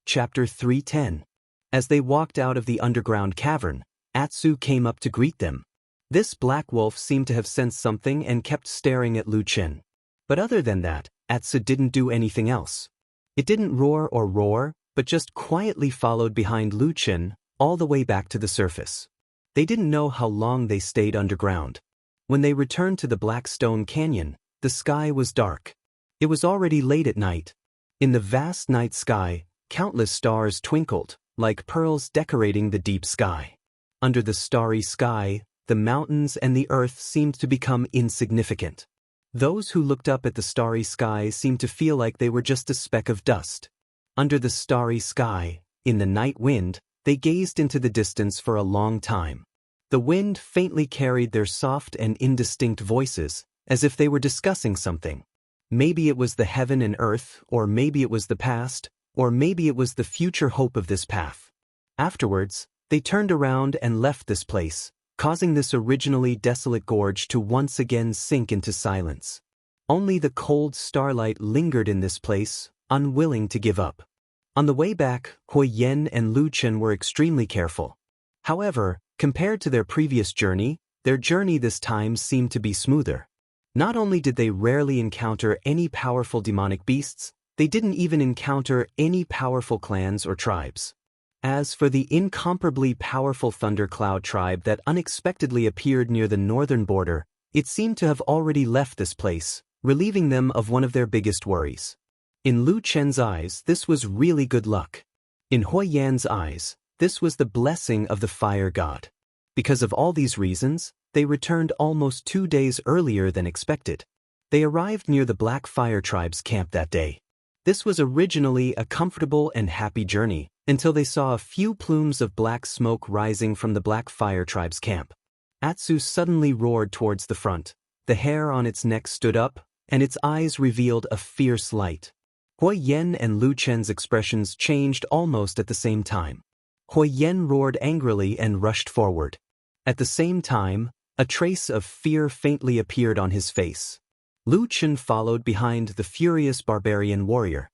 Chapter 310. As they walked out of the underground cavern, Atsu came up to greet them. This black wolf seemed to have sensed something and kept staring at Lu Chen. But other than that, Atsu didn't do anything else. It didn't roar, but just quietly followed behind Lu Chen all the way back to the surface. They didn't know how long they stayed underground. When they returned to the Black Stone Canyon, the sky was dark. It was already late at night. In the vast night sky, countless stars twinkled, like pearls decorating the deep sky. Under the starry sky, the mountains and the earth seemed to become insignificant. Those who looked up at the starry sky seemed to feel like they were just a speck of dust. Under the starry sky, in the night wind, they gazed into the distance for a long time. The wind faintly carried their soft and indistinct voices, as if they were discussing something. Maybe it was the heaven and earth, or maybe it was the past, or maybe it was the future hope of this path. Afterwards, they turned around and left this place, causing this originally desolate gorge to once again sink into silence. Only the cold starlight lingered in this place, unwilling to give up. On the way back, Huiyan and Lu Chen were extremely careful. However, compared to their previous journey, their journey this time seemed to be smoother. Not only did they rarely encounter any powerful demonic beasts, they didn't even encounter any powerful clans or tribes. As for the incomparably powerful Thundercloud tribe that unexpectedly appeared near the northern border, it seemed to have already left this place, relieving them of one of their biggest worries. In Lu Chen's eyes, this was really good luck. In Huiyan's eyes, this was the blessing of the fire god. Because of all these reasons, they returned almost 2 days earlier than expected. They arrived near the Black Fire Tribe's camp that day. This was originally a comfortable and happy journey, until they saw a few plumes of black smoke rising from the Black Fire Tribe's camp. Atsu suddenly roared towards the front. The hair on its neck stood up, and its eyes revealed a fierce light. Huiyan and Lu Chen's expressions changed almost at the same time. Huiyan roared angrily and rushed forward. At the same time, a trace of fear faintly appeared on his face. Lu Chen followed behind the furious barbarian warrior.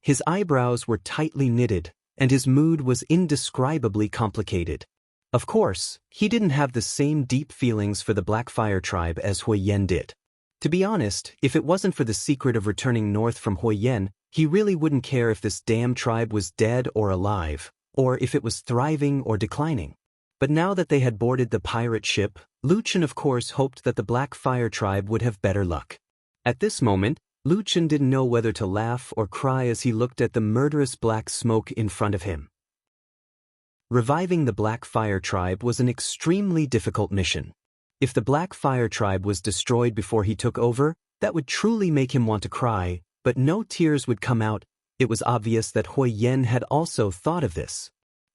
His eyebrows were tightly knitted, and his mood was indescribably complicated. Of course, he didn't have the same deep feelings for the Black Fire tribe as Huiyan did. To be honest, if it wasn't for the secret of returning north from Huiyan, he really wouldn't care if this damn tribe was dead or alive, or if it was thriving or declining. But now that they had boarded the pirate ship, Lu Chen of course hoped that the Black Fire tribe would have better luck. At this moment, Lu Chen didn't know whether to laugh or cry as he looked at the murderous black smoke in front of him. Reviving the Black Fire tribe was an extremely difficult mission. If the Black Fire tribe was destroyed before he took over, that would truly make him want to cry, but no tears would come out. It was obvious that Huiyan had also thought of this.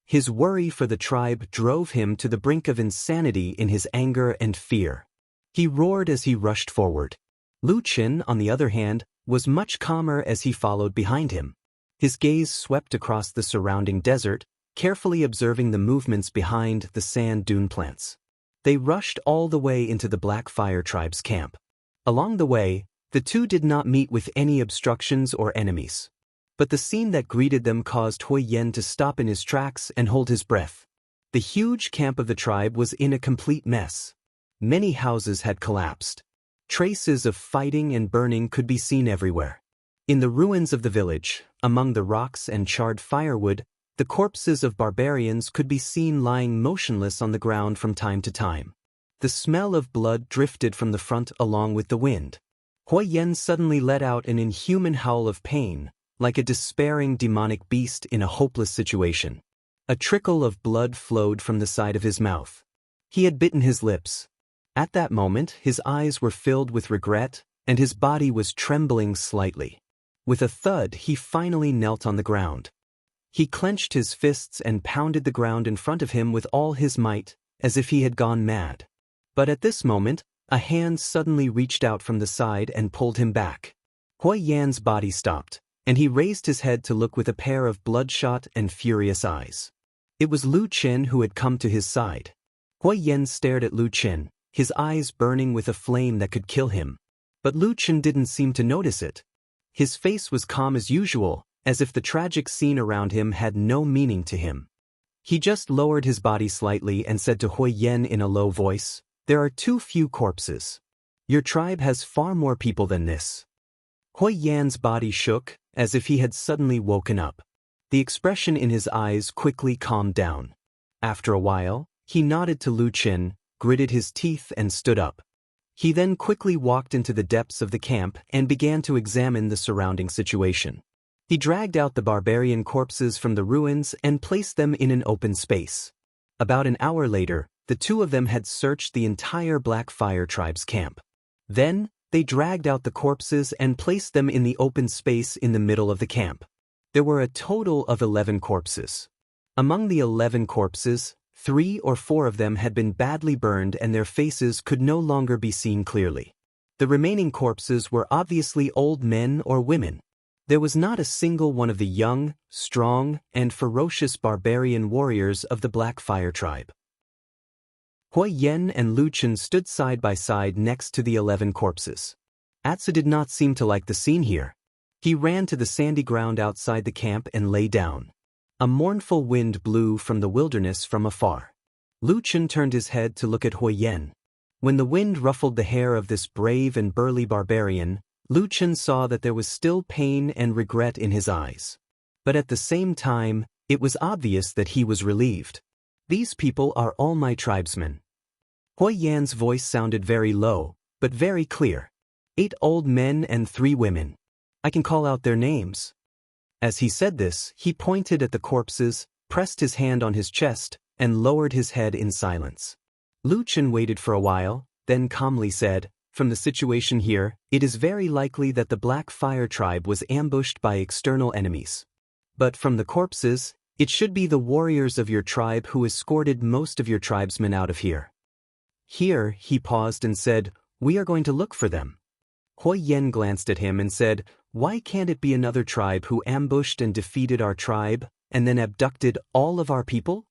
His worry for the tribe drove him to the brink of insanity in his anger and fear. He roared as he rushed forward. Lu Chen, on the other hand, was much calmer as he followed behind him. His gaze swept across the surrounding desert, carefully observing the movements behind the sand dune plants. They rushed all the way into the Black Fire tribe's camp. Along the way, the two did not meet with any obstructions or enemies. But the scene that greeted them caused Huiyan to stop in his tracks and hold his breath. The huge camp of the tribe was in a complete mess. Many houses had collapsed. Traces of fighting and burning could be seen everywhere. In the ruins of the village, among the rocks and charred firewood, the corpses of barbarians could be seen lying motionless on the ground from time to time. The smell of blood drifted from the front along with the wind. Huiyan suddenly let out an inhuman howl of pain, like a despairing demonic beast in a hopeless situation. A trickle of blood flowed from the side of his mouth. He had bitten his lips. At that moment, his eyes were filled with regret, and his body was trembling slightly. With a thud, he finally knelt on the ground. He clenched his fists and pounded the ground in front of him with all his might, as if he had gone mad. But at this moment, a hand suddenly reached out from the side and pulled him back. Huiyan's body stopped, and he raised his head to look with a pair of bloodshot and furious eyes. It was Lu Chen who had come to his side. Huiyan stared at Lu Chen, his eyes burning with a flame that could kill him. But Lu Chen didn't seem to notice it. His face was calm as usual, as if the tragic scene around him had no meaning to him. He just lowered his body slightly and said to Hui Yen in a low voice, "There are too few corpses. Your tribe has far more people than this." Hui Yan's body shook, as if he had suddenly woken up. The expression in his eyes quickly calmed down. After a while, he nodded to Lu Qin, gritted his teeth and stood up. He then quickly walked into the depths of the camp and began to examine the surrounding situation. He dragged out the barbarian corpses from the ruins and placed them in an open space. About an hour later, the two of them had searched the entire Blackfire tribe's camp. Then, they dragged out the corpses and placed them in the open space in the middle of the camp. There were a total of 11 corpses. Among the 11 corpses, 3 or 4 of them had been badly burned and their faces could no longer be seen clearly. The remaining corpses were obviously old men or women. There was not a single one of the young, strong, and ferocious barbarian warriors of the Blackfire tribe. Hui Yen and Lu Qin stood side by side next to the 11 corpses. Atsu did not seem to like the scene here. He ran to the sandy ground outside the camp and lay down. A mournful wind blew from the wilderness from afar. Lu Qin turned his head to look at Hui Yen. When the wind ruffled the hair of this brave and burly barbarian, Lu Qin saw that there was still pain and regret in his eyes. But at the same time, it was obvious that he was relieved. "These people are all my tribesmen." Hui Yan's voice sounded very low, but very clear. 8 old men and 3 women. I can call out their names. As he said this, he pointed at the corpses, pressed his hand on his chest, and lowered his head in silence. Lu Qin waited for a while, then calmly said, "From the situation here, it is very likely that the Blackfire tribe was ambushed by external enemies. But from the corpses, it should be the warriors of your tribe who escorted most of your tribesmen out of here." Here, he paused and said, "We are going to look for them." Hui Yen glanced at him and said, "Why can't it be another tribe who ambushed and defeated our tribe, and then abducted all of our people?"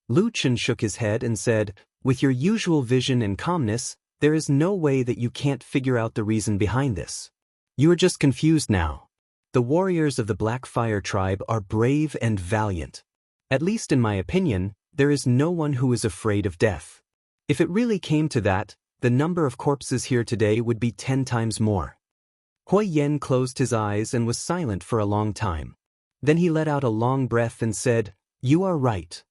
Lu Qin shook his head and said, "With your usual vision and calmness, there is no way that you can't figure out the reason behind this. You are just confused now. The warriors of the Blackfire tribe are brave and valiant. At least in my opinion, there is no one who is afraid of death. If it really came to that, the number of corpses here today would be 10 times more." Hui Yen closed his eyes and was silent for a long time. Then he let out a long breath and said, "You are right."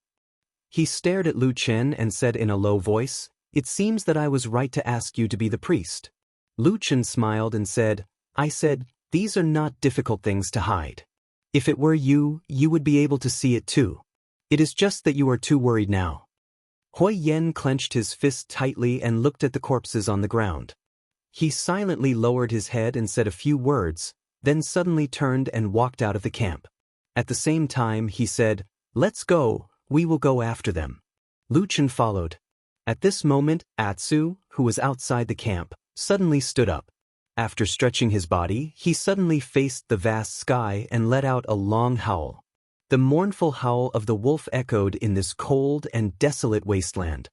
He stared at Lu Qin and said in a low voice, "It seems that I was right to ask you to be the priest." Lu Qin smiled and said, "I said, these are not difficult things to hide. If it were you, you would be able to see it too. It is just that you are too worried now." Hui Yen clenched his fist tightly and looked at the corpses on the ground. He silently lowered his head and said a few words, then suddenly turned and walked out of the camp. At the same time, he said, "Let's go, we will go after them." Lu Qin followed. At this moment, Atsu, who was outside the camp, suddenly stood up. After stretching his body, he suddenly faced the vast sky and let out a long howl. The mournful howl of the wolf echoed in this cold and desolate wasteland.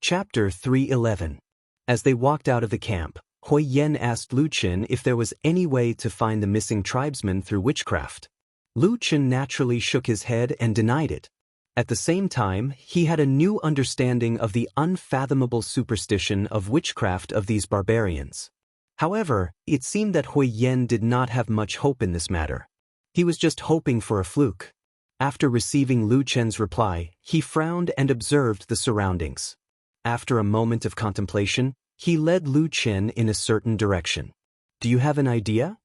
Chapter 311. As they walked out of the camp, Hui Yen asked Lu Qin if there was any way to find the missing tribesmen through witchcraft. Lu Qin naturally shook his head and denied it. At the same time, he had a new understanding of the unfathomable superstition of witchcraft of these barbarians. However, it seemed that Hui Yen did not have much hope in this matter. He was just hoping for a fluke. After receiving Lu Qin's reply, he frowned and observed the surroundings. After a moment of contemplation, he led Lu Qin in a certain direction. "Do you have an idea?"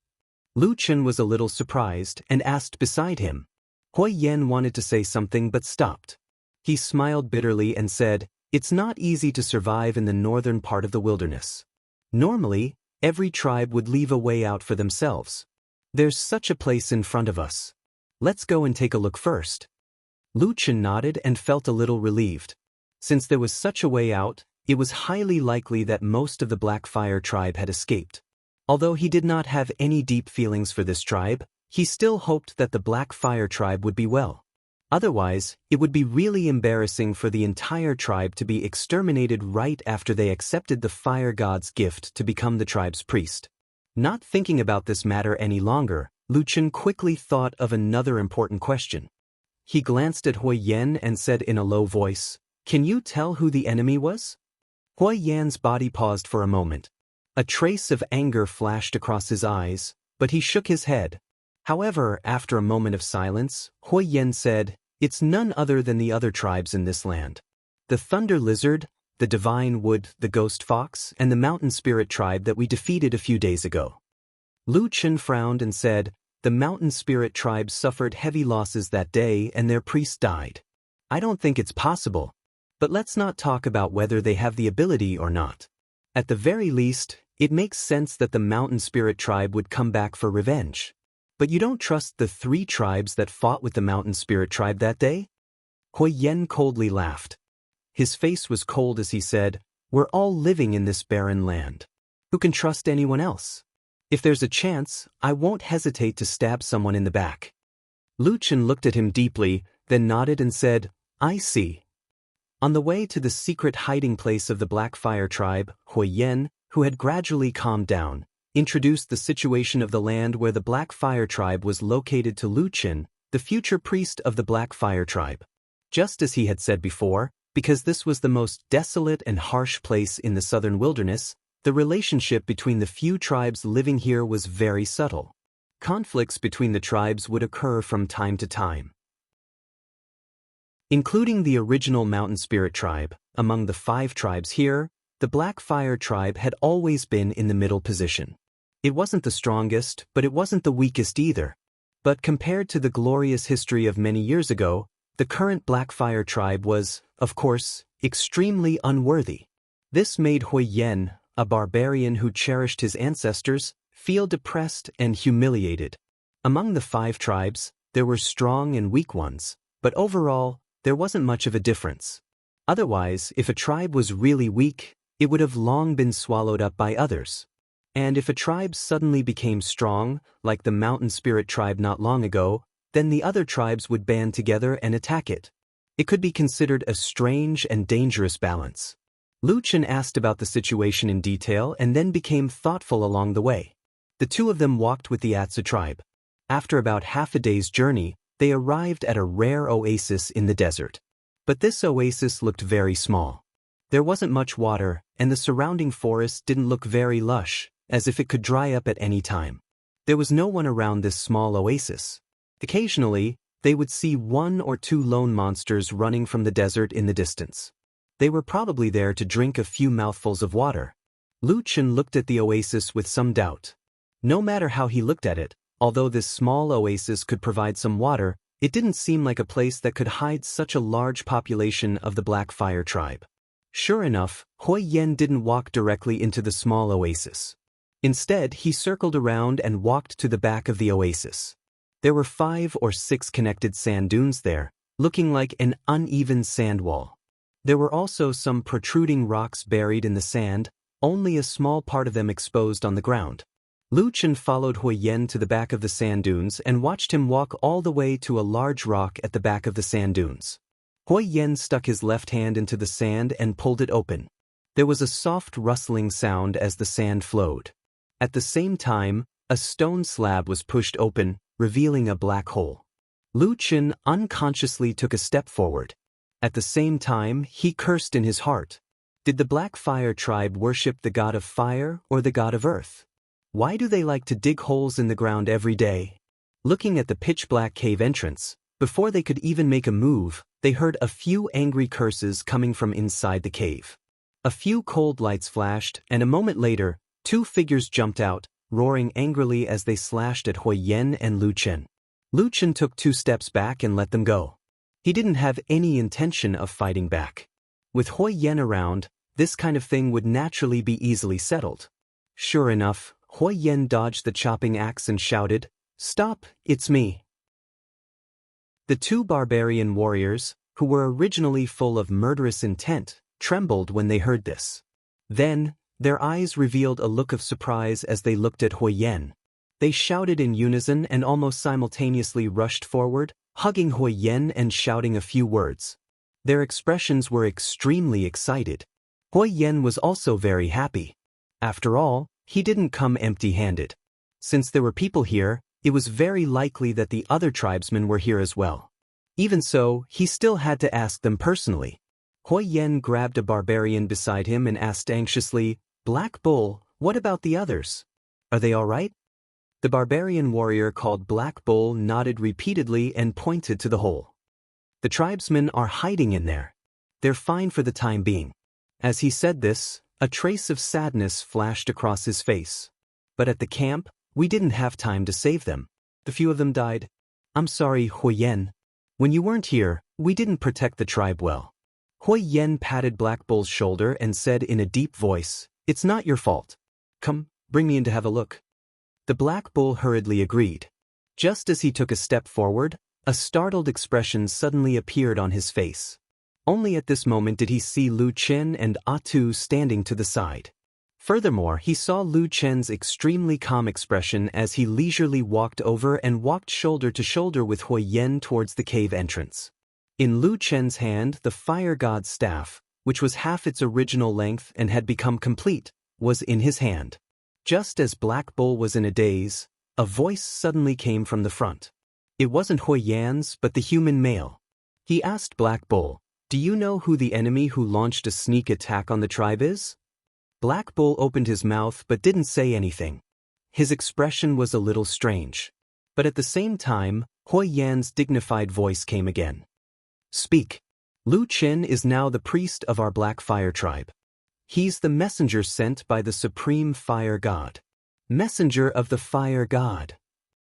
Lu Qin was a little surprised and asked beside him. Hui Yen wanted to say something but stopped. He smiled bitterly and said, "It's not easy to survive in the northern part of the wilderness. Normally, every tribe would leave a way out for themselves. There's such a place in front of us. Let's go and take a look first." Lu Qin nodded and felt a little relieved. Since there was such a way out, it was highly likely that most of the Blackfire tribe had escaped. Although he did not have any deep feelings for this tribe, he still hoped that the Blackfire tribe would be well. Otherwise, it would be really embarrassing for the entire tribe to be exterminated right after they accepted the fire god's gift to become the tribe's priest. Not thinking about this matter any longer, Lu Chen quickly thought of another important question. He glanced at Hui Yan and said in a low voice, "Can you tell who the enemy was?" Hui Yan's body paused for a moment. A trace of anger flashed across his eyes, but he shook his head. However, after a moment of silence, Hui Yan said, "It's none other than the other tribes in this land. The Thunder Lizard, the Divine Wood, the Ghost Fox, and the Mountain Spirit tribe that we defeated a few days ago." Lu Chen frowned and said, "The Mountain Spirit tribe suffered heavy losses that day and their priest died. I don't think it's possible. But let's not talk about whether they have the ability or not. At the very least, it makes sense that the Mountain Spirit tribe would come back for revenge. But you don't trust the 3 tribes that fought with the Mountain Spirit tribe that day?" Hui Yan coldly laughed. His face was cold as he said, "We're all living in this barren land. Who can trust anyone else? If there's a chance, I won't hesitate to stab someone in the back." Lu Chen looked at him deeply, then nodded and said, "I see." On the way to the secret hiding place of the Black Fire tribe, Hui Yan, who had gradually calmed down, introduced the situation of the land where the Black Fire tribe was located to Lu Chen, the future priest of the Black Fire tribe. Just as he had said before, because this was the most desolate and harsh place in the southern wilderness, the relationship between the few tribes living here was very subtle. Conflicts between the tribes would occur from time to time. Including the original Mountain Spirit tribe, among the 5 tribes here, the Black Fire tribe had always been in the middle position. It wasn't the strongest, but it wasn't the weakest either. But compared to the glorious history of many years ago, the current Black Fire tribe was, of course, extremely unworthy. This made Hui Yan, a barbarian who cherished his ancestors, feel depressed and humiliated. Among the 5 tribes, there were strong and weak ones, but overall, there wasn't much of a difference. Otherwise, if a tribe was really weak, it would have long been swallowed up by others. And if a tribe suddenly became strong, like the Mountain Spirit tribe not long ago, then the other tribes would band together and attack it. It could be considered a strange and dangerous balance. Lu Chen asked about the situation in detail and then became thoughtful along the way. The 2 of them walked with the Atsu tribe. After about half a day's journey, they arrived at a rare oasis in the desert. But this oasis looked very small. There wasn't much water, and the surrounding forest didn't look very lush, as if it could dry up at any time. There was no one around this small oasis. Occasionally, they would see 1 or 2 lone monsters running from the desert in the distance. They were probably there to drink a few mouthfuls of water. Lu Chen looked at the oasis with some doubt. No matter how he looked at it, although this small oasis could provide some water, it didn't seem like a place that could hide such a large population of the Black Fire tribe. Sure enough, Hui Yan didn't walk directly into the small oasis. Instead, he circled around and walked to the back of the oasis. There were 5 or 6 connected sand dunes there, looking like an uneven sand wall. There were also some protruding rocks buried in the sand, only a small part of them exposed on the ground. Lu Chen followed Hui Yan to the back of the sand dunes and watched him walk all the way to a large rock at the back of the sand dunes. Hui Yan stuck his left hand into the sand and pulled it open. There was a soft rustling sound as the sand flowed. At the same time, a stone slab was pushed open, revealing a black hole. Lu Chen unconsciously took a step forward. At the same time, he cursed in his heart. Did the Black Fire tribe worship the god of fire or the god of earth? Why do they like to dig holes in the ground every day? Looking at the pitch-black cave entrance, before they could even make a move, they heard a few angry curses coming from inside the cave. A few cold lights flashed, and a moment later, 2 figures jumped out, roaring angrily as they slashed at Hui Yan and Lu Chen. Lu Chen took 2 steps back and let them go. He didn't have any intention of fighting back. With Hui Yan around, this kind of thing would naturally be easily settled. Sure enough, Hui Yan dodged the chopping axe and shouted, "Stop, it's me." The 2 barbarian warriors, who were originally full of murderous intent, trembled when they heard this. Then, their eyes revealed a look of surprise as they looked at Hui Yan. They shouted in unison and almost simultaneously rushed forward, hugging Hui Yan and shouting a few words. Their expressions were extremely excited. Hui Yan was also very happy. After all, He didn't come empty-handed. Since there were people here, it was very likely that the other tribesmen were here as well. Even so, he still had to ask them personally. Hui Yen grabbed a barbarian beside him and asked anxiously, "Black Bull, what about the others? Are they all right?" The barbarian warrior called Black Bull nodded repeatedly and pointed to the hole. "The tribesmen are hiding in there. They're fine for the time being." As he said this, a trace of sadness flashed across his face. "But at the camp, we didn't have time to save them. The few of them died. I'm sorry, Hui Yen. When you weren't here, we didn't protect the tribe well." Hui Yen patted Black Bull's shoulder and said in a deep voice, "It's not your fault. Come, bring me in to have a look." The Black Bull hurriedly agreed. Just as he took a step forward, a startled expression suddenly appeared on his face. Only at this moment did he see Lu Chen and Atu standing to the side. Furthermore, he saw Lu Chen's extremely calm expression as he leisurely walked over and walked shoulder to shoulder with Hui Yen towards the cave entrance. In Lu Chen's hand, the fire god's staff, which was half its original length and had become complete, was in his hand. Just as Black Bull was in a daze, a voice suddenly came from the front. It wasn't Hui Yan's, but the human male. He asked Black Bull, "Do you know who the enemy who launched a sneak attack on the tribe is?" Black Bull opened his mouth but didn't say anything. His expression was a little strange. But at the same time, Hui Yan's dignified voice came again. "Speak. Lu Chen is now the priest of our Black Fire tribe. He's the messenger sent by the Supreme Fire God." Messenger of the Fire God.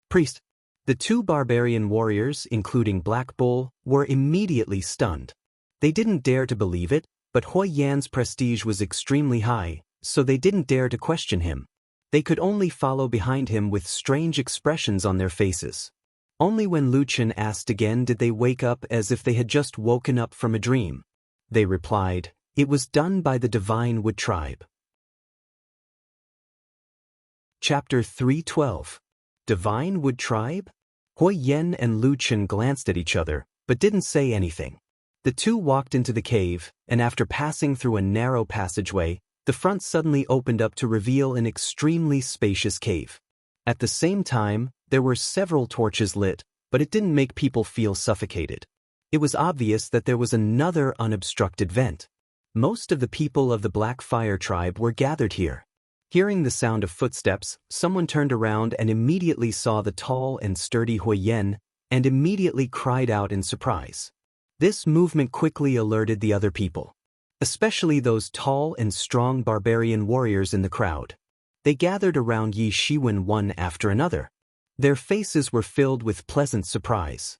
Priest. The two barbarian warriors, including Black Bull, were immediately stunned. They didn't dare to believe it, but Hui Yan's prestige was extremely high, so they didn't dare to question him. They could only follow behind him with strange expressions on their faces. Only when Lu Chen asked again did they wake up as if they had just woken up from a dream. They replied, "It was done by the Divine Wood Tribe." Chapter 312. Divine Wood Tribe? Hui Yen and Lu Chen glanced at each other, but didn't say anything. The two walked into the cave, and after passing through a narrow passageway, the front suddenly opened up to reveal an extremely spacious cave. At the same time, there were several torches lit, but it didn't make people feel suffocated. It was obvious that there was another unobstructed vent. Most of the people of the Black Fire tribe were gathered here. Hearing the sound of footsteps, someone turned around and immediately saw the tall and sturdy Hui Yen, and immediately cried out in surprise. This movement quickly alerted the other people, especially those tall and strong barbarian warriors in the crowd. They gathered around Yi Shiwen one after another. Their faces were filled with pleasant surprise.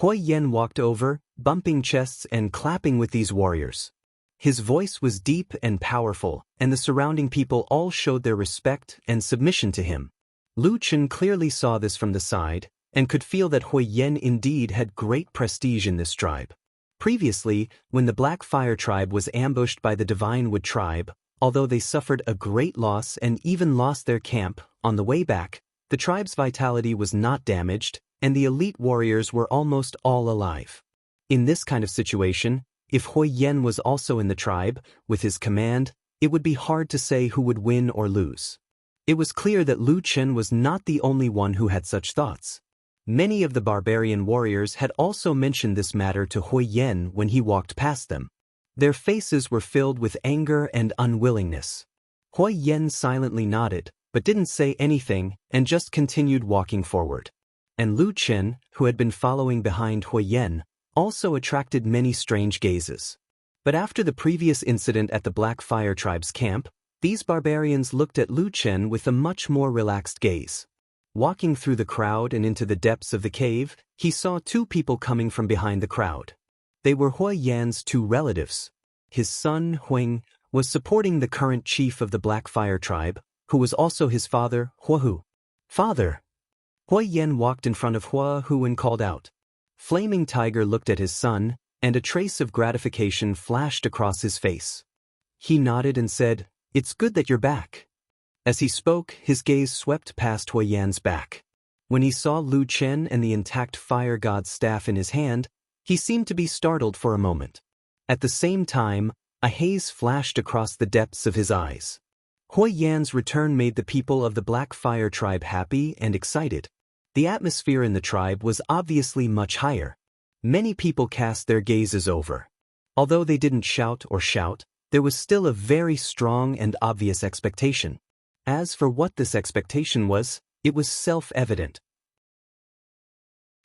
Hui Yen walked over, bumping chests and clapping with these warriors. His voice was deep and powerful, and the surrounding people all showed their respect and submission to him. Lu Chen clearly saw this from the side, and could feel that Hui Yen indeed had great prestige in this tribe. Previously, when the Black Fire tribe was ambushed by the Divine Wood tribe, although they suffered a great loss and even lost their camp, on the way back, the tribe's vitality was not damaged, and the elite warriors were almost all alive. In this kind of situation, if Hui Yen was also in the tribe, with his command, it would be hard to say who would win or lose. It was clear that Lu Chen was not the only one who had such thoughts. Many of the barbarian warriors had also mentioned this matter to Hui Yen when he walked past them. Their faces were filled with anger and unwillingness. Hui Yen silently nodded, but didn't say anything and just continued walking forward. And Lu Chen, who had been following behind Hui Yen, also attracted many strange gazes. But after the previous incident at the Black Fire tribe's camp, these barbarians looked at Lu Chen with a much more relaxed gaze. Walking through the crowd and into the depths of the cave, he saw two people coming from behind the crowd. They were Hui Yan's two relatives. His son, Huang, was supporting the current chief of the Black Fire tribe, who was also his father, Huahu. "Father!" Hui Yen walked in front of Huahu and called out. Flaming Tiger looked at his son, and a trace of gratification flashed across his face. He nodded and said, "It's good that you're back." As he spoke, his gaze swept past Hui Yan's back. When he saw Lu Chen and the intact fire god's staff in his hand, he seemed to be startled for a moment. At the same time, a haze flashed across the depths of his eyes. Hoi Yan's return made the people of the Black Fire tribe happy and excited. The atmosphere in the tribe was obviously much higher. Many people cast their gazes over. Although they didn't shout, there was still a very strong and obvious expectation. As for what this expectation was, it was self-evident.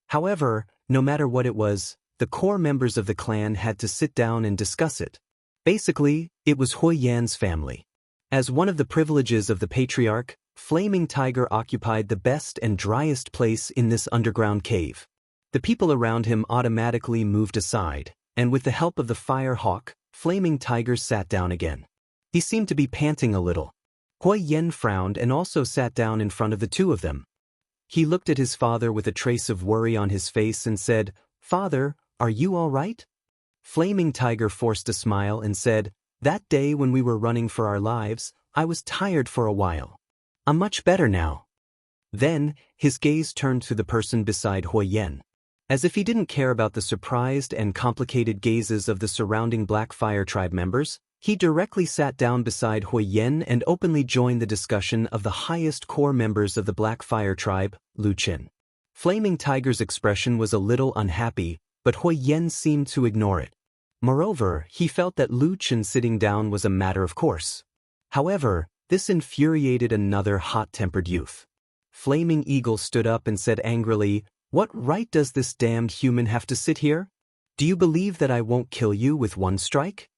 However, no matter what it was, the core members of the clan had to sit down and discuss it. Basically, it was Hoi Yan's family. As one of the privileges of the patriarch, Flaming Tiger occupied the best and driest place in this underground cave. The people around him automatically moved aside, and with the help of the Fire Hawk, Flaming Tiger sat down again. He seemed to be panting a little. Hoi Yan frowned and also sat down in front of the two of them. He looked at his father with a trace of worry on his face and said, "Father, are you all right?" Flaming Tiger forced a smile and said, "That day when we were running for our lives, I was tired for a while. I'm much better now." Then, his gaze turned to the person beside Hoi Yan. As if he didn't care about the surprised and complicated gazes of the surrounding Black Fire tribe members, he directly sat down beside Hoi Yan and openly joined the discussion of the highest core members of the Black Fire tribe, Lu Qin. Flaming Tiger's expression was a little unhappy, but Hoi Yan seemed to ignore it. Moreover, he felt that Lu Qin sitting down was a matter of course. However, this infuriated another hot-tempered youth. Flaming Eagle stood up and said angrily, "What right does this damned human have to sit here? Do you believe that I won't kill you with one strike?"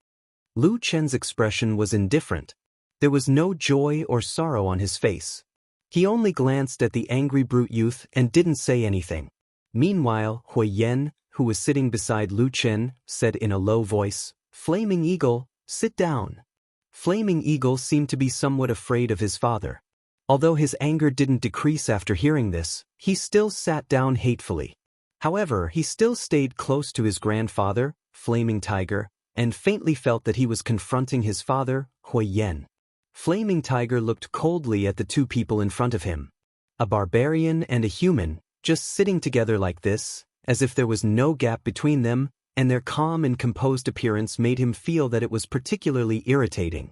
Lu Chen's expression was indifferent. There was no joy or sorrow on his face. He only glanced at the angry brute youth and didn't say anything. Meanwhile, Hoi Yan, who was sitting beside Lu Chen, said in a low voice, "Flaming Eagle, sit down." Flaming Eagle seemed to be somewhat afraid of his father. Although his anger didn't decrease after hearing this, he still sat down hatefully. However, he still stayed close to his grandfather, Flaming Tiger, and faintly felt that he was confronting his father, Hoi Yan. Flaming Tiger looked coldly at the two people in front of him. A barbarian and a human, just sitting together like this, as if there was no gap between them, and their calm and composed appearance made him feel that it was particularly irritating.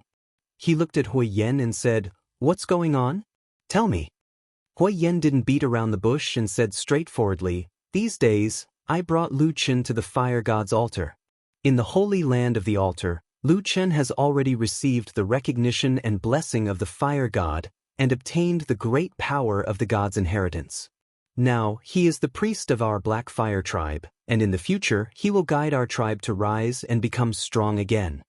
He looked at Hoi Yan and said, "What's going on? Tell me." Hoi Yan didn't beat around the bush and said straightforwardly, "These days, I brought Lu Qin to the fire god's altar. In the holy land of the altar, Lu Qin has already received the recognition and blessing of the fire god and obtained the great power of the god's inheritance. Now, he is the priest of our Black Fire tribe, and in the future he will guide our tribe to rise and become strong again."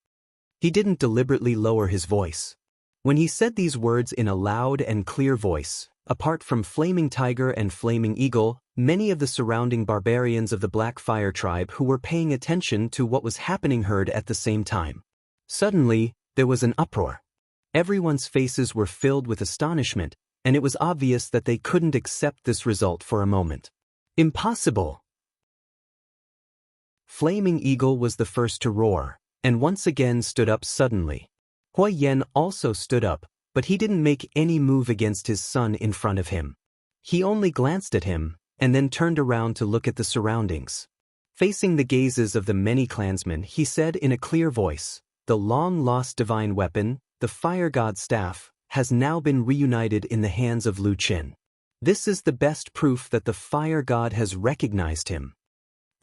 He didn't deliberately lower his voice. When he said these words in a loud and clear voice, apart from Flaming Tiger and Flaming Eagle, many of the surrounding barbarians of the Black Fire tribe who were paying attention to what was happening heard at the same time. Suddenly, there was an uproar. Everyone's faces were filled with astonishment, and it was obvious that they couldn't accept this result for a moment. Impossible! Flaming Eagle was the first to roar, and once again stood up suddenly. Hoi Yan also stood up, but he didn't make any move against his son in front of him. He only glanced at him, and then turned around to look at the surroundings. Facing the gazes of the many clansmen, he said in a clear voice, "The long-lost divine weapon, the fire god's staff, has now been reunited in the hands of Lu Qin. This is the best proof that the fire god has recognized him."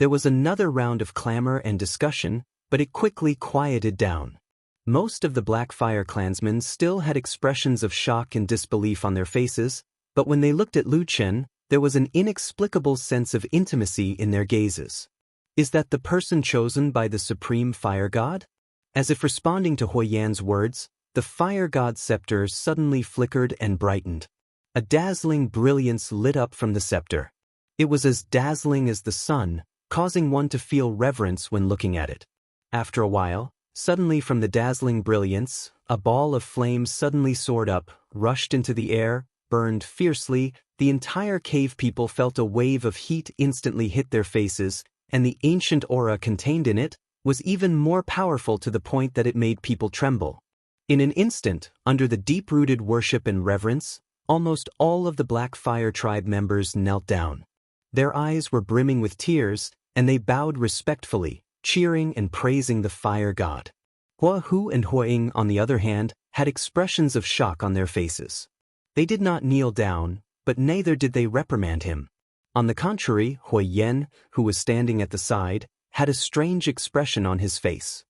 There was another round of clamor and discussion, but it quickly quieted down. Most of the Black Fire clansmen still had expressions of shock and disbelief on their faces, but when they looked at Lu Qin, there was an inexplicable sense of intimacy in their gazes. Is that the person chosen by the supreme fire god? As if responding to Hoi Yan's words, the fire god's scepter suddenly flickered and brightened. A dazzling brilliance lit up from the scepter. It was as dazzling as the sun, causing one to feel reverence when looking at it. After a while, suddenly from the dazzling brilliance, a ball of flame suddenly soared up, rushed into the air, burned fiercely. The entire cave people felt a wave of heat instantly hit their faces, and the ancient aura contained in it was even more powerful to the point that it made people tremble. In an instant, under the deep-rooted worship and reverence, almost all of the Black Fire tribe members knelt down. Their eyes were brimming with tears, and they bowed respectfully, cheering and praising the fire god. Hua Hu and Hua Ying, on the other hand, had expressions of shock on their faces. They did not kneel down, but neither did they reprimand him. On the contrary, Hui Yan, who was standing at the side, had a strange expression on his face.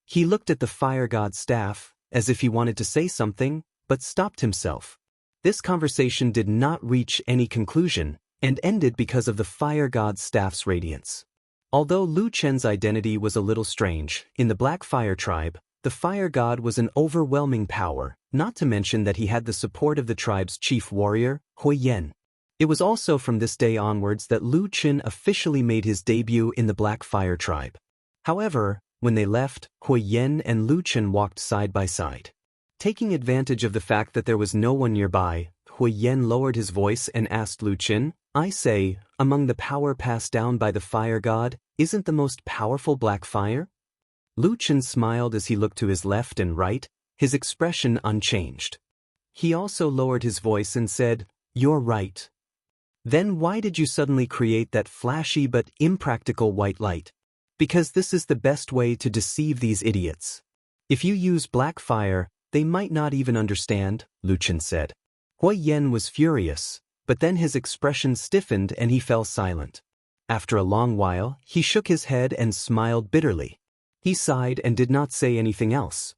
He looked at the fire god's staff, as if he wanted to say something, but stopped himself. This conversation did not reach any conclusion, and ended because of the fire god's staff's radiance. Although Lu Chen's identity was a little strange, in the Black Fire tribe, the fire god was an overwhelming power, not to mention that he had the support of the tribe's chief warrior, Hui Yan. It was also from this day onwards that Lu Chen officially made his debut in the Black Fire tribe. However, when they left, Hui Yan and Lu Chen walked side by side. Taking advantage of the fact that there was no one nearby, Hui Yan lowered his voice and asked Lu Chen, "I say, among the power passed down by the fire god, isn't the most powerful black fire?" Lu Chen smiled as he looked to his left and right, his expression unchanged. He also lowered his voice and said, "You're right. Then why did you suddenly create that flashy but impractical white light? Because this is the best way to deceive these idiots. If you use black fire, they might not even understand," Lu Chen said. Hui Yan was furious, but then his expression stiffened and he fell silent. After a long while, he shook his head and smiled bitterly. He sighed and did not say anything else.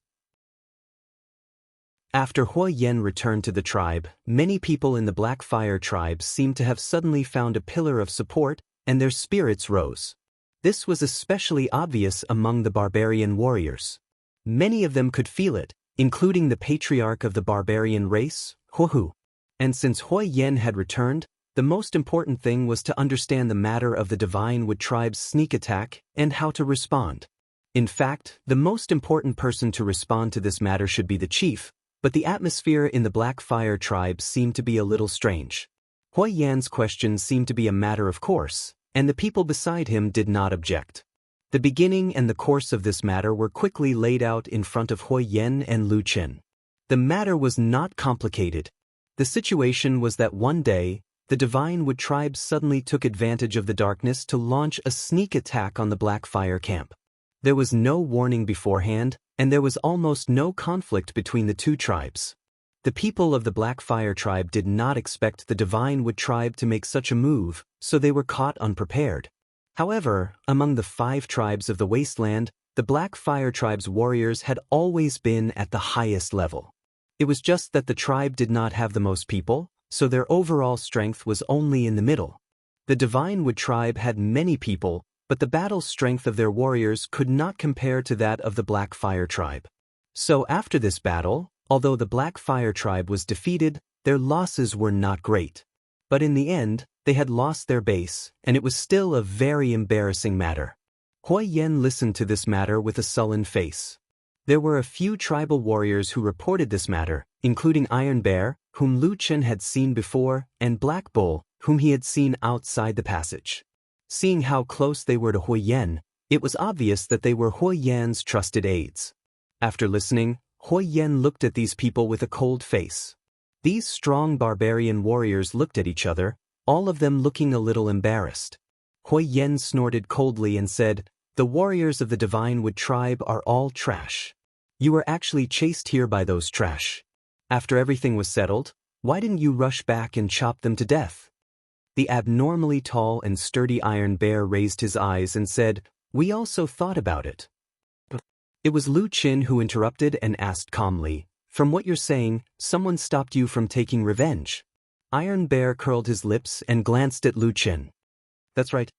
After Hui Yan returned to the tribe, many people in the Black Fire tribe seemed to have suddenly found a pillar of support, and their spirits rose. This was especially obvious among the barbarian warriors. Many of them could feel it, including the patriarch of the barbarian race, Huohu. And since Hui Yan had returned, the most important thing was to understand the matter of the Divine Wood tribe's sneak attack and how to respond. In fact, the most important person to respond to this matter should be the chief, but the atmosphere in the Black Fire tribe seemed to be a little strange. Hui Yan's question seemed to be a matter of course, and the people beside him did not object. The beginning and the course of this matter were quickly laid out in front of Hui Yan and Lu Chen. The matter was not complicated. The situation was that one day, the Divine Wood tribe suddenly took advantage of the darkness to launch a sneak attack on the Black Fire camp. There was no warning beforehand, and there was almost no conflict between the two tribes. The people of the Black Fire tribe did not expect the Divine Wood tribe to make such a move, so they were caught unprepared. However, among the 5 tribes of the wasteland, the Black Fire tribe's warriors had always been at the highest level. It was just that the tribe did not have the most people, so their overall strength was only in the middle. The Divine Wood tribe had many people, but the battle strength of their warriors could not compare to that of the Black Fire tribe. So after this battle, although the Black Fire tribe was defeated, their losses were not great. But in the end, they had lost their base, and it was still a very embarrassing matter. Hui Yan listened to this matter with a sullen face. There were a few tribal warriors who reported this matter, including Iron Bear, whom Lu Chen had seen before, and Black Bull, whom he had seen outside the passage. Seeing how close they were to Hui Yan, it was obvious that they were Hui Yan's trusted aides. After listening, Hui Yan looked at these people with a cold face. These strong barbarian warriors looked at each other, all of them looking a little embarrassed. Hui Yan snorted coldly and said, "The warriors of the Divine Wood tribe are all trash. You were actually chased here by those trash. After everything was settled, why didn't you rush back and chop them to death?" The abnormally tall and sturdy Iron Bear raised his eyes and said, "We also thought about it." It was Lu Chen who interrupted and asked calmly, "From what you're saying, someone stopped you from taking revenge." Iron Bear curled his lips and glanced at Lu Chen. "That's right."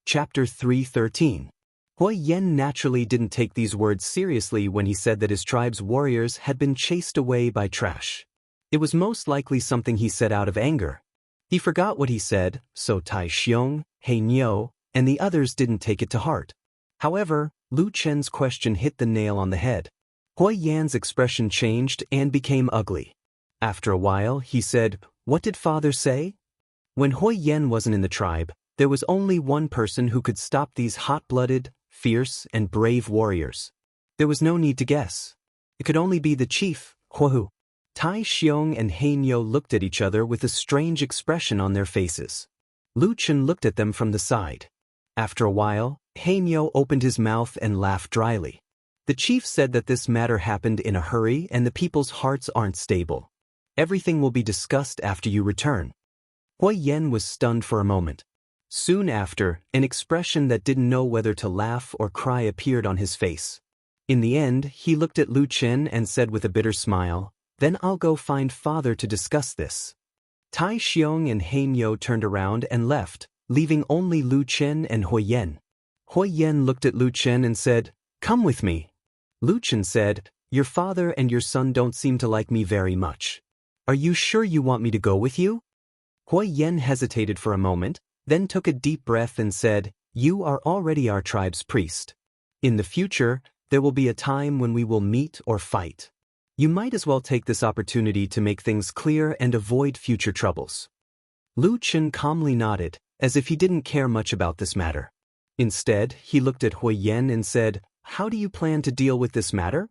Chapter 313. Hui Yan naturally didn't take these words seriously when he said that his tribe's warriors had been chased away by trash. It was most likely something he said out of anger. He forgot what he said, so Tai Xiong, He Niu, and the others didn't take it to heart. However, Lu Chen's question hit the nail on the head. Hui Yan's expression changed and became ugly. After a while, he said, "What did father say?" When Hui Yan wasn't in the tribe, there was only one person who could stop these hot-blooded, fierce, and brave warriors. There was no need to guess. It could only be the chief, Huohu. Tai Xiong and He Niu looked at each other with a strange expression on their faces. Lu Chen looked at them from the side. After a while, He Niu opened his mouth and laughed dryly. The chief said that this matter happened in a hurry and the people's hearts aren't stable. Everything will be discussed after you return. Hui Yen was stunned for a moment. Soon after, an expression that didn't know whether to laugh or cry appeared on his face. In the end, he looked at Lu Chen and said with a bitter smile, "Then I'll go find father to discuss this." Tai Xiong and He Miao turned around and left, leaving only Lu Chen and Hui Yen. Hui Yen looked at Lu Chen and said, "Come with me." Lu Chen said, "Your father and your son don't seem to like me very much. Are you sure you want me to go with you?" Hui Yen hesitated for a moment, then took a deep breath and said, "You are already our tribe's priest. In the future, there will be a time when we will meet or fight. You might as well take this opportunity to make things clear and avoid future troubles." Lu Chen calmly nodded, as if he didn't care much about this matter. Instead, he looked at Hui Yen and said, "How do you plan to deal with this matter?"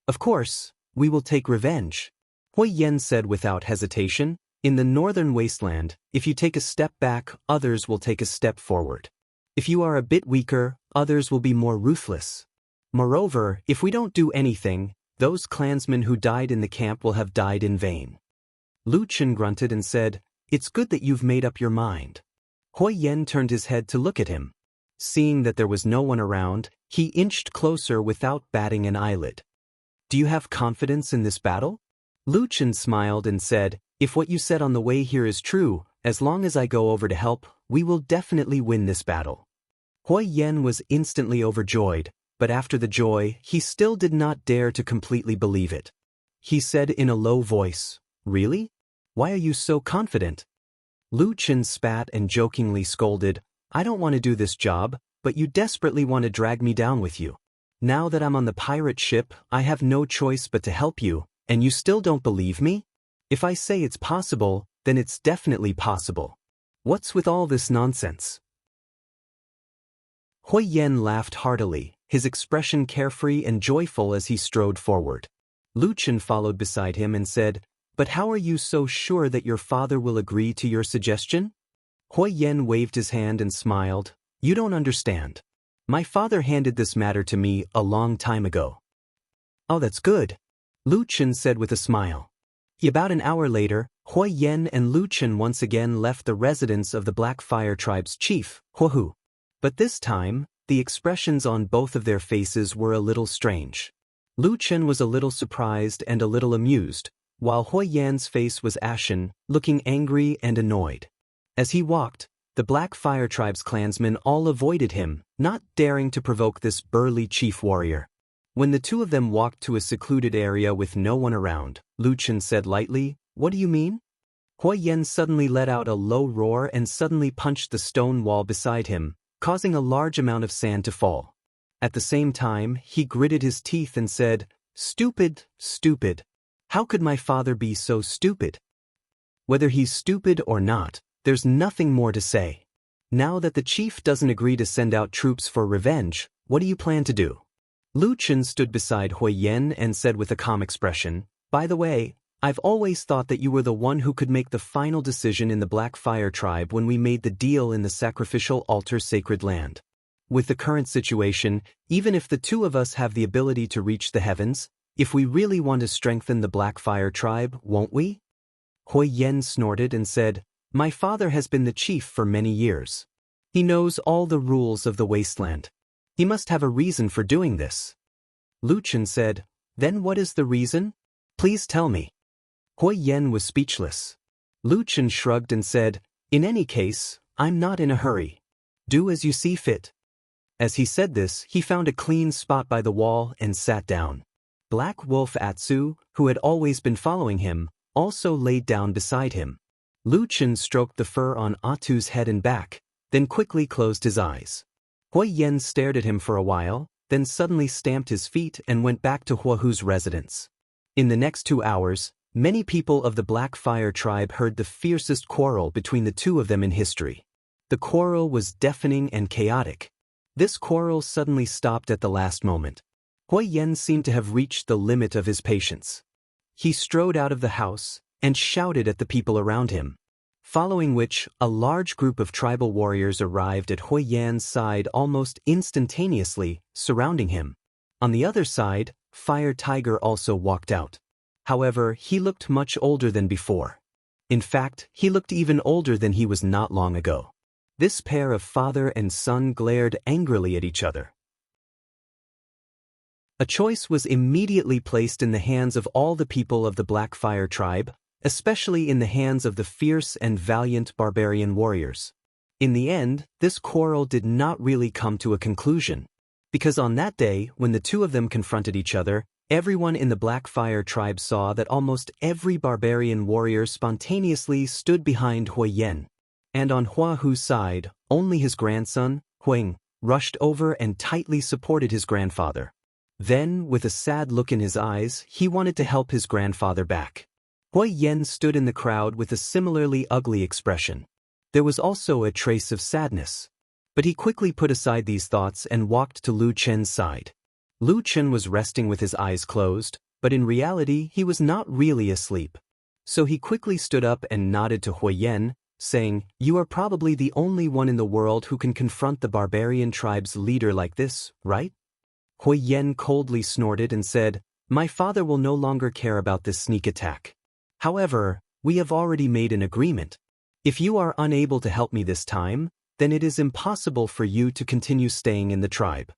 "Of course, we will take revenge," Hui Yen said without hesitation. "In the northern wasteland, if you take a step back, others will take a step forward. If you are a bit weaker, others will be more ruthless. Moreover, if we don't do anything, those clansmen who died in the camp will have died in vain." Lu Chen grunted and said, "It's good that you've made up your mind." Hui Yen turned his head to look at him. Seeing that there was no one around, he inched closer without batting an eyelid. "Do you have confidence in this battle?" Lu Chen smiled and said, "If what you said on the way here is true, as long as I go over to help, we will definitely win this battle." Hui Yen was instantly overjoyed, but after the joy, he still did not dare to completely believe it. He said in a low voice, "Really? Why are you so confident?" Lu Chen spat and jokingly scolded, "I don't want to do this job, but you desperately want to drag me down with you. Now that I'm on the pirate ship, I have no choice but to help you, and you still don't believe me? If I say it's possible, then it's definitely possible. What's with all this nonsense?" Hui Yen laughed heartily, his expression carefree and joyful as he strode forward. Lu Chen followed beside him and said, "But how are you so sure that your father will agree to your suggestion?" Hui Yen waved his hand and smiled, "You don't understand. My father handed this matter to me a long time ago." "Oh, that's good," Lu Chen said with a smile. About an hour later, Hui Yen and Lu Chen once again left the residence of the Black Fire Tribe's chief, Hu Hu. But this time, the expressions on both of their faces were a little strange. Lu Chen was a little surprised and a little amused, while Hui Yan's face was ashen, looking angry and annoyed. As he walked, the Black Fire Tribe's clansmen all avoided him, not daring to provoke this burly chief warrior. When the two of them walked to a secluded area with no one around, Lu Chen said lightly, "What do you mean?" Hui Yen suddenly let out a low roar and suddenly punched the stone wall beside him, causing a large amount of sand to fall. At the same time, he gritted his teeth and said, "Stupid, stupid. How could my father be so stupid? Whether he's stupid or not, there's nothing more to say. Now that the chief doesn't agree to send out troops for revenge, what do you plan to do?" Lu Chen stood beside Hui Yen and said with a calm expression, "By the way, I've always thought that you were the one who could make the final decision in the Black Fire Tribe when we made the deal in the sacrificial altar sacred land. With the current situation, even if the two of us have the ability to reach the heavens, if we really want to strengthen the Black Fire Tribe, won't we?" Hui Yen snorted and said, "My father has been the chief for many years. He knows all the rules of the wasteland. He must have a reason for doing this." Lu Chen said, "Then what is the reason? Please tell me." Hui Yen was speechless. Lu Chen shrugged and said, "In any case, I'm not in a hurry. Do as you see fit." As he said this, he found a clean spot by the wall and sat down. Black Wolf Atsu, who had always been following him, also laid down beside him. Lu Chen stroked the fur on Atsu's head and back, then quickly closed his eyes. Hui Yen stared at him for a while, then suddenly stamped his feet and went back to Hu Hu's residence. In the next 2 hours, many people of the Black Fire Tribe heard the fiercest quarrel between the two of them in history. The quarrel was deafening and chaotic. This quarrel suddenly stopped at the last moment. Hui Yen seemed to have reached the limit of his patience. He strode out of the house and shouted at the people around him. Following which, a large group of tribal warriors arrived at Hui Yan's side almost instantaneously, surrounding him. On the other side, Fire Tiger also walked out. However, he looked much older than before. In fact, he looked even older than he was not long ago. This pair of father and son glared angrily at each other. A choice was immediately placed in the hands of all the people of the Black Fire tribe, especially in the hands of the fierce and valiant barbarian warriors. In the end, this quarrel did not really come to a conclusion, because on that day, when the two of them confronted each other, everyone in the Black Fire tribe saw that almost every barbarian warrior spontaneously stood behind Huiyan. And on Hua Hu's side, only his grandson, Huang, rushed over and tightly supported his grandfather. Then, with a sad look in his eyes, he wanted to help his grandfather back. Huiyan stood in the crowd with a similarly ugly expression. There was also a trace of sadness. But he quickly put aside these thoughts and walked to Lu Chen's side. Lu Chen was resting with his eyes closed, but in reality he was not really asleep. So he quickly stood up and nodded to Huiyan, saying, "You are probably the only one in the world who can confront the barbarian tribe's leader like this, right?" Huiyan coldly snorted and said, "My father will no longer care about this sneak attack. However, we have already made an agreement. If you are unable to help me this time, then it is impossible for you to continue staying in the tribe."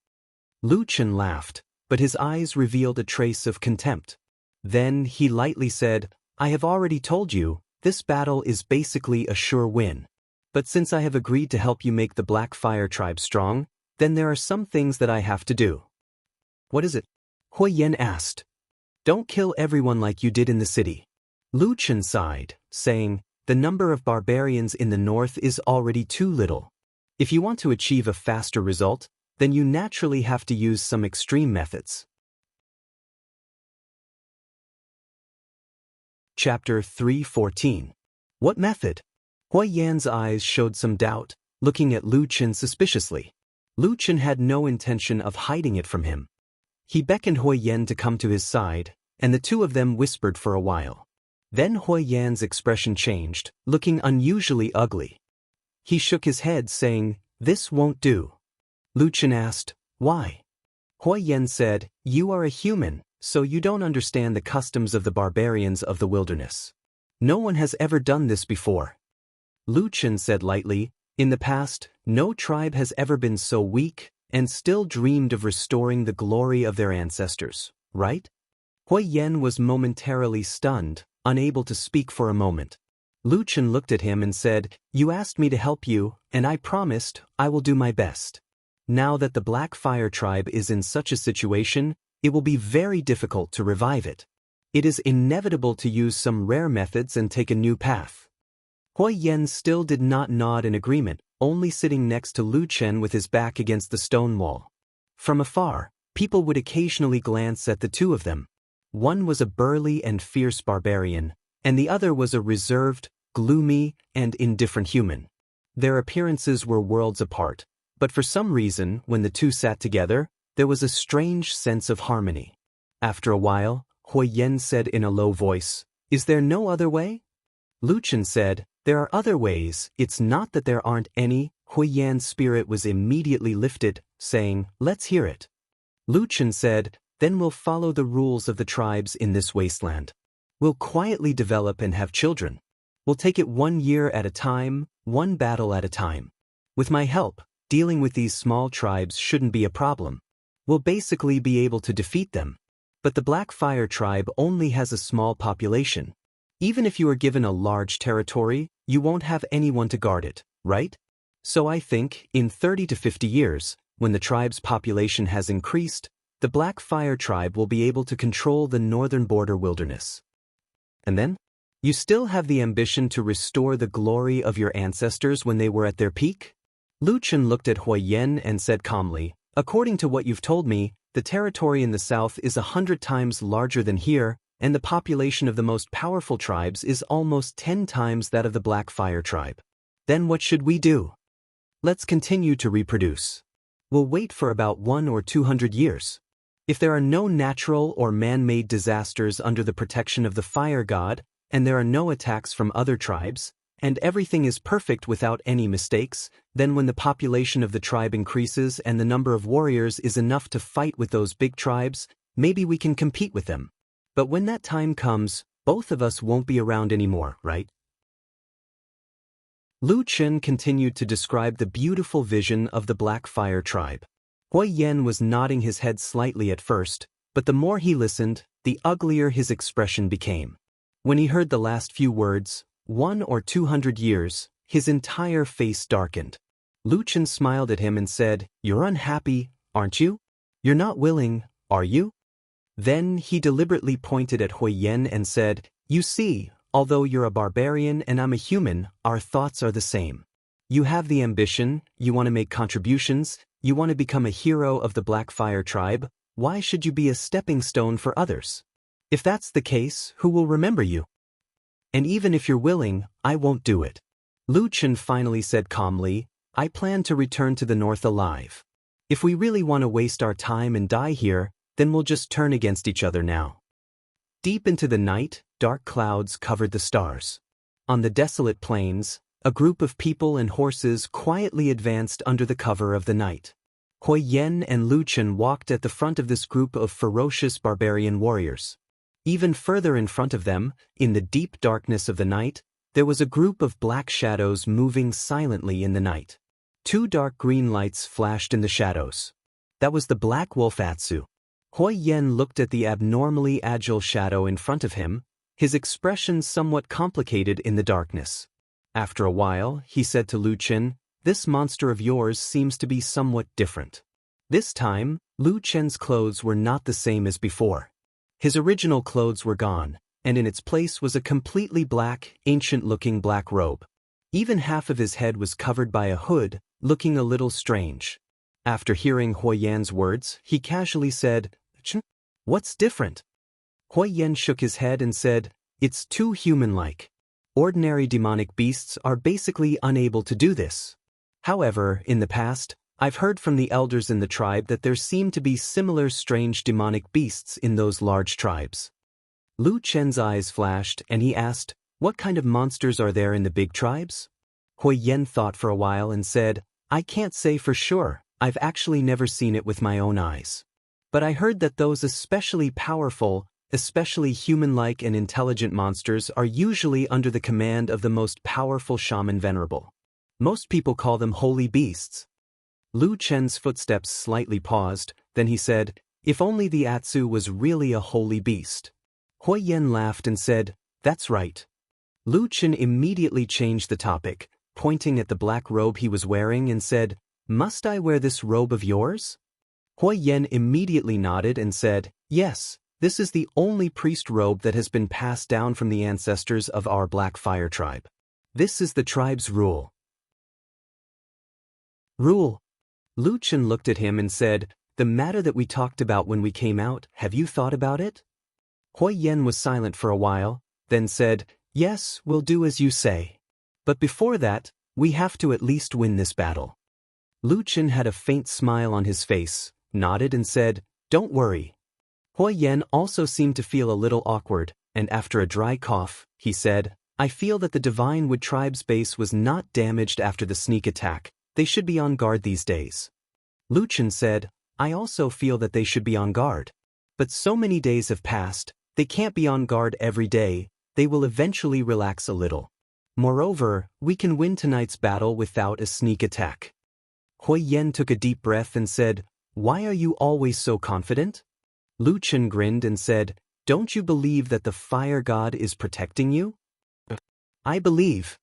Lu Chen laughed, but his eyes revealed a trace of contempt. Then he lightly said, "I have already told you, this battle is basically a sure win. But since I have agreed to help you make the Black Fire tribe strong, then there are some things that I have to do." "What is it?" Huiyan asked. "Don't kill everyone like you did in the city." Lu Chen sighed, saying, "The number of barbarians in the north is already too little. If you want to achieve a faster result, then you naturally have to use some extreme methods." Chapter 3:14. What method? Huiyan's eyes showed some doubt, looking at Lu Chen suspiciously. Lu Chen had no intention of hiding it from him. He beckoned Huiyan to come to his side, and the two of them whispered for a while. Then Huiyan's expression changed, looking unusually ugly. He shook his head, saying, "This won't do." Lu Chen asked, "Why?" Huiyan said, "You are a human, so you don't understand the customs of the barbarians of the wilderness. No one has ever done this before." Lu Chen said lightly, "In the past, no tribe has ever been so weak and still dreamed of restoring the glory of their ancestors, right?" Huiyan was momentarily stunned, unable to speak for a moment. Lu Chen looked at him and said, "You asked me to help you, and I promised I will do my best. Now that the Black Fire tribe is in such a situation, it will be very difficult to revive it. It is inevitable to use some rare methods and take a new path." Huiyan still did not nod in agreement, only sitting next to Lu Chen with his back against the stone wall. From afar, people would occasionally glance at the two of them. One was a burly and fierce barbarian, and the other was a reserved, gloomy, and indifferent human. Their appearances were worlds apart, but for some reason, when the two sat together, there was a strange sense of harmony. After a while, Huiyan said in a low voice, "Is there no other way?" Lu Chen said, "There are other ways, it's not that there aren't any." Huiyan's spirit was immediately lifted, saying, "Let's hear it." Lu Chen said, "Then we'll follow the rules of the tribes in this wasteland. We'll quietly develop and have children. We'll take it 1 year at a time, one battle at a time. With my help, dealing with these small tribes shouldn't be a problem. We'll basically be able to defeat them. But the Black Fire tribe only has a small population. Even if you are given a large territory, you won't have anyone to guard it, right? So I think, in 30 to 50 years, when the tribe's population has increased, the Black Fire tribe will be able to control the northern border wilderness. And then? You still have the ambition to restore the glory of your ancestors when they were at their peak?" Lu Chen looked at Huiyan and said calmly, "According to what you've told me, the territory in the south is 100 times larger than here, and the population of the most powerful tribes is almost 10 times that of the Black Fire tribe. Then what should we do? Let's continue to reproduce. We'll wait for about 100 or 200 years. If there are no natural or man-made disasters under the protection of the fire god, and there are no attacks from other tribes, and everything is perfect without any mistakes, then when the population of the tribe increases and the number of warriors is enough to fight with those big tribes, maybe we can compete with them. But when that time comes, both of us won't be around anymore, right? Lu Chen continued to describe the beautiful vision of the Black Fire tribe. Huiyan was nodding his head slightly at first, but the more he listened, the uglier his expression became. When he heard the last few words, 100 or 200 years, his entire face darkened. Lu Chen smiled at him and said, "You're unhappy, aren't you? You're not willing, are you?" Then he deliberately pointed at Huiyan and said, "You see, although you're a barbarian and I'm a human, our thoughts are the same. You have the ambition, you want to make contributions, you want to become a hero of the Black Fire tribe. Why should you be a stepping stone for others? If that's the case, who will remember you? And even if you're willing, I won't do it." Lu Chen finally said calmly, "I plan to return to the north alive. If we really want to waste our time and die here, then we'll just turn against each other now." Deep into the night, dark clouds covered the stars. On the desolate plains, a group of people and horses quietly advanced under the cover of the night. Huiyan and Lu Chen walked at the front of this group of ferocious barbarian warriors. Even further in front of them, in the deep darkness of the night, there was a group of black shadows moving silently in the night. 2 dark green lights flashed in the shadows. That was the Black Wolf Atsu. Huiyan looked at the abnormally agile shadow in front of him, his expression somewhat complicated in the darkness. After a while, he said to Lu Chen, "This monster of yours seems to be somewhat different." This time, Lu Chen's clothes were not the same as before. His original clothes were gone, and in its place was a completely black, ancient-looking black robe. Even half of his head was covered by a hood, looking a little strange. After hearing Huiyan's words, he casually said, "Chen, what's different?" Huiyan shook his head and said, "It's too human-like. Ordinary demonic beasts are basically unable to do this. However, in the past, I've heard from the elders in the tribe that there seem to be similar strange demonic beasts in those large tribes." Lu Chen's eyes flashed and he asked, "What kind of monsters are there in the big tribes?" Huiyan thought for a while and said, "I can't say for sure, I've actually never seen it with my own eyes. But I heard that those especially powerful, especially human-like and intelligent monsters are usually under the command of the most powerful shaman venerable. Most people call them holy beasts." Lu Chen's footsteps slightly paused, then he said, "If only the Atsu was really a holy beast." Huiyan laughed and said, "That's right." Lu Chen immediately changed the topic, pointing at the black robe he was wearing and said, "Must I wear this robe of yours?" Huiyan immediately nodded and said, "Yes, this is the only priest robe that has been passed down from the ancestors of our Black Fire tribe. This is the tribe's rule." "Rule?" Lu Chen looked at him and said, "The matter that we talked about when we came out, have you thought about it?" Huiyan was silent for a while, then said, "Yes, we'll do as you say. But before that, we have to at least win this battle." Lu Chen had a faint smile on his face, nodded and said, "Don't worry." Huiyan also seemed to feel a little awkward, and after a dry cough, he said, "I feel that the Divine Wood tribe's base was not damaged after the sneak attack. They should be on guard these days." Lu Chen said, "I also feel that they should be on guard. But so many days have passed, they can't be on guard every day, they will eventually relax a little. Moreover, we can win tonight's battle without a sneak attack." Huiyan took a deep breath and said, "Why are you always so confident?" Lu Chen grinned and said, "Don't you believe that the fire god is protecting you?" "I believe."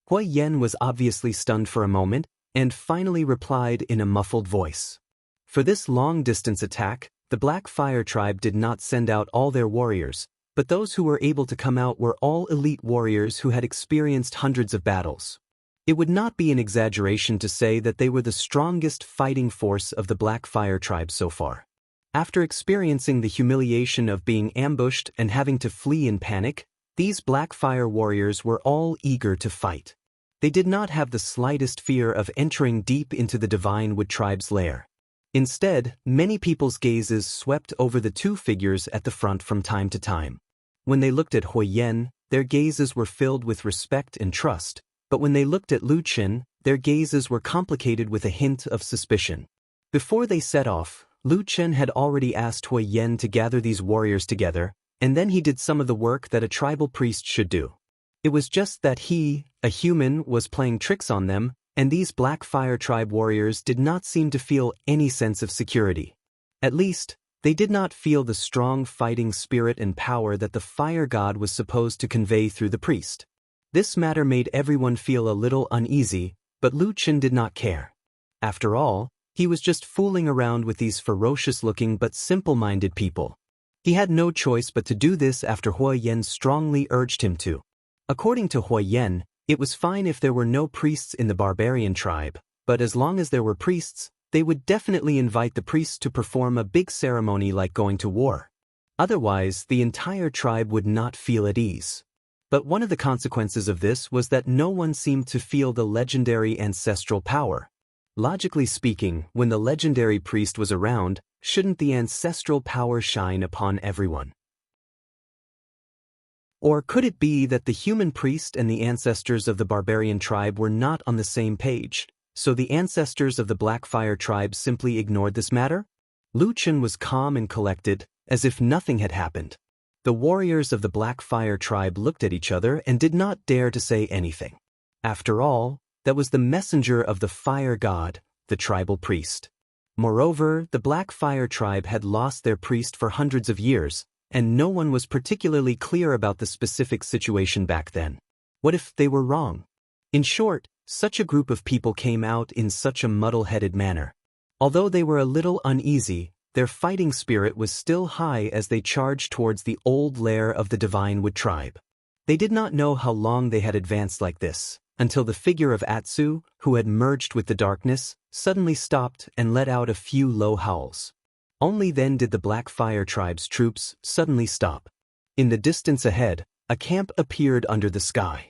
Huiyan was obviously stunned for a moment, and finally replied in a muffled voice. For this long-distance attack, the Black Fire tribe did not send out all their warriors, but those who were able to come out were all elite warriors who had experienced hundreds of battles. It would not be an exaggeration to say that they were the strongest fighting force of the Black Fire tribe so far. After experiencing the humiliation of being ambushed and having to flee in panic, these Black Fire warriors were all eager to fight. They did not have the slightest fear of entering deep into the Divine Wood tribe's lair. Instead, many people's gazes swept over the 2 figures at the front from time to time. When they looked at Huiyan, their gazes were filled with respect and trust, but when they looked at Lu Qin, their gazes were complicated with a hint of suspicion. Before they set off, Lu Qin had already asked Hui Yen to gather these warriors together, and then he did some of the work that a tribal priest should do. It was just that he, a human, was playing tricks on them, and these Black Fire Tribe warriors did not seem to feel any sense of security. At least, they did not feel the strong fighting spirit and power that the fire god was supposed to convey through the priest. This matter made everyone feel a little uneasy, but Lu Qin did not care. After all, he was just fooling around with these ferocious-looking but simple-minded people. He had no choice but to do this after Hui Yen strongly urged him to. According to Hui Yen, it was fine if there were no priests in the barbarian tribe, but as long as there were priests, they would definitely invite the priests to perform a big ceremony like going to war. Otherwise, the entire tribe would not feel at ease. But one of the consequences of this was that no one seemed to feel the legendary ancestral power. Logically speaking, when the legendary priest was around, shouldn't the ancestral power shine upon everyone? Or could it be that the human priest and the ancestors of the barbarian tribe were not on the same page, so the ancestors of the Black Fire Tribe simply ignored this matter? Lu Qin was calm and collected, as if nothing had happened. The warriors of the Black Fire Tribe looked at each other and did not dare to say anything. After all, that was the messenger of the fire god, the tribal priest. Moreover, the Black Fire Tribe had lost their priest for hundreds of years, and no one was particularly clear about the specific situation back then. What if they were wrong? In short, such a group of people came out in such a muddle-headed manner. Although they were a little uneasy, their fighting spirit was still high as they charged towards the old lair of the Divine Wood tribe. They did not know how long they had advanced like this, until the figure of Atsu, who had merged with the darkness, suddenly stopped and let out a few low howls. Only then did the Black Fire Tribe's troops suddenly stop. In the distance ahead, a camp appeared under the sky.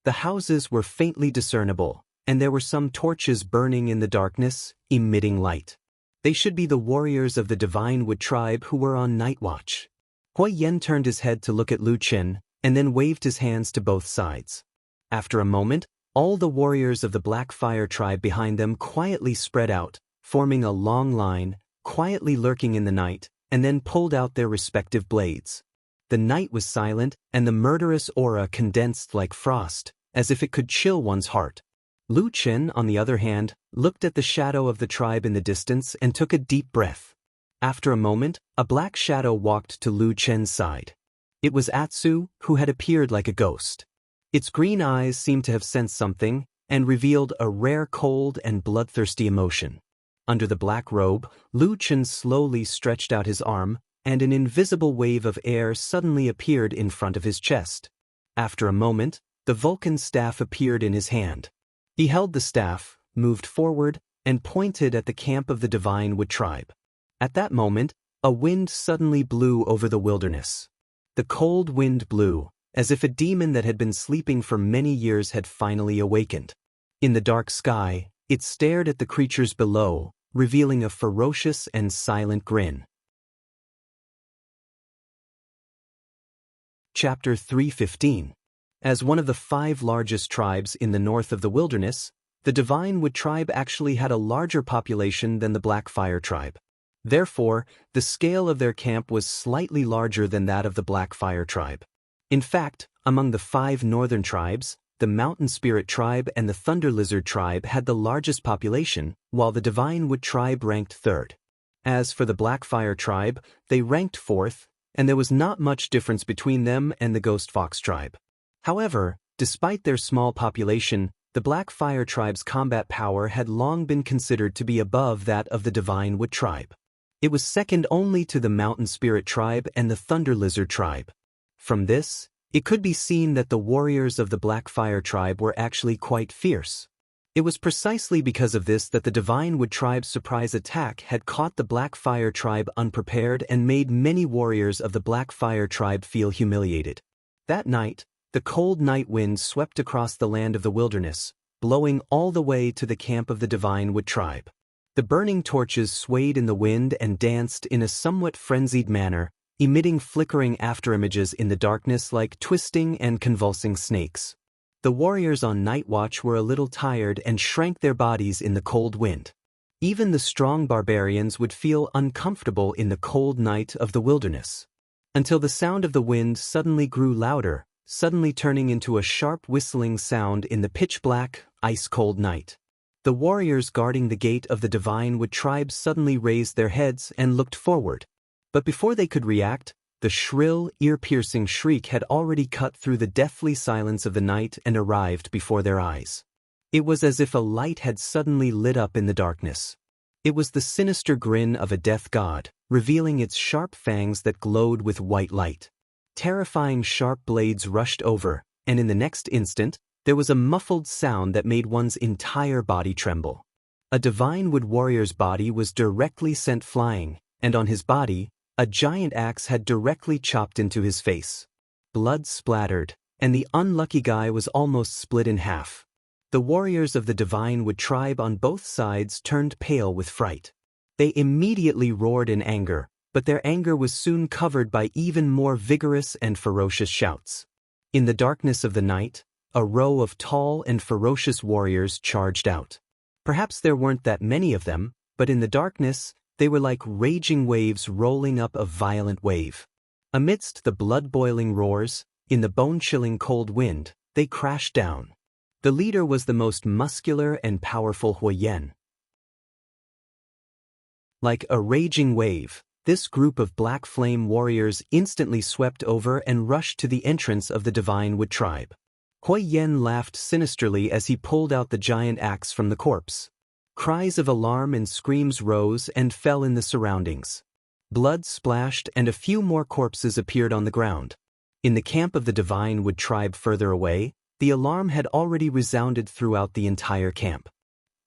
The houses were faintly discernible, and there were some torches burning in the darkness, emitting light. They should be the warriors of the Divine Wood tribe who were on night watch. Hui Yen turned his head to look at Lu Qin, and then waved his hands to both sides. After a moment, all the warriors of the Black Fire Tribe behind them quietly spread out, forming a long line, quietly lurking in the night, and then pulled out their respective blades. The night was silent, and the murderous aura condensed like frost, as if it could chill one's heart. Lu Qin, on the other hand, looked at the shadow of the tribe in the distance and took a deep breath. After a moment, a black shadow walked to Lu Qin's side. It was Atsu, who had appeared like a ghost. Its green eyes seemed to have sensed something, and revealed a rare cold and bloodthirsty emotion. Under the black robe, Lu Qin slowly stretched out his arm, and an invisible wave of air suddenly appeared in front of his chest. After a moment, the Vulcan staff appeared in his hand. He held the staff, moved forward, and pointed at the camp of the Divine Wood tribe. At that moment, a wind suddenly blew over the wilderness. The cold wind blew, as if a demon that had been sleeping for many years had finally awakened. In the dark sky, it stared at the creatures below, revealing a ferocious and silent grin. Chapter 3:15. As one of the 5 largest tribes in the north of the wilderness, the Divine Wood tribe actually had a larger population than the Black Fire tribe. Therefore, the scale of their camp was slightly larger than that of the Black Fire tribe. In fact, among the 5 northern tribes, the Mountain Spirit tribe and the Thunder Lizard tribe had the largest population, while the Divine Wood tribe ranked 3rd. As for the Black Fire tribe, they ranked 4th, and there was not much difference between them and the Ghost Fox tribe. However, despite their small population, the Black Fire tribe's combat power had long been considered to be above that of the Divine Wood tribe. It was second only to the Mountain Spirit tribe and the Thunder Lizard tribe. From this, it could be seen that the warriors of the Black Fire tribe were actually quite fierce. It was precisely because of this that the Divine Wood tribe's surprise attack had caught the Black Fire tribe unprepared and made many warriors of the Black Fire tribe feel humiliated. That night, the cold night wind swept across the land of the wilderness, blowing all the way to the camp of the Divine Wood tribe. The burning torches swayed in the wind and danced in a somewhat frenzied manner, emitting flickering afterimages in the darkness like twisting and convulsing snakes. The warriors on night watch were a little tired and shrank their bodies in the cold wind. Even the strong barbarians would feel uncomfortable in the cold night of the wilderness. Until the sound of the wind suddenly grew louder, suddenly turning into a sharp whistling sound in the pitch-black, ice-cold night. The warriors guarding the gate of the Divinewood tribe suddenly raised their heads and looked forward. But before they could react, the shrill, ear-piercing shriek had already cut through the deathly silence of the night and arrived before their eyes. It was as if a light had suddenly lit up in the darkness. It was the sinister grin of a death god, revealing its sharp fangs that glowed with white light. Terrifying sharp blades rushed over, and in the next instant, there was a muffled sound that made one's entire body tremble. A Divinewood warrior's body was directly sent flying, and on his body, a giant axe had directly chopped into his face. Blood splattered, and the unlucky guy was almost split in half. The warriors of the Divinewood tribe on both sides turned pale with fright. They immediately roared in anger, but their anger was soon covered by even more vigorous and ferocious shouts. In the darkness of the night, a row of tall and ferocious warriors charged out. Perhaps there weren't that many of them, but in the darkness, they were like raging waves rolling up a violent wave. Amidst the blood-boiling roars, in the bone-chilling cold wind, they crashed down. The leader was the most muscular and powerful Huoyan. Like a raging wave, this group of black flame warriors instantly swept over and rushed to the entrance of the Divinewood tribe. Huoyan laughed sinisterly as he pulled out the giant axe from the corpse. Cries of alarm and screams rose and fell in the surroundings. Blood splashed and a few more corpses appeared on the ground. In the camp of the Divinewood tribe further away, the alarm had already resounded throughout the entire camp.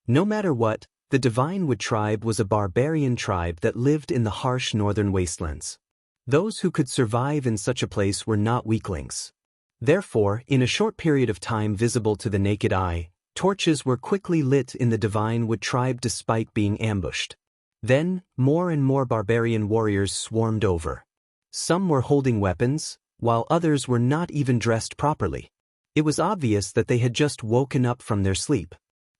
No matter what, the Divinewood tribe was a barbarian tribe that lived in the harsh northern wastelands. Those who could survive in such a place were not weaklings. Therefore, in a short period of time visible to the naked eye, torches were quickly lit in the Divinewood tribe despite being ambushed. Then, more and more barbarian warriors swarmed over. Some were holding weapons, while others were not even dressed properly. It was obvious that they had just woken up from their sleep.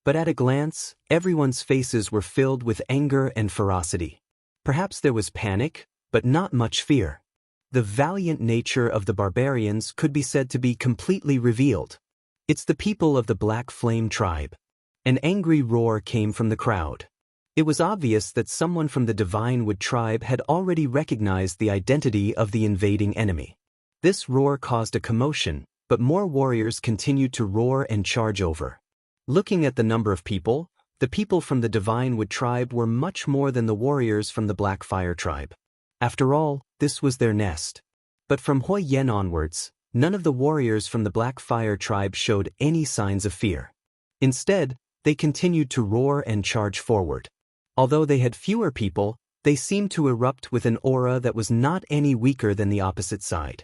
But at a glance, everyone's faces were filled with anger and ferocity. Perhaps there was panic, but not much fear. The valiant nature of the barbarians could be said to be completely revealed. It's the people of the Black Flame tribe. An angry roar came from the crowd. It was obvious that someone from the Divinewood tribe had already recognized the identity of the invading enemy. This roar caused a commotion, but more warriors continued to roar and charge over. Looking at the number of people, the people from the Divinewood tribe were much more than the warriors from the Blackfire tribe. After all, this was their nest. But from Huoyan onwards, none of the warriors from the Blackfire tribe showed any signs of fear. Instead, they continued to roar and charge forward. Although they had fewer people, they seemed to erupt with an aura that was not any weaker than the opposite side.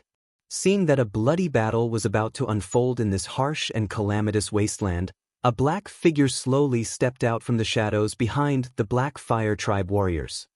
Seeing that a bloody battle was about to unfold in this harsh and calamitous wasteland, a black figure slowly stepped out from the shadows behind the Blackfire tribe warriors.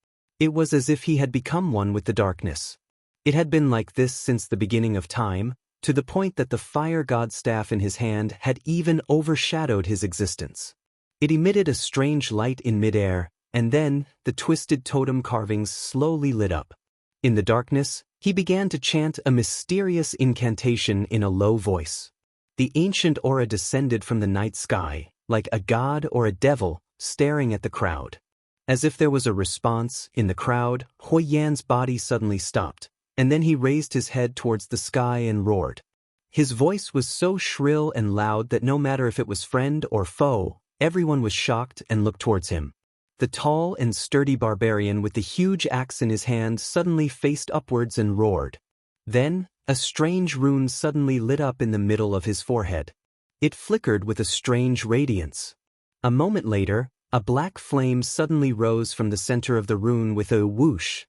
It was as if he had become one with the darkness. It had been like this since the beginning of time, to the point that the fire god's staff in his hand had even overshadowed his existence. It emitted a strange light in midair, and then the twisted totem carvings slowly lit up. In the darkness, he began to chant a mysterious incantation in a low voice. The ancient aura descended from the night sky, like a god or a devil, staring at the crowd. As if there was a response, in the crowd, Huoyan's body suddenly stopped, and then he raised his head towards the sky and roared. His voice was so shrill and loud that no matter if it was friend or foe, everyone was shocked and looked towards him. The tall and sturdy barbarian with the huge axe in his hand suddenly faced upwards and roared. Then, a strange rune suddenly lit up in the middle of his forehead. It flickered with a strange radiance. A moment later, a black flame suddenly rose from the center of the rune with a whoosh.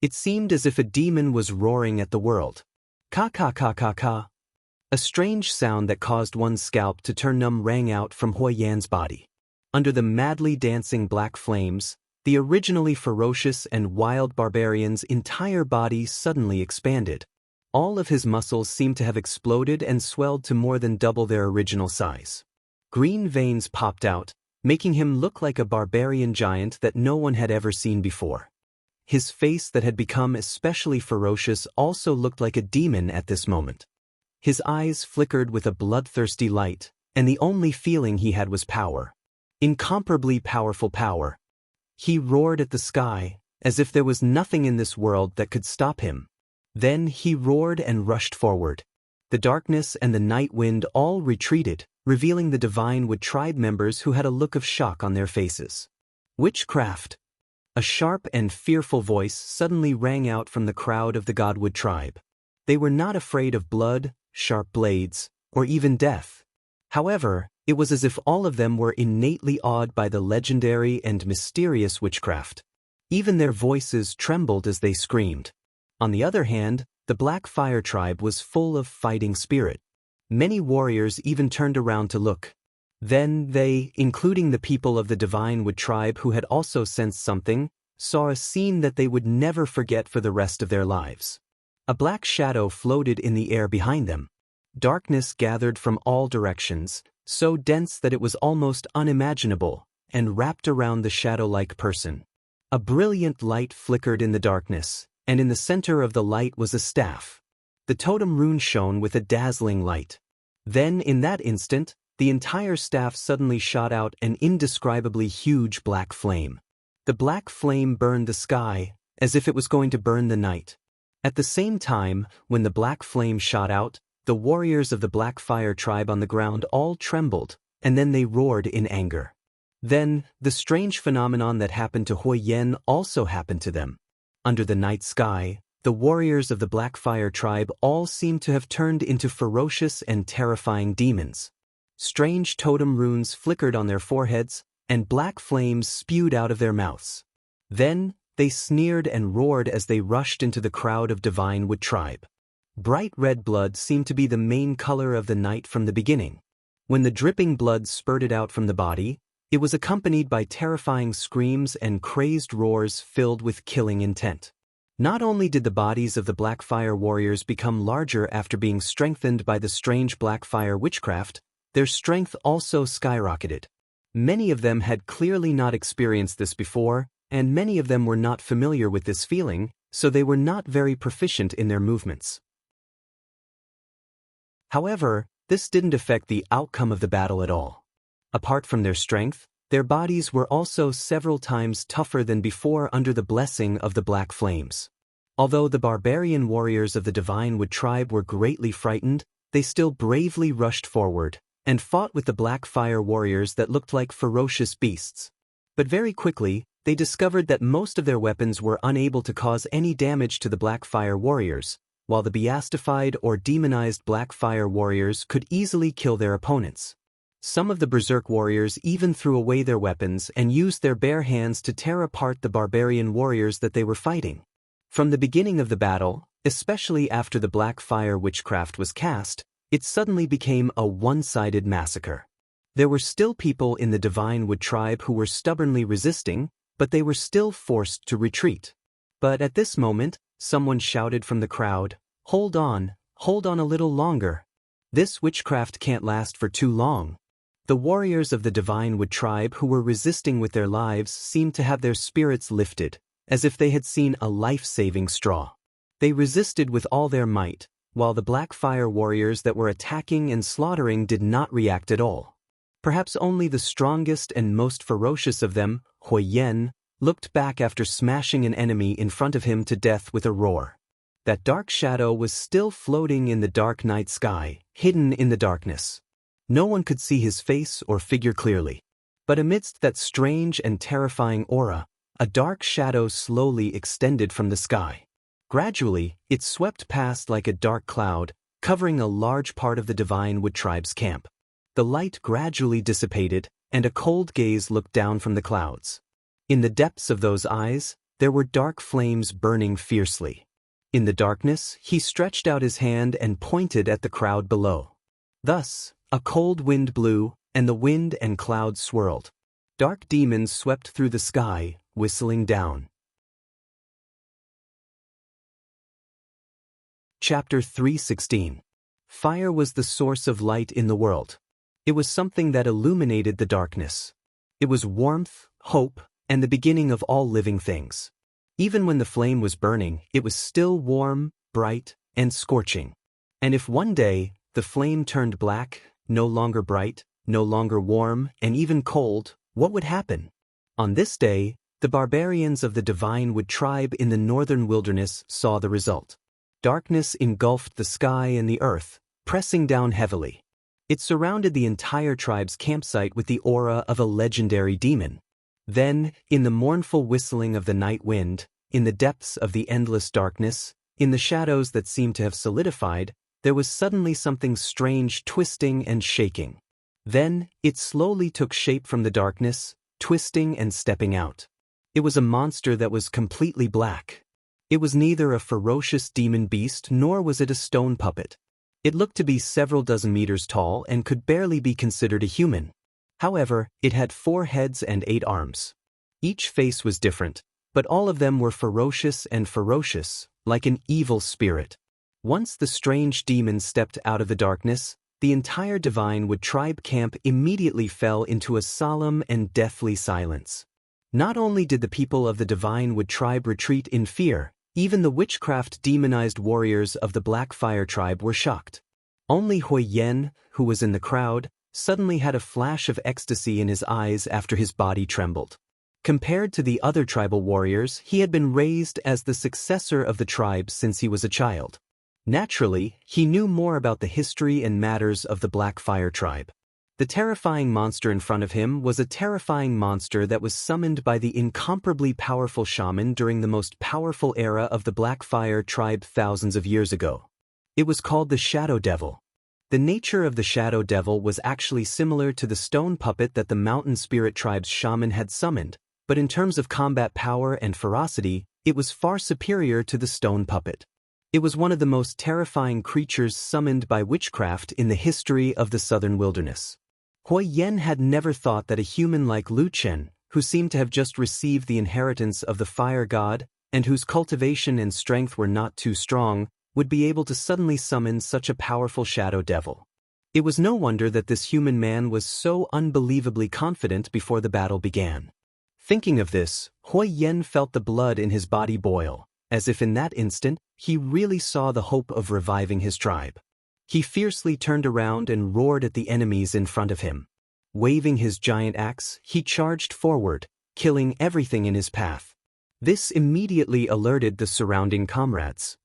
It seemed as if a demon was roaring at the world. Ka-ka-ka-ka-ka. A strange sound that caused one's scalp to turn numb rang out from Huoyan's body. Under the madly dancing black flames, The originally ferocious and wild barbarian's entire body suddenly expanded. All of his muscles seemed to have exploded and swelled to more than double their original size. Green veins popped out, making him look like a barbarian giant that no one had ever seen before. His face that had become especially ferocious also looked like a demon at this moment. His eyes flickered with a bloodthirsty light, and the only feeling he had was power. Incomparably powerful power. He roared at the sky, as if there was nothing in this world that could stop him. Then he roared and rushed forward. The darkness and the night wind all retreated, revealing the Divinewood tribe members who had a look of shock on their faces. Witchcraft! A sharp and fearful voice suddenly rang out from the crowd of the Godwood tribe. They were not afraid of blood, sharp blades, or even death. However, it was as if all of them were innately awed by the legendary and mysterious witchcraft. Even their voices trembled as they screamed. On the other hand, the Black Fire tribe was full of fighting spirit. Many warriors even turned around to look. Then they, including the people of the Divinewood tribe who had also sensed something, saw a scene that they would never forget for the rest of their lives. A black shadow floated in the air behind them. Darkness gathered from all directions, so dense that it was almost unimaginable, and wrapped around the shadow-like person. A brilliant light flickered in the darkness, and in the center of the light was a staff. The totem rune shone with a dazzling light. Then, in that instant, the entire staff suddenly shot out an indescribably huge black flame. The black flame burned the sky, as if it was going to burn the night. At the same time, when the black flame shot out, the warriors of the Black Fire tribe on the ground all trembled, and then they roared in anger. Then, the strange phenomenon that happened to Hui Yen also happened to them. Under the night sky, the warriors of the Black Fire tribe all seemed to have turned into ferocious and terrifying demons. Strange totem runes flickered on their foreheads, and black flames spewed out of their mouths. Then, they sneered and roared as they rushed into the crowd of Divinewood tribe. Bright red blood seemed to be the main color of the night from the beginning. When the dripping blood spurted out from the body, it was accompanied by terrifying screams and crazed roars filled with killing intent. Not only did the bodies of the Black Fire warriors become larger after being strengthened by the strange Black Fire witchcraft, their strength also skyrocketed. Many of them had clearly not experienced this before, and many of them were not familiar with this feeling, so they were not very proficient in their movements. However, this didn't affect the outcome of the battle at all. Apart from their strength, their bodies were also several times tougher than before under the blessing of the Black Flames. Although the barbarian warriors of the Divinewood tribe were greatly frightened, they still bravely rushed forward and fought with the Black Fire warriors that looked like ferocious beasts. But very quickly, they discovered that most of their weapons were unable to cause any damage to the Black Fire warriors, while the beastified or demonized Black Fire warriors could easily kill their opponents. Some of the Berserk warriors even threw away their weapons and used their bare hands to tear apart the barbarian warriors that they were fighting. From the beginning of the battle, especially after the Black Fire witchcraft was cast, it suddenly became a one-sided massacre. There were still people in the Divinewood tribe who were stubbornly resisting, but they were still forced to retreat. But at this moment, someone shouted from the crowd, hold on a little longer. This witchcraft can't last for too long." The warriors of the Divinewood tribe who were resisting with their lives seemed to have their spirits lifted, as if they had seen a life-saving straw. They resisted with all their might, while the Black Fire warriors that were attacking and slaughtering did not react at all. Perhaps only the strongest and most ferocious of them, Hui Yen, looked back after smashing an enemy in front of him to death with a roar. That dark shadow was still floating in the dark night sky, hidden in the darkness. No one could see his face or figure clearly. But amidst that strange and terrifying aura, a dark shadow slowly extended from the sky. Gradually, it swept past like a dark cloud, covering a large part of the Divinewood tribe's camp. The light gradually dissipated, and a cold gaze looked down from the clouds. In the depths of those eyes, there were dark flames burning fiercely. In the darkness, he stretched out his hand and pointed at the crowd below. Thus, a cold wind blew, and the wind and clouds swirled. Dark demons swept through the sky, whistling down. Chapter 3:16. Fire was the source of light in the world. It was something that illuminated the darkness. It was warmth, hope, and the beginning of all living things. Even when the flame was burning, it was still warm, bright, and scorching. And if one day, the flame turned black, no longer bright, no longer warm, and even cold, what would happen? On this day, the barbarians of the Divinewood tribe in the northern wilderness saw the result. Darkness engulfed the sky and the earth, pressing down heavily. It surrounded the entire tribe's campsite with the aura of a legendary demon. Then, in the mournful whistling of the night wind, in the depths of the endless darkness, in the shadows that seemed to have solidified, there was suddenly something strange twisting and shaking. Then, it slowly took shape from the darkness, twisting and stepping out. It was a monster that was completely black. It was neither a ferocious demon beast nor was it a stone puppet. It looked to be several dozen meters tall and could barely be considered a human. However, it had 4 heads and 8 arms. Each face was different, but all of them were ferocious, like an evil spirit. Once the strange demon stepped out of the darkness, the entire Divinewood tribe camp immediately fell into a solemn and deathly silence. Not only did the people of the Divinewood tribe retreat in fear, even the witchcraft-demonized warriors of the Black Fire tribe were shocked. Only Hui Yen, who was in the crowd, suddenly had a flash of ecstasy in his eyes after his body trembled. Compared to the other tribal warriors, he had been raised as the successor of the tribe since he was a child. Naturally, he knew more about the history and matters of the Black Fire tribe. The terrifying monster in front of him was a terrifying monster that was summoned by the incomparably powerful shaman during the most powerful era of the Black Fire tribe thousands of years ago. It was called the Shadow Devil. The nature of the Shadow Devil was actually similar to the stone puppet that the Mountain Spirit tribe's shaman had summoned, but in terms of combat power and ferocity, it was far superior to the stone puppet. It was one of the most terrifying creatures summoned by witchcraft in the history of the southern wilderness. Hui Yen had never thought that a human like Lu Chen, who seemed to have just received the inheritance of the fire god, and whose cultivation and strength were not too strong, would be able to suddenly summon such a powerful shadow devil. It was no wonder that this human man was so unbelievably confident before the battle began. Thinking of this, Hui Yen felt the blood in his body boil, as if in that instant, he really saw the hope of reviving his tribe. He fiercely turned around and roared at the enemies in front of him. Waving his giant axe, he charged forward, killing everything in his path. This immediately alerted the surrounding comrades.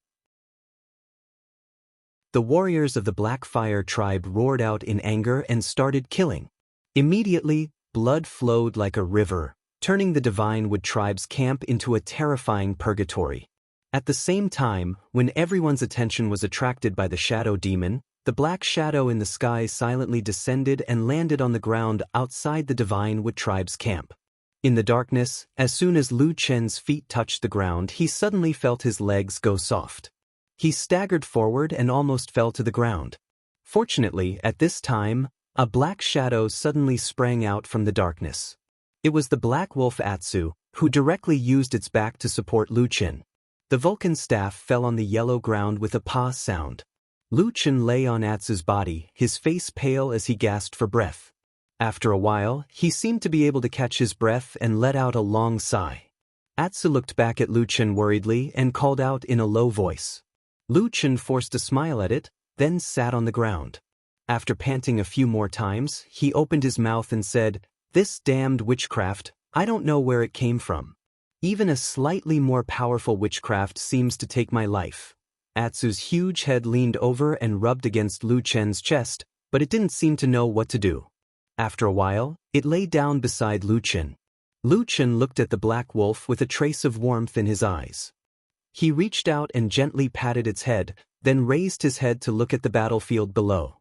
The warriors of the Black Fire tribe roared out in anger and started killing. Immediately, blood flowed like a river, turning the Divinewood tribe's camp into a terrifying purgatory. At the same time, when everyone's attention was attracted by the shadow demon, the black shadow in the sky silently descended and landed on the ground outside the Divinewood tribe's camp. In the darkness, as soon as Lu Chen's feet touched the ground, he suddenly felt his legs go soft. He staggered forward and almost fell to the ground. Fortunately, at this time, a black shadow suddenly sprang out from the darkness. It was the black wolf Atsu, who directly used its back to support Lu Chen. The Vulcan staff fell on the yellow ground with a "pa" sound. Lu Chen lay on Atsu's body, his face pale as he gasped for breath. After a while, he seemed to be able to catch his breath and let out a long sigh. Atsu looked back at Lu Chen worriedly and called out in a low voice. Lu Chen forced a smile at it, then sat on the ground. After panting a few more times, he opened his mouth and said, "This damned witchcraft, I don't know where it came from. Even a slightly more powerful witchcraft seems to take my life." Atsu's huge head leaned over and rubbed against Lu Chen's chest, but it didn't seem to know what to do. After a while, it lay down beside Lu Chen. Lu Chen looked at the black wolf with a trace of warmth in his eyes. He reached out and gently patted its head, then raised his head to look at the battlefield below.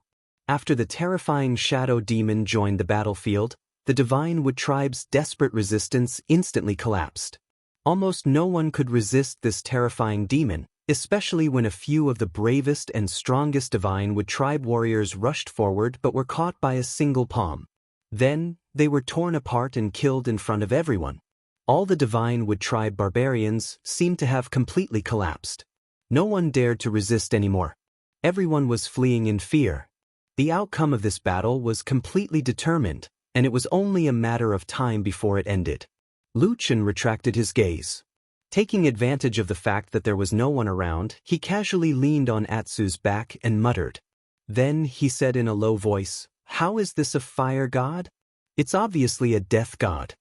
After the terrifying shadow demon joined the battlefield, the Divinewood tribe's desperate resistance instantly collapsed. Almost no one could resist this terrifying demon, especially when a few of the bravest and strongest Divinewood tribe warriors rushed forward but were caught by a single palm. Then, they were torn apart and killed in front of everyone. All the Divine Wood Tribe barbarians seemed to have completely collapsed. No one dared to resist anymore. Everyone was fleeing in fear. The outcome of this battle was completely determined, and it was only a matter of time before it ended. Lu Chen retracted his gaze. Taking advantage of the fact that there was no one around, he casually leaned on Atsu's back and muttered. Then he said in a low voice, "How is this a fire god? It's obviously a death god."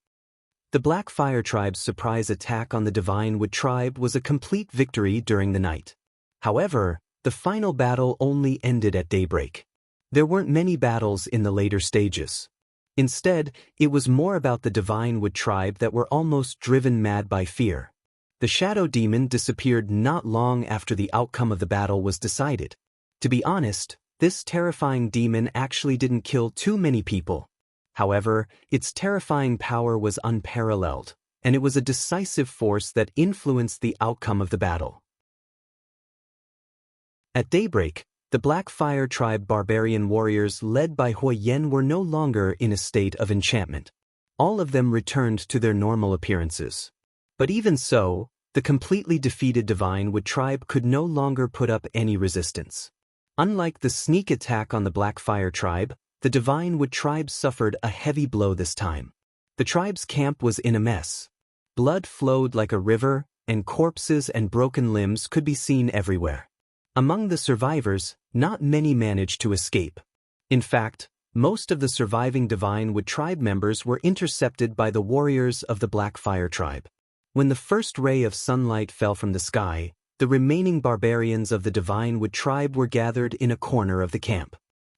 The Black Fire Tribe's surprise attack on the Divine Wood Tribe was a complete victory during the night. However, the final battle only ended at daybreak. There weren't many battles in the later stages. Instead, it was more about the Divine Wood Tribe that were almost driven mad by fear. The Shadow Demon disappeared not long after the outcome of the battle was decided. To be honest, this terrifying demon actually didn't kill too many people. However, its terrifying power was unparalleled, and it was a decisive force that influenced the outcome of the battle. At daybreak, the Black Fire Tribe barbarian warriors led by Huo Yan were no longer in a state of enchantment. All of them returned to their normal appearances. But even so, the completely defeated Divine Wood Tribe could no longer put up any resistance. Unlike the sneak attack on the Black Fire Tribe, the Divine Wood Tribe suffered a heavy blow this time. The tribe's camp was in a mess. Blood flowed like a river, and corpses and broken limbs could be seen everywhere. Among the survivors, not many managed to escape. In fact, most of the surviving Divine Wood Tribe members were intercepted by the warriors of the Black Fire Tribe. When the first ray of sunlight fell from the sky, the remaining barbarians of the Divine Wood Tribe were gathered in a corner of the camp.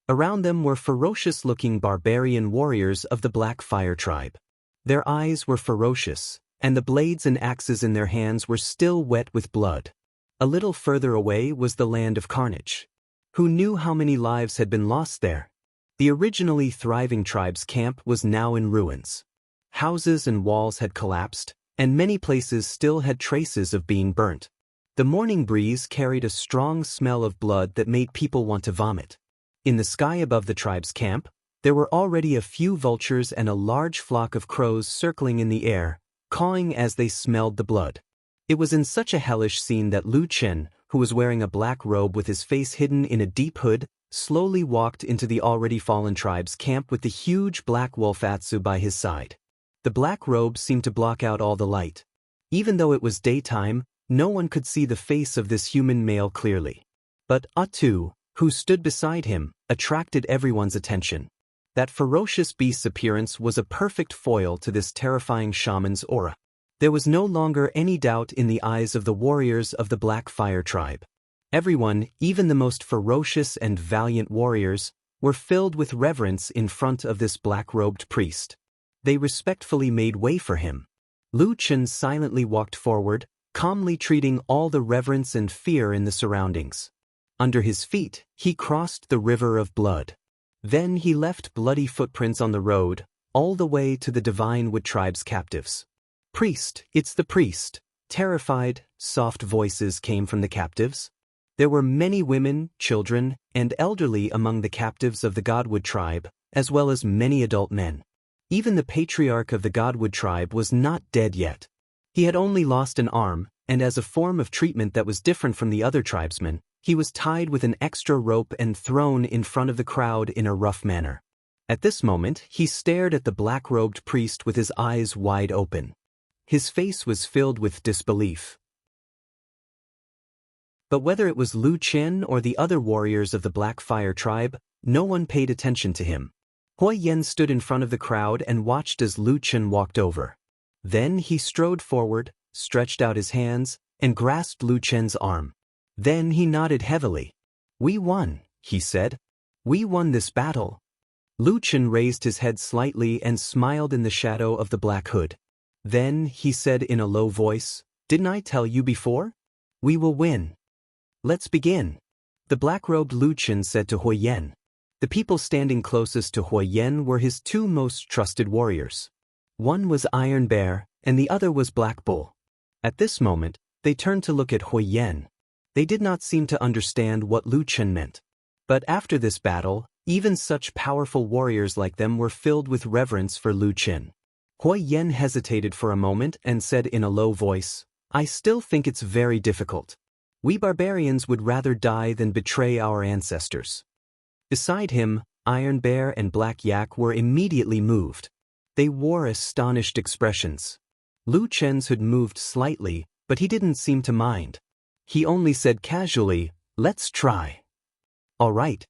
Around them were ferocious-looking barbarian warriors of the Black Fire Tribe. Their eyes were ferocious, and the blades and axes in their hands were still wet with blood. A little further away was the Land of Carnage. Who knew how many lives had been lost there? The originally thriving tribe's camp was now in ruins. Houses and walls had collapsed, and many places still had traces of being burnt. The morning breeze carried a strong smell of blood that made people want to vomit. In the sky above the tribe's camp, there were already a few vultures and a large flock of crows circling in the air, cawing as they smelled the blood. It was in such a hellish scene that Lu Chen, who was wearing a black robe with his face hidden in a deep hood, slowly walked into the already fallen tribe's camp with the huge black wolf Atsu by his side. The black robe seemed to block out all the light. Even though it was daytime, no one could see the face of this human male clearly. But Atsu, who stood beside him, attracted everyone's attention. That ferocious beast's appearance was a perfect foil to this terrifying shaman's aura. There was no longer any doubt in the eyes of the warriors of the Black Fire Tribe. Everyone, even the most ferocious and valiant warriors, were filled with reverence in front of this black-robed priest. They respectfully made way for him. Lu Chen silently walked forward, calmly treating all the reverence and fear in the surroundings. Under his feet, he crossed the river of blood. Then he left bloody footprints on the road, all the way to the Divine Wood Tribe's captives. "Priest, it's the priest." Terrified, soft voices came from the captives. There were many women, children, and elderly among the captives of the Godwood Tribe, as well as many adult men. Even the patriarch of the Godwood Tribe was not dead yet. He had only lost an arm, and as a form of treatment that was different from the other tribesmen, he was tied with an extra rope and thrown in front of the crowd in a rough manner. At this moment, he stared at the black-robed priest with his eyes wide open. His face was filled with disbelief. But whether it was Lu Chen or the other warriors of the Black Fire Tribe, no one paid attention to him. Huo Yan stood in front of the crowd and watched as Lu Chen walked over. Then he strode forward, stretched out his hands, and grasped Lu Chen's arm. Then he nodded heavily. "We won," he said. "We won this battle." Lu Chen raised his head slightly and smiled in the shadow of the black hood. Then he said in a low voice, "Didn't I tell you before? We will win. Let's begin." The black-robed Lu Chen said to Huo Yan. The people standing closest to Huo Yan were his two most trusted warriors. One was Iron Bear, and the other was Black Bull. At this moment, they turned to look at Huo Yan. They did not seem to understand what Lu Chen meant. But after this battle, even such powerful warriors like them were filled with reverence for Lu Chen. Hui Yen hesitated for a moment and said in a low voice, "I still think it's very difficult. We barbarians would rather die than betray our ancestors." Beside him, Iron Bear and Black Yak were immediately moved. They wore astonished expressions. Lu Chen's hood moved slightly, but he didn't seem to mind. He only said casually, "Let's try." "All right."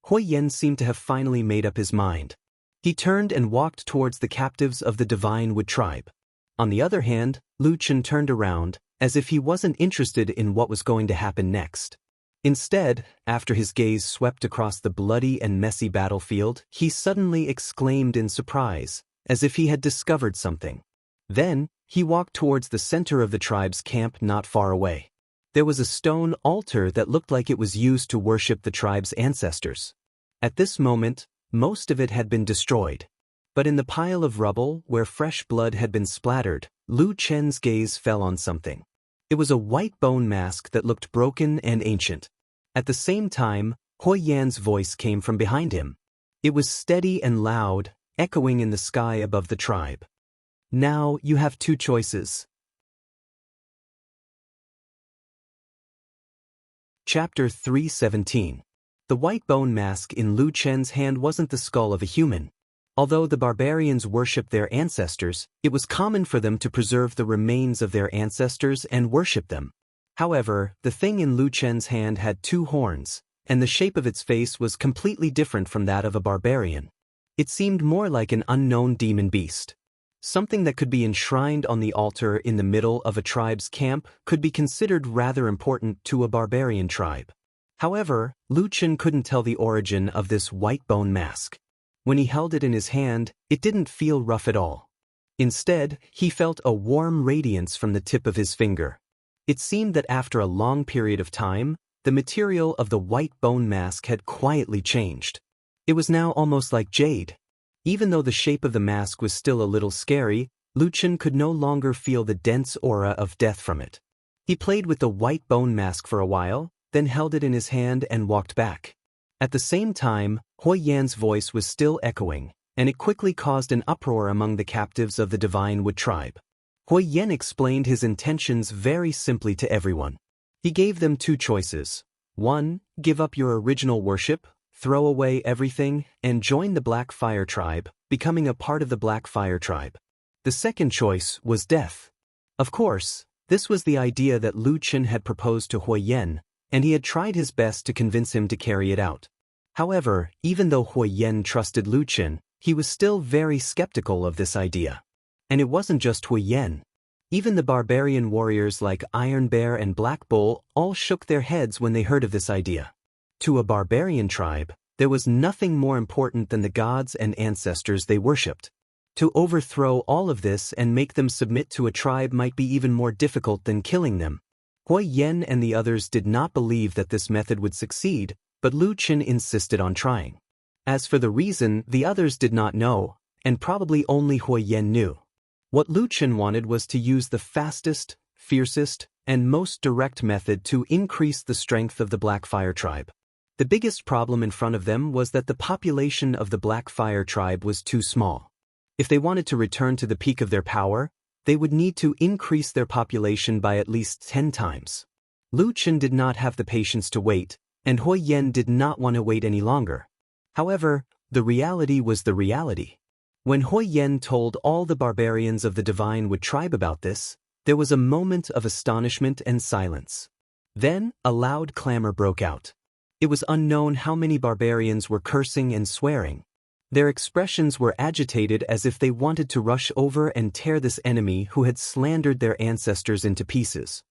Hui Yen seemed to have finally made up his mind. He turned and walked towards the captives of the Divine Wood tribe. On the other hand, Lu Chen turned around, as if he wasn't interested in what was going to happen next. Instead, after his gaze swept across the bloody and messy battlefield, he suddenly exclaimed in surprise, as if he had discovered something. Then, he walked towards the center of the tribe's camp not far away. There was a stone altar that looked like it was used to worship the tribe's ancestors. At this moment, most of it had been destroyed. But in the pile of rubble, where fresh blood had been splattered, Lu Chen's gaze fell on something. It was a white bone mask that looked broken and ancient. At the same time, Hui Yan's voice came from behind him. It was steady and loud, echoing in the sky above the tribe. "Now you have two choices." Chapter 317. The white bone mask in Lu Chen's hand wasn't the skull of a human. Although the barbarians worshipped their ancestors, it was common for them to preserve the remains of their ancestors and worship them. However, the thing in Lu Chen's hand had two horns, and the shape of its face was completely different from that of a barbarian. It seemed more like an unknown demon beast. Something that could be enshrined on the altar in the middle of a tribe's camp could be considered rather important to a barbarian tribe. However, Lu Chen couldn't tell the origin of this white bone mask. When he held it in his hand, it didn't feel rough at all. Instead, he felt a warm radiance from the tip of his finger. It seemed that after a long period of time, the material of the white bone mask had quietly changed. It was now almost like jade. Even though the shape of the mask was still a little scary, Lu Chen could no longer feel the dense aura of death from it. He played with the white bone mask for a while, then held it in his hand and walked back. At the same time, Hui Yan's voice was still echoing, and it quickly caused an uproar among the captives of the Divine Wood tribe. Hui Yan explained his intentions very simply to everyone. He gave them two choices. 1. Give up your original worship, throw away everything, and join the Black Fire tribe, becoming a part of the Black Fire tribe. The second choice was death. Of course, this was the idea that Lu Chen had proposed to Hui Yan, and he had tried his best to convince him to carry it out. However, even though Hui Yan trusted Lu Chen, he was still very skeptical of this idea. And it wasn't just Hui Yan. Even the barbarian warriors like Iron Bear and Black Bull all shook their heads when they heard of this idea. To a barbarian tribe, there was nothing more important than the gods and ancestors they worshipped. To overthrow all of this and make them submit to a tribe might be even more difficult than killing them. Hui Yan and the others did not believe that this method would succeed, but Lu Chen insisted on trying. As for the reason, the others did not know, and probably only Hui Yan knew. What Lu Chen wanted was to use the fastest, fiercest, and most direct method to increase the strength of the Black Fire tribe. The biggest problem in front of them was that the population of the Black Fire tribe was too small. If they wanted to return to the peak of their power, they would need to increase their population by at least 10 times. Lu Chen did not have the patience to wait, and Hui Yan did not want to wait any longer. However, the reality was the reality. When Hui Yan told all the barbarians of the Divine Wood tribe about this, there was a moment of astonishment and silence. Then, a loud clamor broke out. It was unknown how many barbarians were cursing and swearing. Their expressions were agitated as if they wanted to rush over and tear this enemy who had slandered their ancestors into pieces.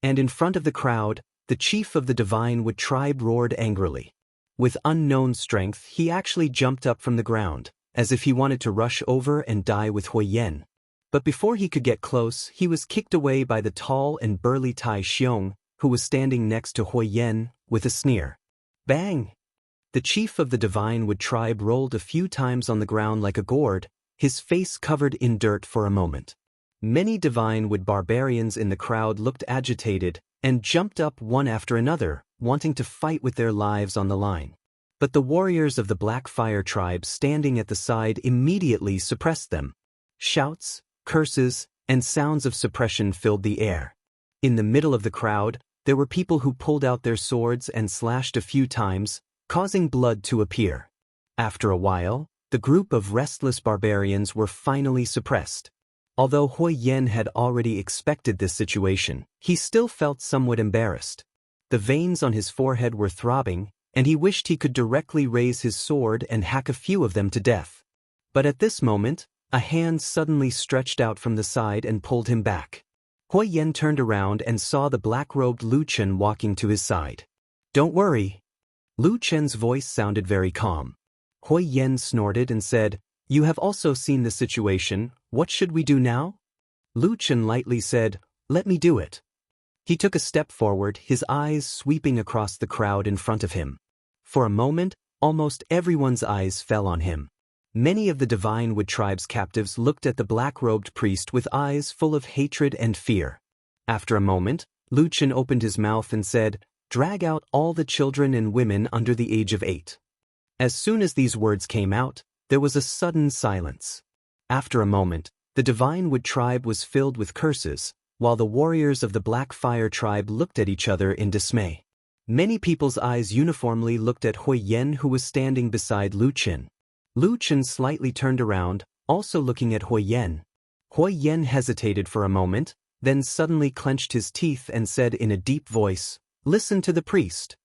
And in front of the crowd, the chief of the Divine Wood tribe roared angrily. With unknown strength, he actually jumped up from the ground, as if he wanted to rush over and die with Hui Yan. But before he could get close, he was kicked away by the tall and burly Tai Xiong, who was standing next to Hui Yan, with a sneer. Bang! The chief of the Divine Wood tribe rolled a few times on the ground like a gourd, his face covered in dirt for a moment. Many Divine Wood barbarians in the crowd looked agitated and jumped up one after another, wanting to fight with their lives on the line. But the warriors of the Black Fire tribe standing at the side immediately suppressed them. Shouts, curses, and sounds of suppression filled the air. In the middle of the crowd, there were people who pulled out their swords and slashed a few times, causing blood to appear. After a while, the group of restless barbarians were finally suppressed. Although Hui Yen had already expected this situation, he still felt somewhat embarrassed. The veins on his forehead were throbbing, and he wished he could directly raise his sword and hack a few of them to death. But at this moment, a hand suddenly stretched out from the side and pulled him back. Hui Yen turned around and saw the black-robed Lu Chen walking to his side. "Don't worry." Lu Chen's voice sounded very calm. Hui Yen snorted and said, "You have also seen the situation, what should we do now?" Lu Chen lightly said, "Let me do it." He took a step forward, his eyes sweeping across the crowd in front of him. For a moment, almost everyone's eyes fell on him. Many of the Divine Wood tribe's captives looked at the black-robed priest with eyes full of hatred and fear. After a moment, Lu Chen opened his mouth and said, "Drag out all the children and women under the age of 8. As soon as these words came out, there was a sudden silence. After a moment, the Divine Wood tribe was filled with curses, while the warriors of the Black Fire tribe looked at each other in dismay. Many people's eyes uniformly looked at Hui Yen, who was standing beside Lu Chen. Lu Chen slightly turned around, also looking at Hui Yen. Hui Yen hesitated for a moment, then suddenly clenched his teeth and said in a deep voice, "Listen to the priest."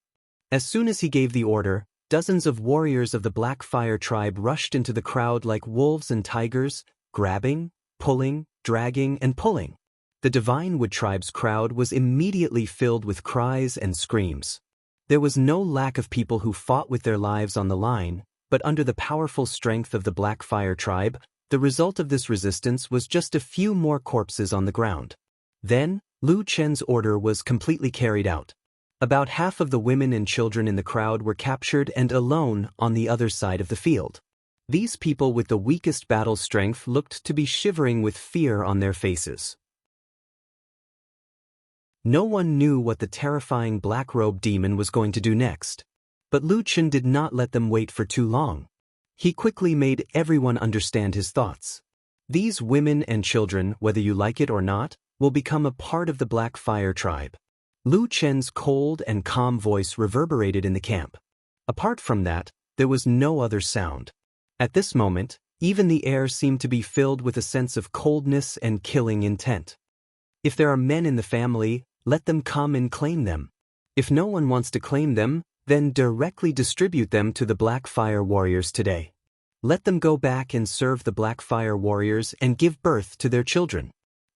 As soon as he gave the order, dozens of warriors of the Black Fire tribe rushed into the crowd like wolves and tigers, grabbing, pulling, dragging, and pulling. The Divine Wood tribe's crowd was immediately filled with cries and screams. There was no lack of people who fought with their lives on the line, but under the powerful strength of the Black Fire tribe, the result of this resistance was just a few more corpses on the ground. Then, Lu Chen's order was completely carried out. About half of the women and children in the crowd were captured and alone on the other side of the field. These people with the weakest battle strength looked to be shivering with fear on their faces. No one knew what the terrifying black-robed demon was going to do next. But Lu Chen did not let them wait for too long. He quickly made everyone understand his thoughts. These women and children, whether you like it or not, will become a part of the Black Fire tribe. Lu Chen's cold and calm voice reverberated in the camp. Apart from that, there was no other sound. At this moment, even the air seemed to be filled with a sense of coldness and killing intent. If there are men in the family, let them come and claim them. If no one wants to claim them, then directly distribute them to the Black Fire warriors today. Let them go back and serve the Black Fire warriors and give birth to their children.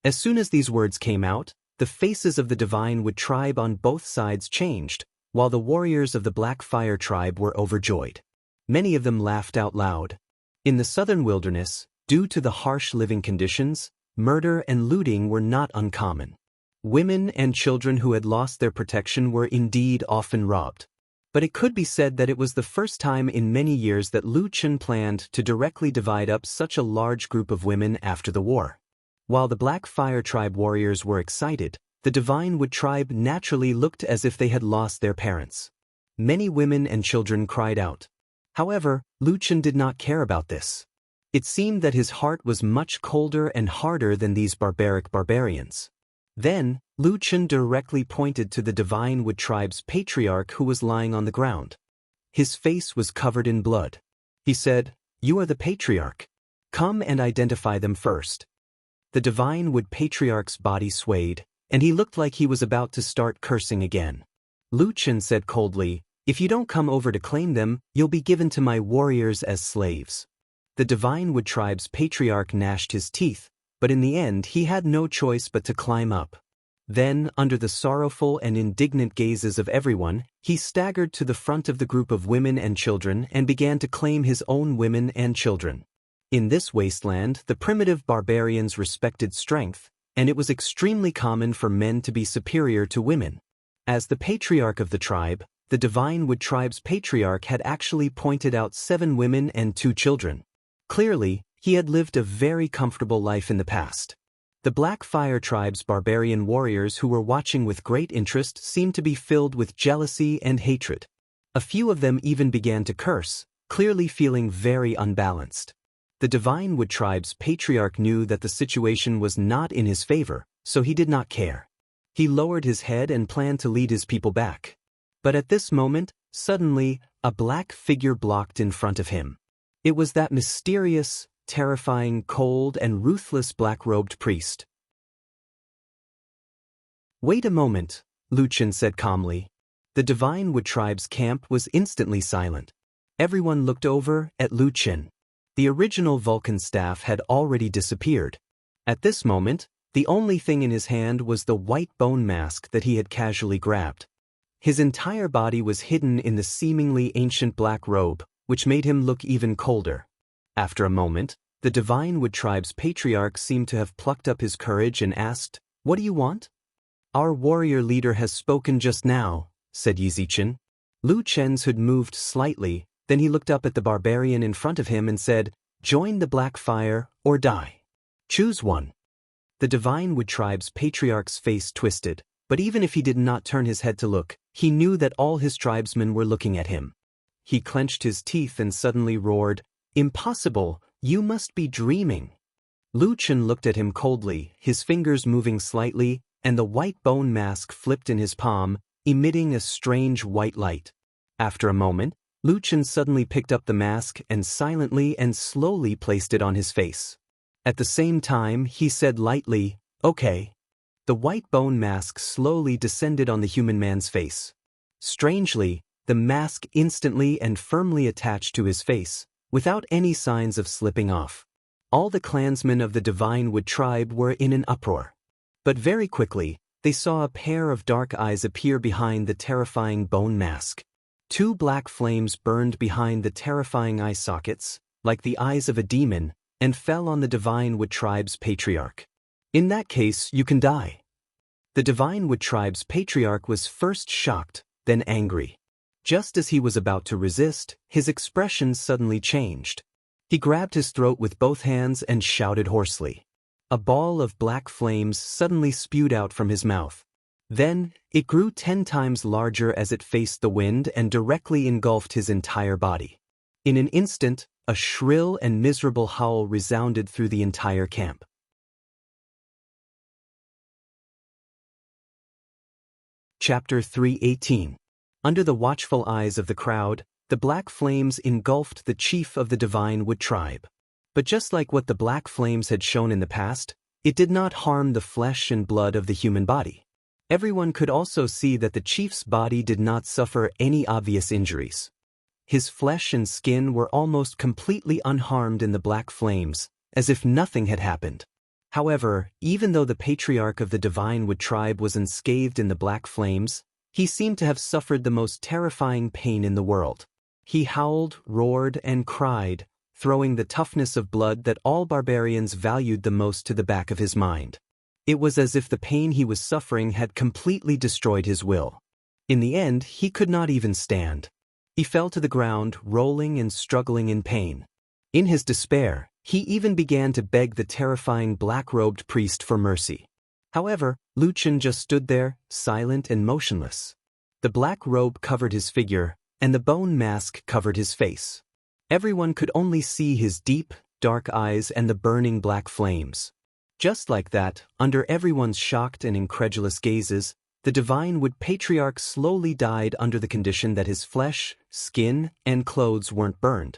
As soon as these words came out, the faces of the Divine Wood tribe on both sides changed, while the warriors of the Black Fire tribe were overjoyed. Many of them laughed out loud. In the southern wilderness, due to the harsh living conditions, murder and looting were not uncommon. Women and children who had lost their protection were indeed often robbed. But it could be said that it was the first time in many years that Lu Chen planned to directly divide up such a large group of women after the war. While the Black Fire tribe warriors were excited, the Divine Wood tribe naturally looked as if they had lost their parents. Many women and children cried out. However, Lu Chen did not care about this. It seemed that his heart was much colder and harder than these barbaric barbarians. Then, Lu Chen directly pointed to the Divine Wood tribe's patriarch who was lying on the ground. His face was covered in blood. He said, "You are the patriarch. Come and identify them first." The Divine Wood patriarch's body swayed, and he looked like he was about to start cursing again. Lu Chen said coldly, "If you don't come over to claim them, you'll be given to my warriors as slaves." The Divine Wood tribe's patriarch gnashed his teeth, but in the end he had no choice but to climb up. Then, under the sorrowful and indignant gazes of everyone, he staggered to the front of the group of women and children and began to claim his own women and children. In this wasteland, the primitive barbarians respected strength, and it was extremely common for men to be superior to women. As the patriarch of the tribe, the Divine Wood tribe's patriarch had actually pointed out 7 women and 2 children. Clearly, he had lived a very comfortable life in the past. The Black Fire tribe's barbarian warriors who were watching with great interest seemed to be filled with jealousy and hatred. A few of them even began to curse, clearly feeling very unbalanced. The Divine Wood Tribe's patriarch knew that the situation was not in his favor, so he did not care. He lowered his head and planned to lead his people back. But at this moment, suddenly, a black figure blocked in front of him. It was that mysterious, terrifying, cold, and ruthless black-robed priest. "Wait a moment," Lu Chen said calmly. The Divine Wood Tribe's camp was instantly silent. Everyone looked over at Lu Chen. The original Vulcan staff had already disappeared. At this moment, the only thing in his hand was the white bone mask that he had casually grabbed. His entire body was hidden in the seemingly ancient black robe, which made him look even colder. After a moment, the Divine Wood Tribe's patriarch seemed to have plucked up his courage and asked, "What do you want?" "Our warrior leader has spoken just now," said Yi Zichen. Lu Chen's hood moved slightly, then he looked up at the barbarian in front of him and said, "Join the Black Fire or die. Choose one." The Divine Wood Tribe's patriarch's face twisted, but even if he did not turn his head to look, he knew that all his tribesmen were looking at him. He clenched his teeth and suddenly roared, "Impossible! You must be dreaming." Lu Chen looked at him coldly, his fingers moving slightly, and the white bone mask flipped in his palm, emitting a strange white light. After a moment, Lu Chen suddenly picked up the mask and silently and slowly placed it on his face. At the same time, he said lightly, "Okay." The white bone mask slowly descended on the human man's face. Strangely, the mask instantly and firmly attached to his face, without any signs of slipping off. All the clansmen of the Divine Wood Tribe were in an uproar. But very quickly, they saw a pair of dark eyes appear behind the terrifying bone mask. Two black flames burned behind the terrifying eye sockets, like the eyes of a demon, and fell on the Divine Wood Tribe's patriarch. "In that case, you can die." The Divine Wood Tribe's patriarch was first shocked, then angry. Just as he was about to resist, his expression suddenly changed. He grabbed his throat with both hands and shouted hoarsely. A ball of black flames suddenly spewed out from his mouth. Then, it grew 10 times larger as it faced the wind and directly engulfed his entire body. In an instant, a shrill and miserable howl resounded through the entire camp. Chapter 3:18. Under the watchful eyes of the crowd, the black flames engulfed the chief of the Divine Wood Tribe. But just like what the black flames had shown in the past, it did not harm the flesh and blood of the human body. Everyone could also see that the chief's body did not suffer any obvious injuries. His flesh and skin were almost completely unharmed in the black flames, as if nothing had happened. However, even though the patriarch of the Divine Wood Tribe was unscathed in the black flames, he seemed to have suffered the most terrifying pain in the world. He howled, roared, and cried, throwing the toughness of blood that all barbarians valued the most to the back of his mind. It was as if the pain he was suffering had completely destroyed his will. In the end, he could not even stand. He fell to the ground, rolling and struggling in pain. In his despair, he even began to beg the terrifying black-robed priest for mercy. However, Lu Chen just stood there, silent and motionless. The black robe covered his figure, and the bone mask covered his face. Everyone could only see his deep, dark eyes and the burning black flames. Just like that, under everyone's shocked and incredulous gazes, the Divine Wood Patriarch slowly died under the condition that his flesh, skin, and clothes weren't burned.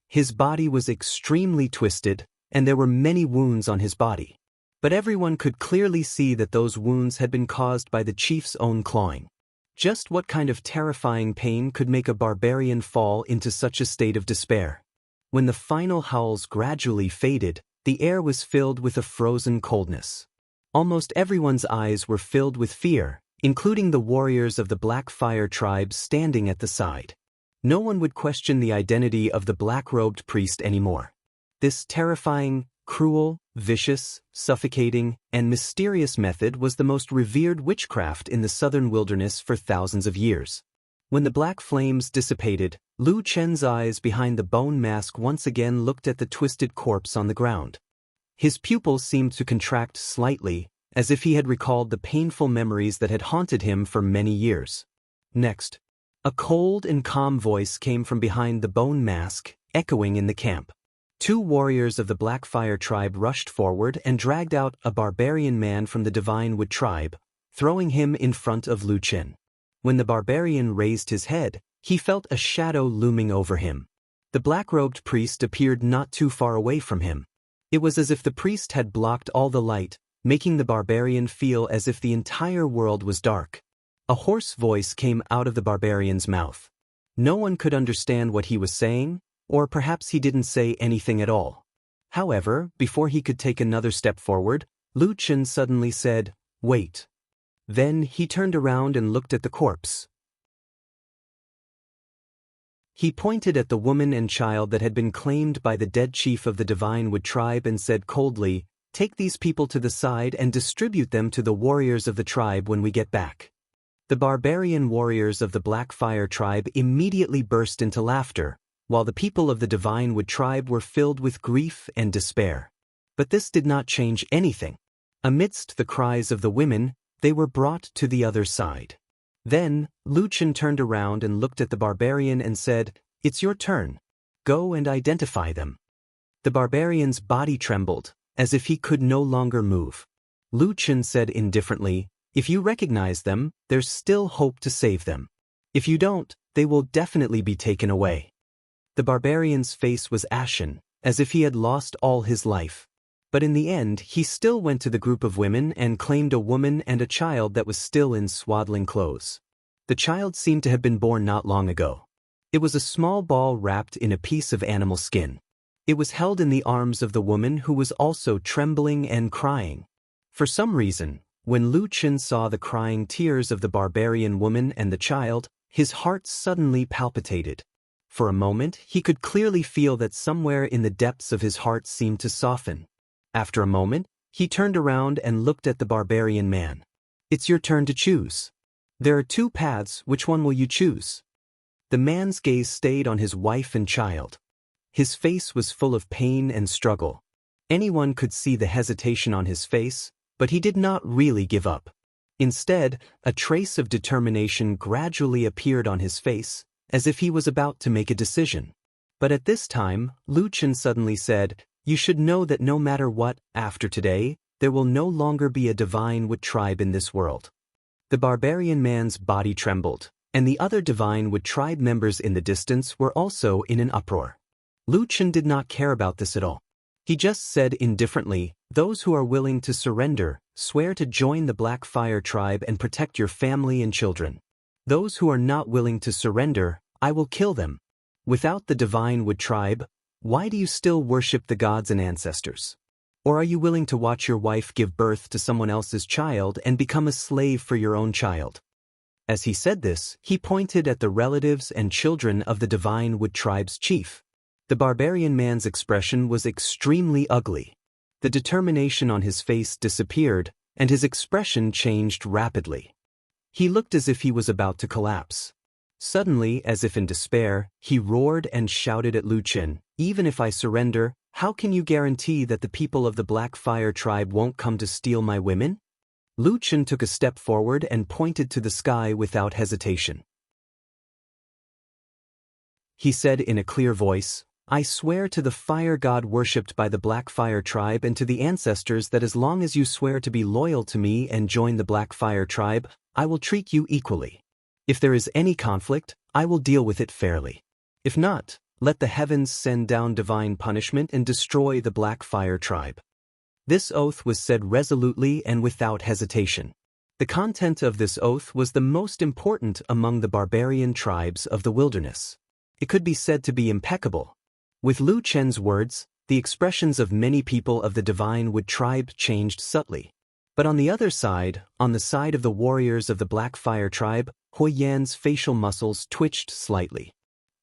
His body was extremely twisted, and there were many wounds on his body. But everyone could clearly see that those wounds had been caused by the chief's own clawing. Just what kind of terrifying pain could make a barbarian fall into such a state of despair? When the final howls gradually faded, the air was filled with a frozen coldness. Almost everyone's eyes were filled with fear, including the warriors of the Black Fire tribe standing at the side. No one would question the identity of the black-robed priest anymore. This terrifying, cruel, vicious, suffocating, and mysterious method was the most revered witchcraft in the southern wilderness for thousands of years. When the black flames dissipated, Lu Chen's eyes behind the bone mask once again looked at the twisted corpse on the ground. His pupils seemed to contract slightly, as if he had recalled the painful memories that had haunted him for many years. Next, A cold and calm voice came from behind the bone mask, echoing in the camp. Two warriors of the Blackfire tribe rushed forward and dragged out a barbarian man from the Divine Wood tribe, throwing him in front of Lu Qin. When the barbarian raised his head, he felt a shadow looming over him. The black-robed priest appeared not too far away from him. It was as if the priest had blocked all the light, making the barbarian feel as if the entire world was dark. A hoarse voice came out of the barbarian's mouth. No one could understand what he was saying, or perhaps he didn't say anything at all. However, before he could take another step forward, Lu Qin suddenly said, "Wait." Then he turned around and looked at the corpse. He pointed at the woman and child that had been claimed by the dead chief of the Divine Wood tribe and said coldly, "Take these people to the side and distribute them to the warriors of the tribe when we get back." The barbarian warriors of the Blackfire tribe immediately burst into laughter, while the people of the Divine Wood tribe were filled with grief and despair. But this did not change anything. Amidst the cries of the women, they were brought to the other side. Then, Lu Qin turned around and looked at the barbarian and said, "It's your turn. Go and identify them." The barbarian's body trembled, as if he could no longer move. Lu Qin said indifferently, "If you recognize them, there's still hope to save them. If you don't, they will definitely be taken away." The barbarian's face was ashen, as if he had lost all his life. But in the end, he still went to the group of women and claimed a woman and a child that was still in swaddling clothes. The child seemed to have been born not long ago. It was a small ball wrapped in a piece of animal skin. It was held in the arms of the woman who was also trembling and crying. For some reason, when Lu Qin saw the crying tears of the barbarian woman and the child, his heart suddenly palpitated. For a moment, he could clearly feel that somewhere in the depths of his heart seemed to soften. After a moment, he turned around and looked at the barbarian man. "It's your turn to choose. There are two paths, which one will you choose?" The man's gaze stayed on his wife and child. His face was full of pain and struggle. Anyone could see the hesitation on his face, but he did not really give up. Instead, a trace of determination gradually appeared on his face, as if he was about to make a decision. But at this time, Lu Qin suddenly said, "You should know that no matter what, after today, there will no longer be a Divine Wood tribe in this world." The barbarian man's body trembled, and the other Divine Wood tribe members in the distance were also in an uproar. Lu Qin did not care about this at all. He just said indifferently, "Those who are willing to surrender, swear to join the Blackfire tribe and protect your family and children. Those who are not willing to surrender, I will kill them. Without the Divine Wood tribe, why do you still worship the gods and ancestors? Or are you willing to watch your wife give birth to someone else's child and become a slave for your own child?" As he said this, he pointed at the relatives and children of the Divine Wood tribe's chief. The barbarian man's expression was extremely ugly. The determination on his face disappeared, and his expression changed rapidly. He looked as if he was about to collapse. Suddenly, as if in despair, he roared and shouted at Lu Qin, "Even if I surrender, how can you guarantee that the people of the Blackfire tribe won't come to steal my women?" Lu Qin took a step forward and pointed to the sky without hesitation. He said in a clear voice, "I swear to the fire god worshipped by the Blackfire tribe and to the ancestors that as long as you swear to be loyal to me and join the Blackfire tribe, I will treat you equally. If there is any conflict, I will deal with it fairly. If not, let the heavens send down divine punishment and destroy the Blackfire tribe." This oath was said resolutely and without hesitation. The content of this oath was the most important among the barbarian tribes of the wilderness. It could be said to be impeccable. With Lu Qin's words, the expressions of many people of the Divine Wood tribe changed subtly. But on the other side, on the side of the warriors of the Blackfire tribe, Hui Yan's facial muscles twitched slightly.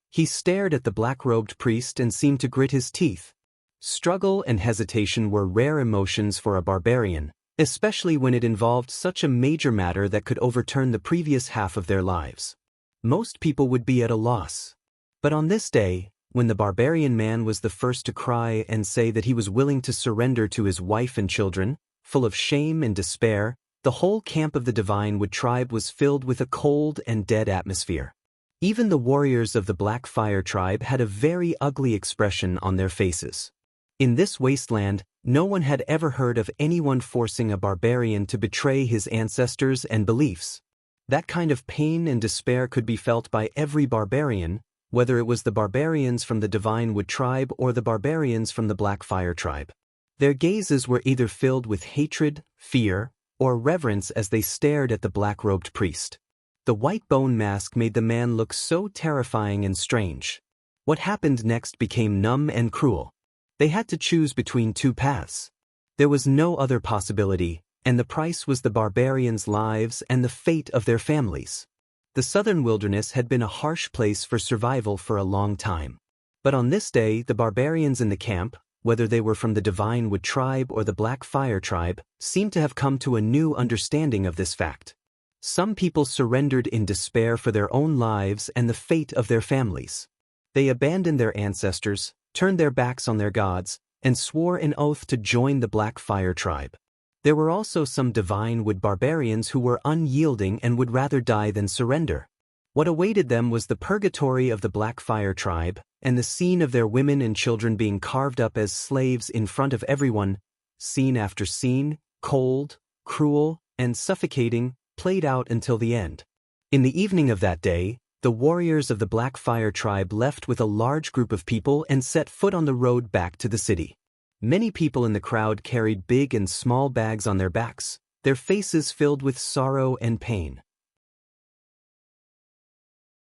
He stared at the black-robed priest and seemed to grit his teeth. Struggle and hesitation were rare emotions for a barbarian, especially when it involved such a major matter that could overturn the previous half of their lives. Most people would be at a loss. But on this day, when the barbarian man was the first to cry and say that he was willing to surrender to his wife and children, full of shame and despair, the whole camp of the Divine Wood tribe was filled with a cold and dead atmosphere. Even the warriors of the Black Fire tribe had a very ugly expression on their faces. In this wasteland, no one had ever heard of anyone forcing a barbarian to betray his ancestors and beliefs. That kind of pain and despair could be felt by every barbarian, whether it was the barbarians from the Divine Wood tribe or the barbarians from the Black Fire tribe. Their gazes were either filled with hatred, fear, or reverence as they stared at the black-robed priest. The white bone mask made the man look so terrifying and strange. What happened next became numb and cruel. They had to choose between two paths. There was no other possibility, and the price was the barbarians' lives and the fate of their families. The southern wilderness had been a harsh place for survival for a long time. But on this day, the barbarians in the camp, whether they were from the Divine Wood tribe or the Black Fire tribe, seemed to have come to a new understanding of this fact. Some people surrendered in despair for their own lives and the fate of their families. They abandoned their ancestors, turned their backs on their gods, and swore an oath to join the Black Fire tribe. There were also some Divine Wood barbarians who were unyielding and would rather die than surrender. What awaited them was the purgatory of the Black Fire tribe, and the scene of their women and children being carved up as slaves in front of everyone, scene after scene, cold, cruel, and suffocating, played out until the end. In the evening of that day, the warriors of the Black Fire tribe left with a large group of people and set foot on the road back to the city. Many people in the crowd carried big and small bags on their backs, their faces filled with sorrow and pain.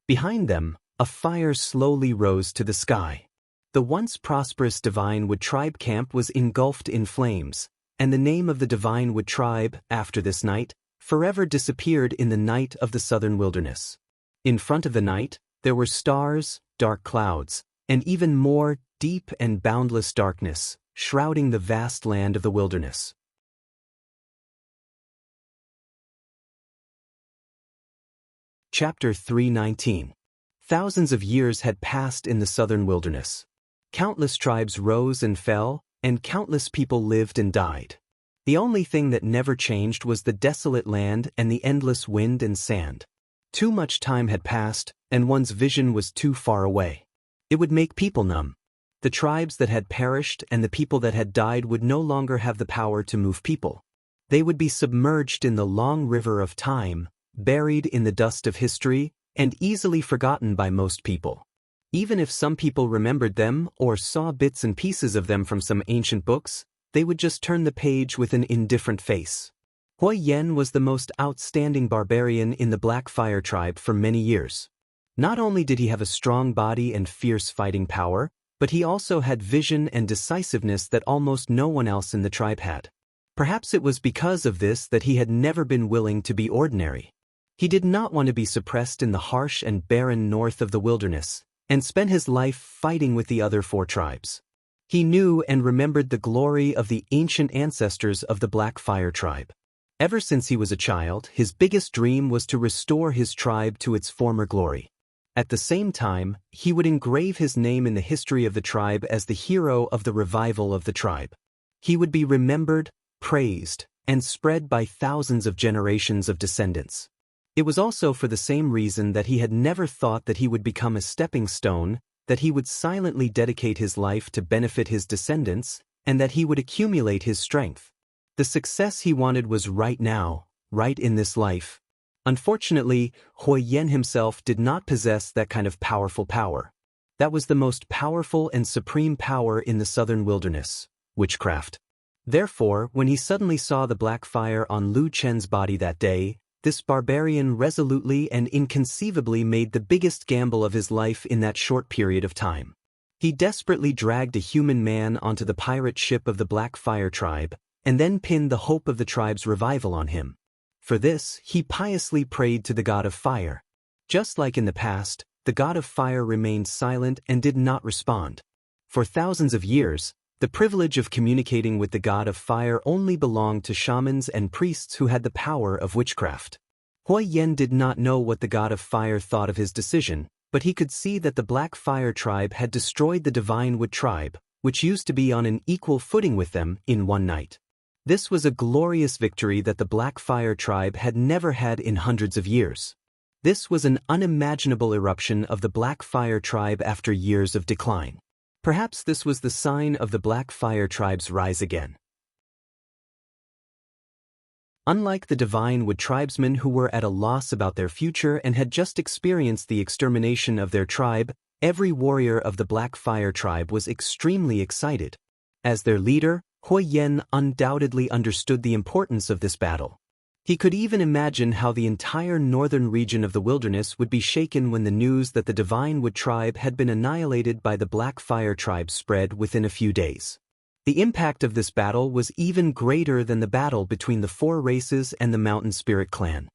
Behind them, a fire slowly rose to the sky. The once prosperous Divine Wood tribe camp was engulfed in flames, and the name of the Divine Wood tribe, after this night, forever disappeared in the night of the southern wilderness. In front of the night, there were stars, dark clouds, and even more deep and boundless darkness, shrouding the vast land of the wilderness. Chapter 319. Thousands of years had passed in the southern wilderness. Countless tribes rose and fell, and countless people lived and died. The only thing that never changed was the desolate land and the endless wind and sand. Too much time had passed, and one's vision was too far away. It would make people numb. The tribes that had perished and the people that had died would no longer have the power to move people. They would be submerged in the long river of time, buried in the dust of history, and easily forgotten by most people. Even if some people remembered them or saw bits and pieces of them from some ancient books, they would just turn the page with an indifferent face. Huai Yan was the most outstanding barbarian in the Black Fire tribe for many years. Not only did he have a strong body and fierce fighting power, but he also had vision and decisiveness that almost no one else in the tribe had. Perhaps it was because of this that he had never been willing to be ordinary. He did not want to be suppressed in the harsh and barren north of the wilderness, and spent his life fighting with the other 4 tribes. He knew and remembered the glory of the ancient ancestors of the Black Fire tribe. Ever since he was a child, his biggest dream was to restore his tribe to its former glory. At the same time, he would engrave his name in the history of the tribe as the hero of the revival of the tribe. He would be remembered, praised, and spread by thousands of generations of descendants. It was also for the same reason that he had never thought that he would become a stepping stone, that he would silently dedicate his life to benefit his descendants, and that he would accumulate his strength. The success he wanted was right now, right in this life. Unfortunately, Huai Yan himself did not possess that kind of powerful power. That was the most powerful and supreme power in the southern wilderness, witchcraft. Therefore, when he suddenly saw the black fire on Lu Chen's body that day, this barbarian resolutely and inconceivably made the biggest gamble of his life in that short period of time. He desperately dragged a human man onto the pirate ship of the Black Fire tribe, and then pinned the hope of the tribe's revival on him. For this, he piously prayed to the god of fire. Just like in the past, the god of fire remained silent and did not respond. For thousands of years, the privilege of communicating with the god of fire only belonged to shamans and priests who had the power of witchcraft. Huai Yan did not know what the god of fire thought of his decision, but he could see that the Black Fire tribe had destroyed the Divine Wood tribe, which used to be on an equal footing with them, in one night. This was a glorious victory that the Black Fire tribe had never had in hundreds of years. This was an unimaginable eruption of the Black Fire tribe after years of decline. Perhaps this was the sign of the Black Fire tribe's rise again. Unlike the Divine Wood tribesmen who were at a loss about their future and had just experienced the extermination of their tribe, every warrior of the Black Fire tribe was extremely excited. As their leader, Hui Yen undoubtedly understood the importance of this battle. He could even imagine how the entire northern region of the wilderness would be shaken when the news that the Divine Wood tribe had been annihilated by the Black Fire tribe spread within a few days. The impact of this battle was even greater than the battle between the four races and the Mountain Spirit clan.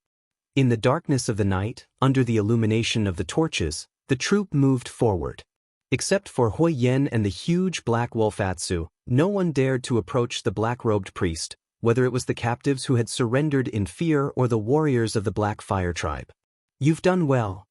In the darkness of the night, under the illumination of the torches, the troop moved forward. Except for Hui Yen and the huge black wolf Atsu, no one dared to approach the black-robed priest, whether it was the captives who had surrendered in fear or the warriors of the Black Fire tribe. "You've done well."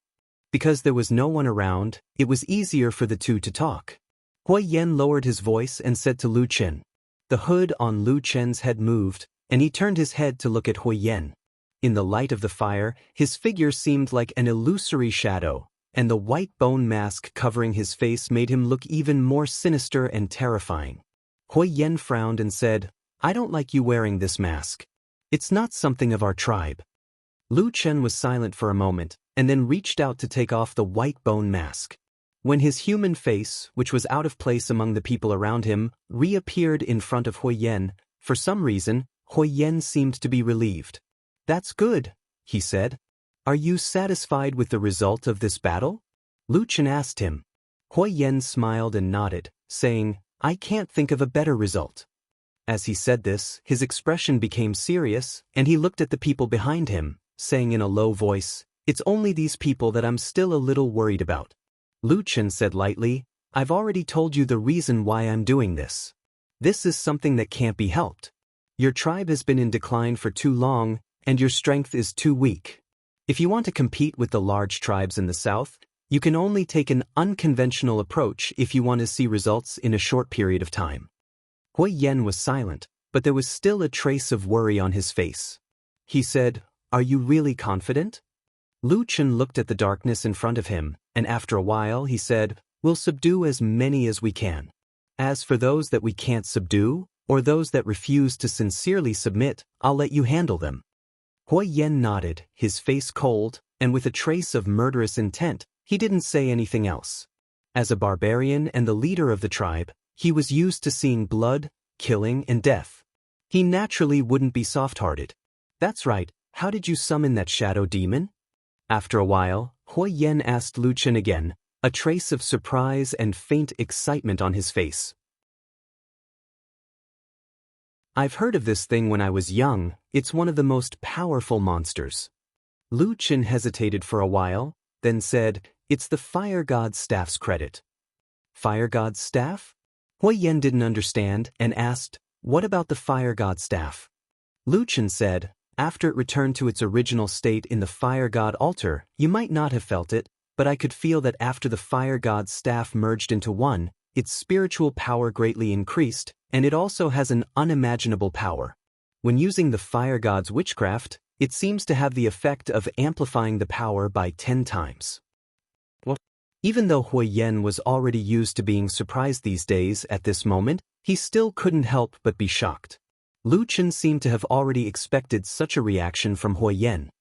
Because there was no one around, it was easier for the two to talk. Hui Yen lowered his voice and said to Lu Chen. The hood on Lu Chen's head moved, and he turned his head to look at Hui Yen. In the light of the fire, his figure seemed like an illusory shadow, and the white bone mask covering his face made him look even more sinister and terrifying. Hui Yen frowned and said, "I don't like you wearing this mask. It's not something of our tribe." Lu Chen was silent for a moment, and then reached out to take off the white bone mask. When his human face, which was out of place among the people around him, reappeared in front of Hui Yen, for some reason, Hui Yen seemed to be relieved. "That's good," he said. "Are you satisfied with the result of this battle?" Lu Chen asked him. Hui Yen smiled and nodded, saying, "I can't think of a better result." As he said this, his expression became serious, and he looked at the people behind him, saying in a low voice, "It's only these people that I'm still a little worried about." Lu Chen said lightly, "I've already told you the reason why I'm doing this. This is something that can't be helped. Your tribe has been in decline for too long, and your strength is too weak. If you want to compete with the large tribes in the south, you can only take an unconventional approach if you want to see results in a short period of time." Hui Yen was silent, but there was still a trace of worry on his face. He said, "Are you really confident?" Lu Chen looked at the darkness in front of him, and after a while he said, "We'll subdue as many as we can. As for those that we can't subdue, or those that refuse to sincerely submit, I'll let you handle them." Hui Yen nodded, his face cold, and with a trace of murderous intent, he didn't say anything else. As a barbarian and the leader of the tribe, he was used to seeing blood, killing, and death. He naturally wouldn't be soft-hearted. "That's right, how did you summon that shadow demon?" After a while, Hui Yen asked Lu Chen again, a trace of surprise and faint excitement on his face. "I've heard of this thing when I was young. It's one of the most powerful monsters." Lu Chen hesitated for a while, then said, "It's the Fire God's staff's credit." "Fire God's staff?" Hui Yen didn't understand and asked, "What about the Fire God's staff?" Lu Chen said, "After it returned to its original state in the Fire God altar, you might not have felt it, but I could feel that after the Fire God's staff merged into one, its spiritual power greatly increased, and it also has an unimaginable power. When using the Fire God's witchcraft, it seems to have the effect of amplifying the power by 10 times. What? Even though Hui Yen was already used to being surprised these days at this moment, he still couldn't help but be shocked. Lu Chen seemed to have already expected such a reaction from Hui Yen.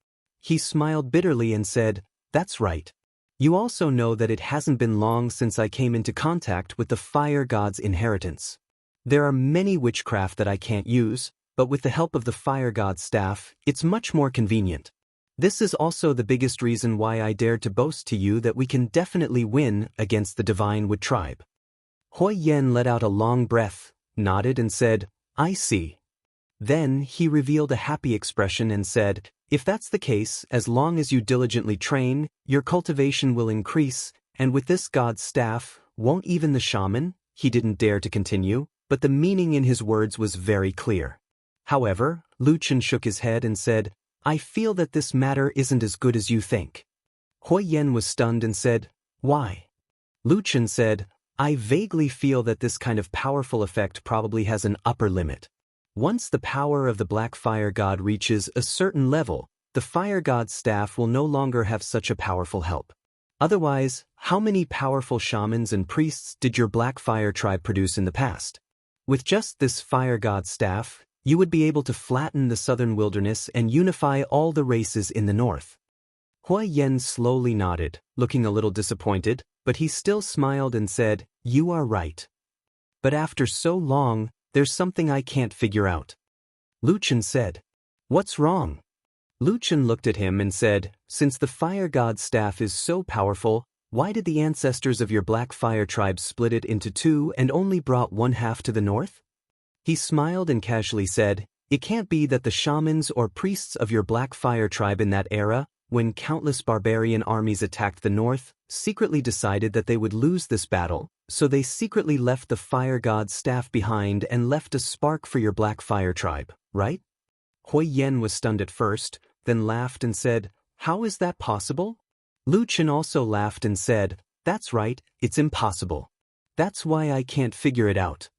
He smiled bitterly and said, "That's right. You also know that it hasn't been long since I came into contact with the Fire God's inheritance. There are many witchcraft that I can't use, but with the help of the Fire God's staff, it's much more convenient. This is also the biggest reason why I dared to boast to you that we can definitely win against the Divine Wood tribe." Hui Yen let out a long breath, nodded and said, "I see." Then he revealed a happy expression and said, "If that's the case, as long as you diligently train, your cultivation will increase, and with this God's staff, won't even the shaman?" He didn't dare to continue, but the meaning in his words was very clear. However, Lu Chen shook his head and said, "I feel that this matter isn't as good as you think." Hui Yen was stunned and said, "Why?" Lu Chen said, "I vaguely feel that this kind of powerful effect probably has an upper limit. Once the power of the Black Fire God reaches a certain level, the fire god's staff will no longer have such a powerful help. Otherwise, how many powerful shamans and priests did your Black Fire tribe produce in the past? With just this fire god's staff, you would be able to flatten the southern wilderness and unify all the races in the north. Huaiyan slowly nodded, looking a little disappointed, but he still smiled and said, "You are right. But after so long, there's something I can't figure out." Lu Chen said, "What's wrong?" Lu Chen looked at him and said, "Since the fire god's staff is so powerful, why did the ancestors of your Black Fire tribe split it into two and only brought one half to the north?" He smiled and casually said, "It can't be that the shamans or priests of your Black Fire tribe in that era, when countless barbarian armies attacked the north, secretly decided that they would lose this battle, so they secretly left the fire god's staff behind and left a spark for your Black Fire tribe, right?" Huaiyan was stunned at first, then laughed and said, "How is that possible?" Lu Chen also laughed and said, "That's right, it's impossible. That's why I can't figure it out."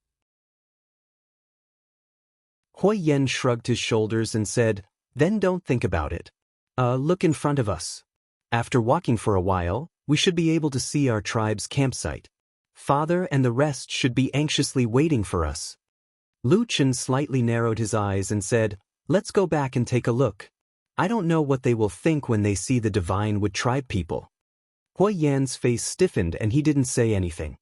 Huaiyan shrugged his shoulders and said, "Then don't think about it. Look in front of us. After walking for a while, we should be able to see our tribe's campsite. Father and the rest should be anxiously waiting for us." Lu Chen slightly narrowed his eyes and said, "Let's go back and take a look. I don't know what they will think when they see the Divine Wood tribe people." Huaiyan's face stiffened and he didn't say anything.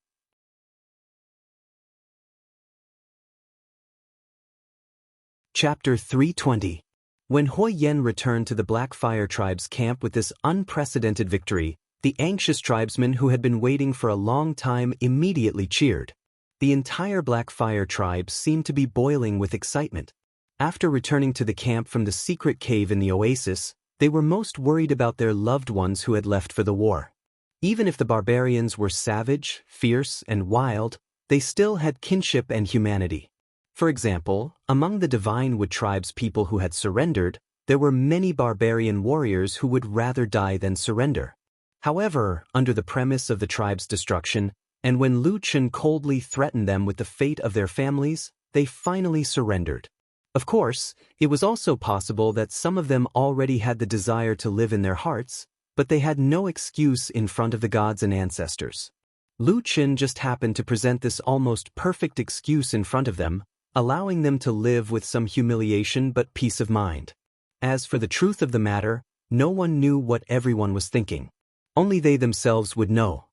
Chapter 320. When Huaiyan returned to the Black Fire tribe's camp with this unprecedented victory, the anxious tribesmen who had been waiting for a long time immediately cheered. The entire Black Fire tribe seemed to be boiling with excitement. After returning to the camp from the secret cave in the oasis, they were most worried about their loved ones who had left for the war. Even if the barbarians were savage, fierce, and wild, they still had kinship and humanity. For example, among the Divine Wood tribe's people who had surrendered, there were many barbarian warriors who would rather die than surrender. However, under the premise of the tribe's destruction, and when Lu Chen coldly threatened them with the fate of their families, they finally surrendered. Of course, it was also possible that some of them already had the desire to live in their hearts, but they had no excuse in front of the gods and ancestors. Lu Chen just happened to present this almost perfect excuse in front of them, allowing them to live with some humiliation but peace of mind. As for the truth of the matter, no one knew what everyone was thinking. Only they themselves would know.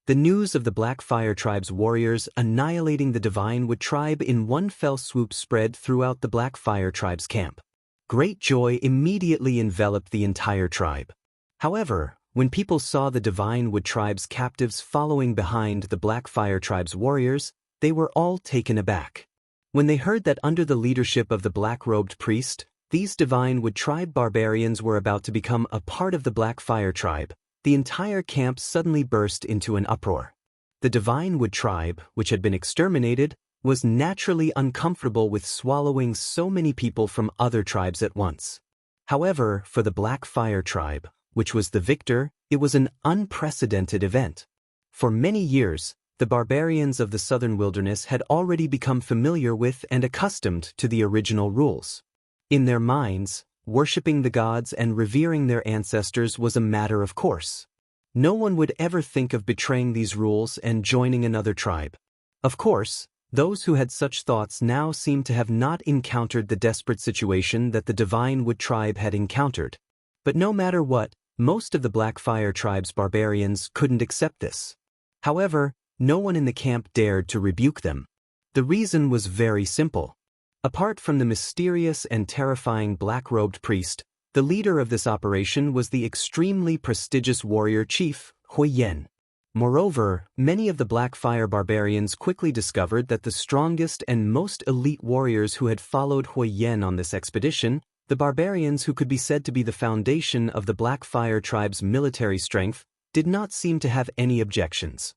The news of the Black Fire tribe's warriors annihilating the Divine Wood tribe in one fell swoop spread throughout the Black Fire tribe's camp. Great joy immediately enveloped the entire tribe. However, when people saw the Divine Wood tribe's captives following behind the Black Fire tribe's warriors, they were all taken aback. When they heard that under the leadership of the black-robed priest, these Divine Wood tribe barbarians were about to become a part of the Black Fire tribe, the entire camp suddenly burst into an uproar. The Divine Wood tribe, which had been exterminated, was naturally uncomfortable with swallowing so many people from other tribes at once. However, for the Black Fire tribe, which was the victor, it was an unprecedented event. For many years, the barbarians of the southern wilderness had already become familiar with and accustomed to the original rules. In their minds, worshipping the gods and revering their ancestors was a matter of course. No one would ever think of betraying these rules and joining another tribe. Of course, those who had such thoughts now seemed to have not encountered the desperate situation that the Divine Wood tribe had encountered. But no matter what, most of the Black Fire tribe's barbarians couldn't accept this. However, no one in the camp dared to rebuke them. The reason was very simple. Apart from the mysterious and terrifying black-robed priest, the leader of this operation was the extremely prestigious warrior chief, Huaiyan. Moreover, many of the Black Fire barbarians quickly discovered that the strongest and most elite warriors who had followed Huaiyan on this expedition, the barbarians who could be said to be the foundation of the Black Fire tribe's military strength, did not seem to have any objections.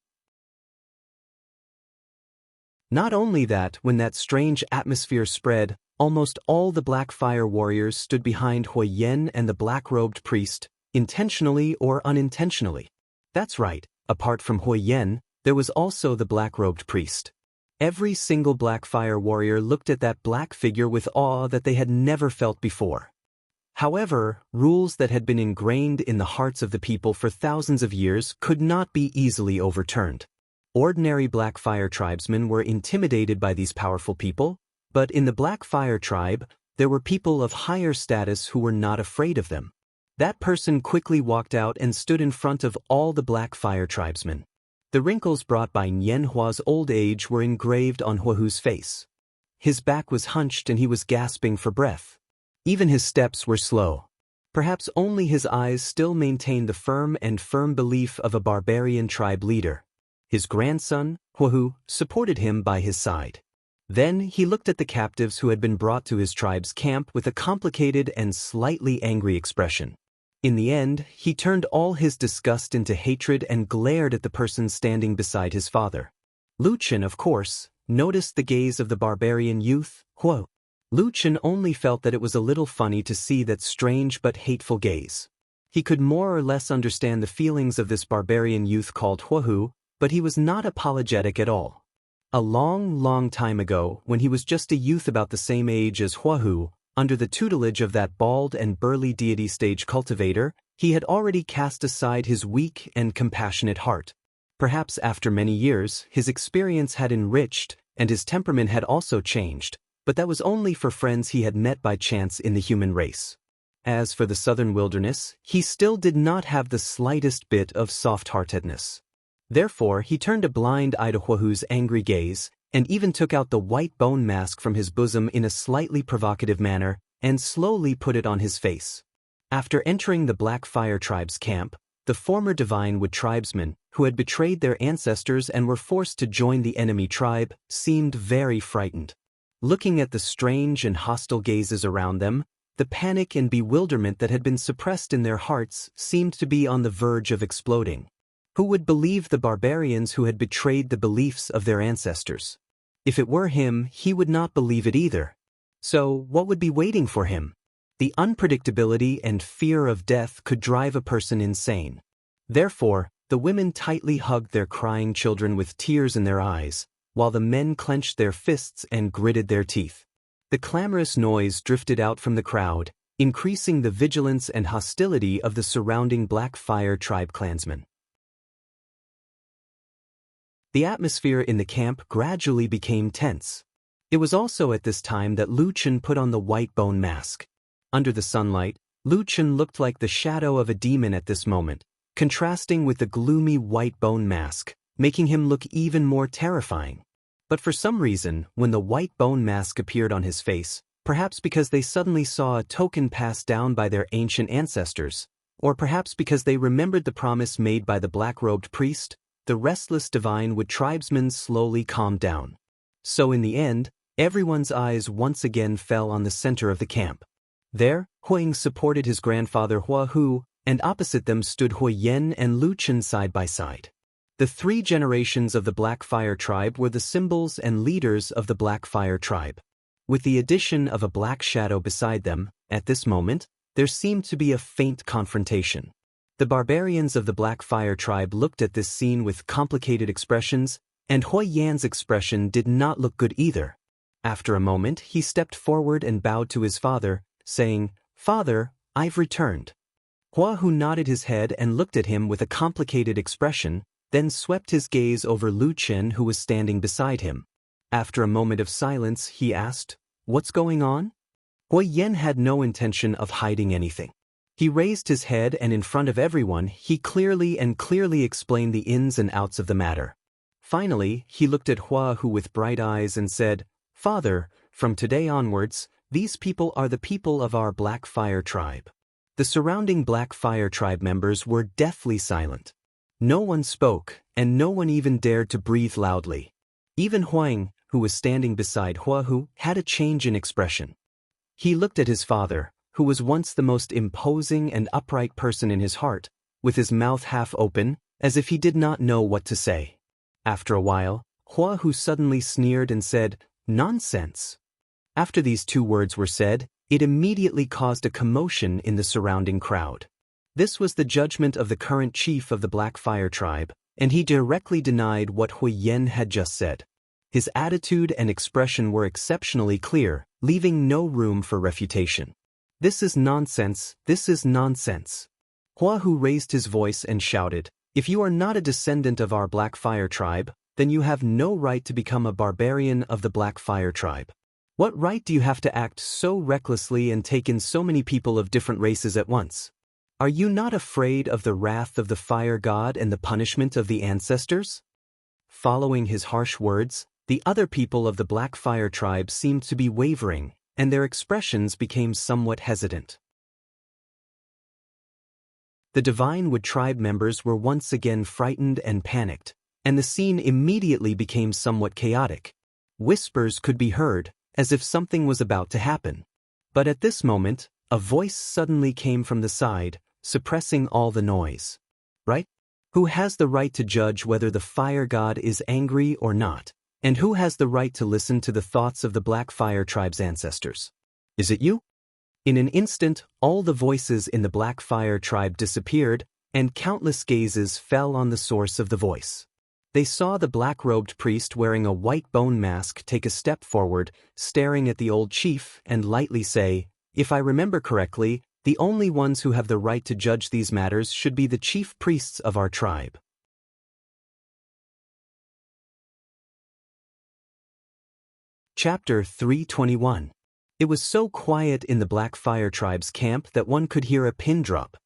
Not only that, when that strange atmosphere spread, almost all the Black Fire warriors stood behind Huaiyan and the black-robed priest, intentionally or unintentionally. That's right, apart from Huaiyan, there was also the black-robed priest. Every single Black Fire warrior looked at that black figure with awe that they had never felt before. However, rules that had been ingrained in the hearts of the people for thousands of years could not be easily overturned. Ordinary Blackfire tribesmen were intimidated by these powerful people, but in the Blackfire tribe, there were people of higher status who were not afraid of them. That person quickly walked out and stood in front of all the Blackfire tribesmen. The wrinkles brought by Nian Hua's old age were engraved on Huahu's face. His back was hunched and he was gasping for breath. Even his steps were slow. Perhaps only his eyes still maintained the firm belief of a barbarian tribe leader. His grandson, Huahu, supported him by his side. Then he looked at the captives who had been brought to his tribe's camp with a complicated and slightly angry expression. In the end, he turned all his disgust into hatred and glared at the person standing beside his father. Lu Chen, of course, noticed the gaze of the barbarian youth, Huo. Lu Chen only felt that it was a little funny to see that strange but hateful gaze. He could more or less understand the feelings of this barbarian youth called Huahu, but he was not apologetic at all. A long time ago, when he was just a youth about the same age as Huahu, under the tutelage of that bald and burly deity stage cultivator, he had already cast aside his weak and compassionate heart. Perhaps after many years, his experience had enriched, and his temperament had also changed, but that was only for friends he had met by chance in the human race. As for the southern wilderness, he still did not have the slightest bit of soft-heartedness. Therefore, he turned a blind eye to Huahu's angry gaze, and even took out the white bone mask from his bosom in a slightly provocative manner, and slowly put it on his face. After entering the Blackfire tribe's camp, the former Divine Wood tribesmen, who had betrayed their ancestors and were forced to join the enemy tribe, seemed very frightened. Looking at the strange and hostile gazes around them, the panic and bewilderment that had been suppressed in their hearts seemed to be on the verge of exploding. Who would believe the barbarians who had betrayed the beliefs of their ancestors? If it were him, he would not believe it either. So, what would be waiting for him? The unpredictability and fear of death could drive a person insane. Therefore, the women tightly hugged their crying children with tears in their eyes, while the men clenched their fists and gritted their teeth. The clamorous noise drifted out from the crowd, increasing the vigilance and hostility of the surrounding Blackfire tribe clansmen. The atmosphere in the camp gradually became tense. It was also at this time that Lu Chen put on the white bone mask. Under the sunlight, Lu Chen looked like the shadow of a demon at this moment, contrasting with the gloomy white bone mask, making him look even more terrifying. But for some reason, when the white bone mask appeared on his face, perhaps because they suddenly saw a token passed down by their ancient ancestors, or perhaps because they remembered the promise made by the black-robed priest, the restless Divine Wood tribesmen slowly calmed down. So in the end, everyone's eyes once again fell on the center of the camp. There, Huang supported his grandfather Huahu, and opposite them stood Huyen and Lu Chen side by side. The three generations of the Blackfire tribe were the symbols and leaders of the Blackfire tribe. With the addition of a black shadow beside them, at this moment, there seemed to be a faint confrontation. The barbarians of the Blackfire tribe looked at this scene with complicated expressions, and Huyen's expression did not look good either. After a moment, he stepped forward and bowed to his father, saying, "Father, I've returned." Huahu nodded his head and looked at him with a complicated expression, then swept his gaze over Lu Chen, who was standing beside him. After a moment of silence, he asked, "What's going on?" Huyen had no intention of hiding anything. He raised his head and in front of everyone, he clearly explained the ins and outs of the matter. Finally, he looked at Huahu with bright eyes and said, "Father, from today onwards, these people are the people of our Blackfire tribe." The surrounding Blackfire tribe members were deathly silent. No one spoke, and no one even dared to breathe loudly. Even Huang, who was standing beside Huahu, had a change in expression. He looked at his father, who was once the most imposing and upright person in his heart, with his mouth half open, as if he did not know what to say. After a while, Huahu suddenly sneered and said, "Nonsense." After these two words were said, it immediately caused a commotion in the surrounding crowd. This was the judgment of the current chief of the Blackfire tribe, and he directly denied what Huyen had just said. His attitude and expression were exceptionally clear, leaving no room for refutation. This is nonsense, this is nonsense. Hua Hu raised his voice and shouted, "If you are not a descendant of our Black Fire tribe, then you have no right to become a barbarian of the Black Fire tribe. What right do you have to act so recklessly and take in so many people of different races at once? Are you not afraid of the wrath of the fire god and the punishment of the ancestors?" Following his harsh words, the other people of the Black Fire tribe seemed to be wavering, and their expressions became somewhat hesitant. The Divine Wood tribe members were once again frightened and panicked, and the scene immediately became somewhat chaotic. Whispers could be heard, as if something was about to happen. But at this moment, a voice suddenly came from the side, suppressing all the noise. "Right? Who has the right to judge whether the fire god is angry or not? And who has the right to listen to the thoughts of the Black Fire tribe's ancestors? Is it you?" In an instant, all the voices in the Black Fire tribe disappeared, and countless gazes fell on the source of the voice. They saw the black-robed priest wearing a white bone mask take a step forward, staring at the old chief, and lightly say, "If I remember correctly, the only ones who have the right to judge these matters should be the chief priests of our tribe." Chapter 321. It was so quiet in the Black Fire tribe's camp that one could hear a pin drop.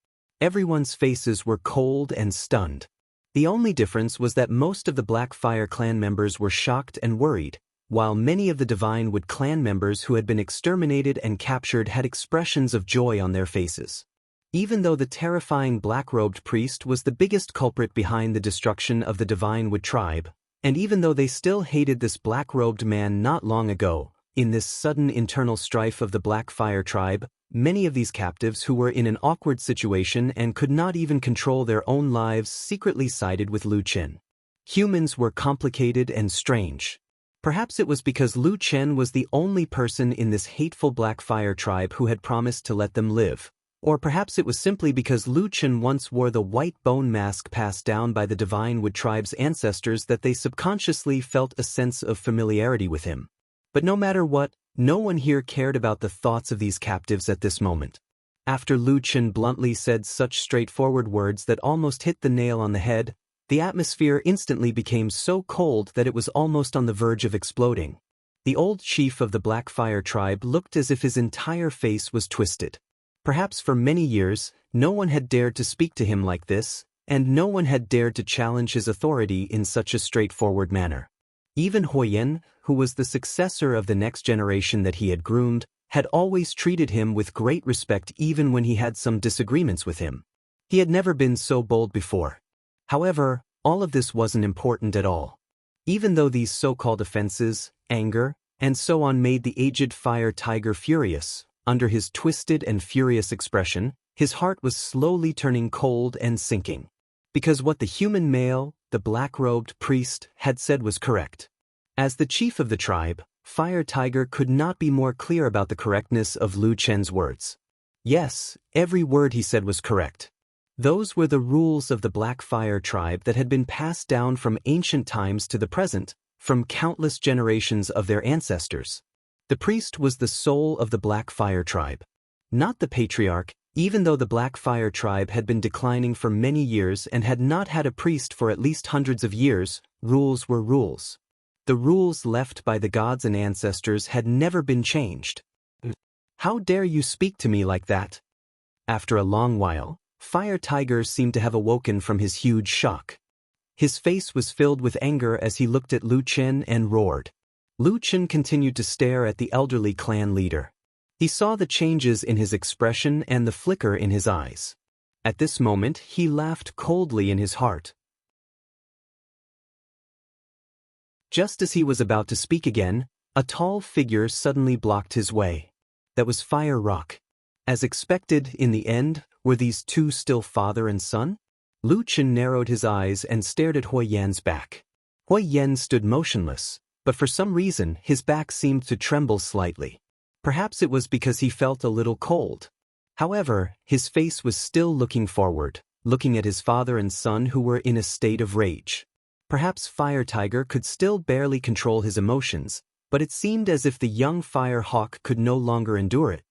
Everyone's faces were cold and stunned. The only difference was that most of the Black Fire clan members were shocked and worried, while many of the Divine Wood clan members who had been exterminated and captured had expressions of joy on their faces. Even though the terrifying black-robed priest was the biggest culprit behind the destruction of the Divine Wood tribe, and even though they still hated this black-robed man not long ago, in this sudden internal strife of the Black Fire tribe, many of these captives who were in an awkward situation and could not even control their own lives secretly sided with Lu Chen. Humans were complicated and strange. Perhaps it was because Lu Chen was the only person in this hateful Black Fire tribe who had promised to let them live. Or perhaps it was simply because Lu Chen once wore the white bone mask passed down by the Divine Wood tribe's ancestors that they subconsciously felt a sense of familiarity with him. But no matter what, no one here cared about the thoughts of these captives at this moment. After Lu Chen bluntly said such straightforward words that almost hit the nail on the head, the atmosphere instantly became so cold that it was almost on the verge of exploding. The old chief of the Black Fire tribe looked as if his entire face was twisted. Perhaps for many years, no one had dared to speak to him like this, and no one had dared to challenge his authority in such a straightforward manner. Even Huoyan, who was the successor of the next generation that he had groomed, had always treated him with great respect even when he had some disagreements with him. He had never been so bold before. However, all of this wasn't important at all. Even though these so-called offenses, anger, and so on made the aged fire tiger furious, under his twisted and furious expression, his heart was slowly turning cold and sinking. Because what the human male, the black-robed priest, had said was correct. As the chief of the tribe, Fire Tiger could not be more clear about the correctness of Lu Chen's words. Yes, every word he said was correct. Those were the rules of the Black Fire tribe that had been passed down from ancient times to the present, from countless generations of their ancestors. The priest was the soul of the Black Fire tribe. Not the patriarch, even though the Black Fire tribe had been declining for many years and had not had a priest for at least hundreds of years, rules were rules. The rules left by the gods and ancestors had never been changed. "How dare you speak to me like that?" After a long while, Fire Tiger seemed to have awoken from his huge shock. His face was filled with anger as he looked at Lu Chen and roared. Lu Chen continued to stare at the elderly clan leader. He saw the changes in his expression and the flicker in his eyes. At this moment, he laughed coldly in his heart. Just as he was about to speak again, a tall figure suddenly blocked his way. That was Fire Rock. As expected, in the end, were these two still father and son? Lu Chen narrowed his eyes and stared at Huoyan's back. Huoyan stood motionless, but for some reason his back seemed to tremble slightly. Perhaps it was because he felt a little cold. However, his face was still looking forward, looking at his father and son who were in a state of rage. Perhaps Fire Tiger could still barely control his emotions, but it seemed as if the young Fire Hawk could no longer endure it.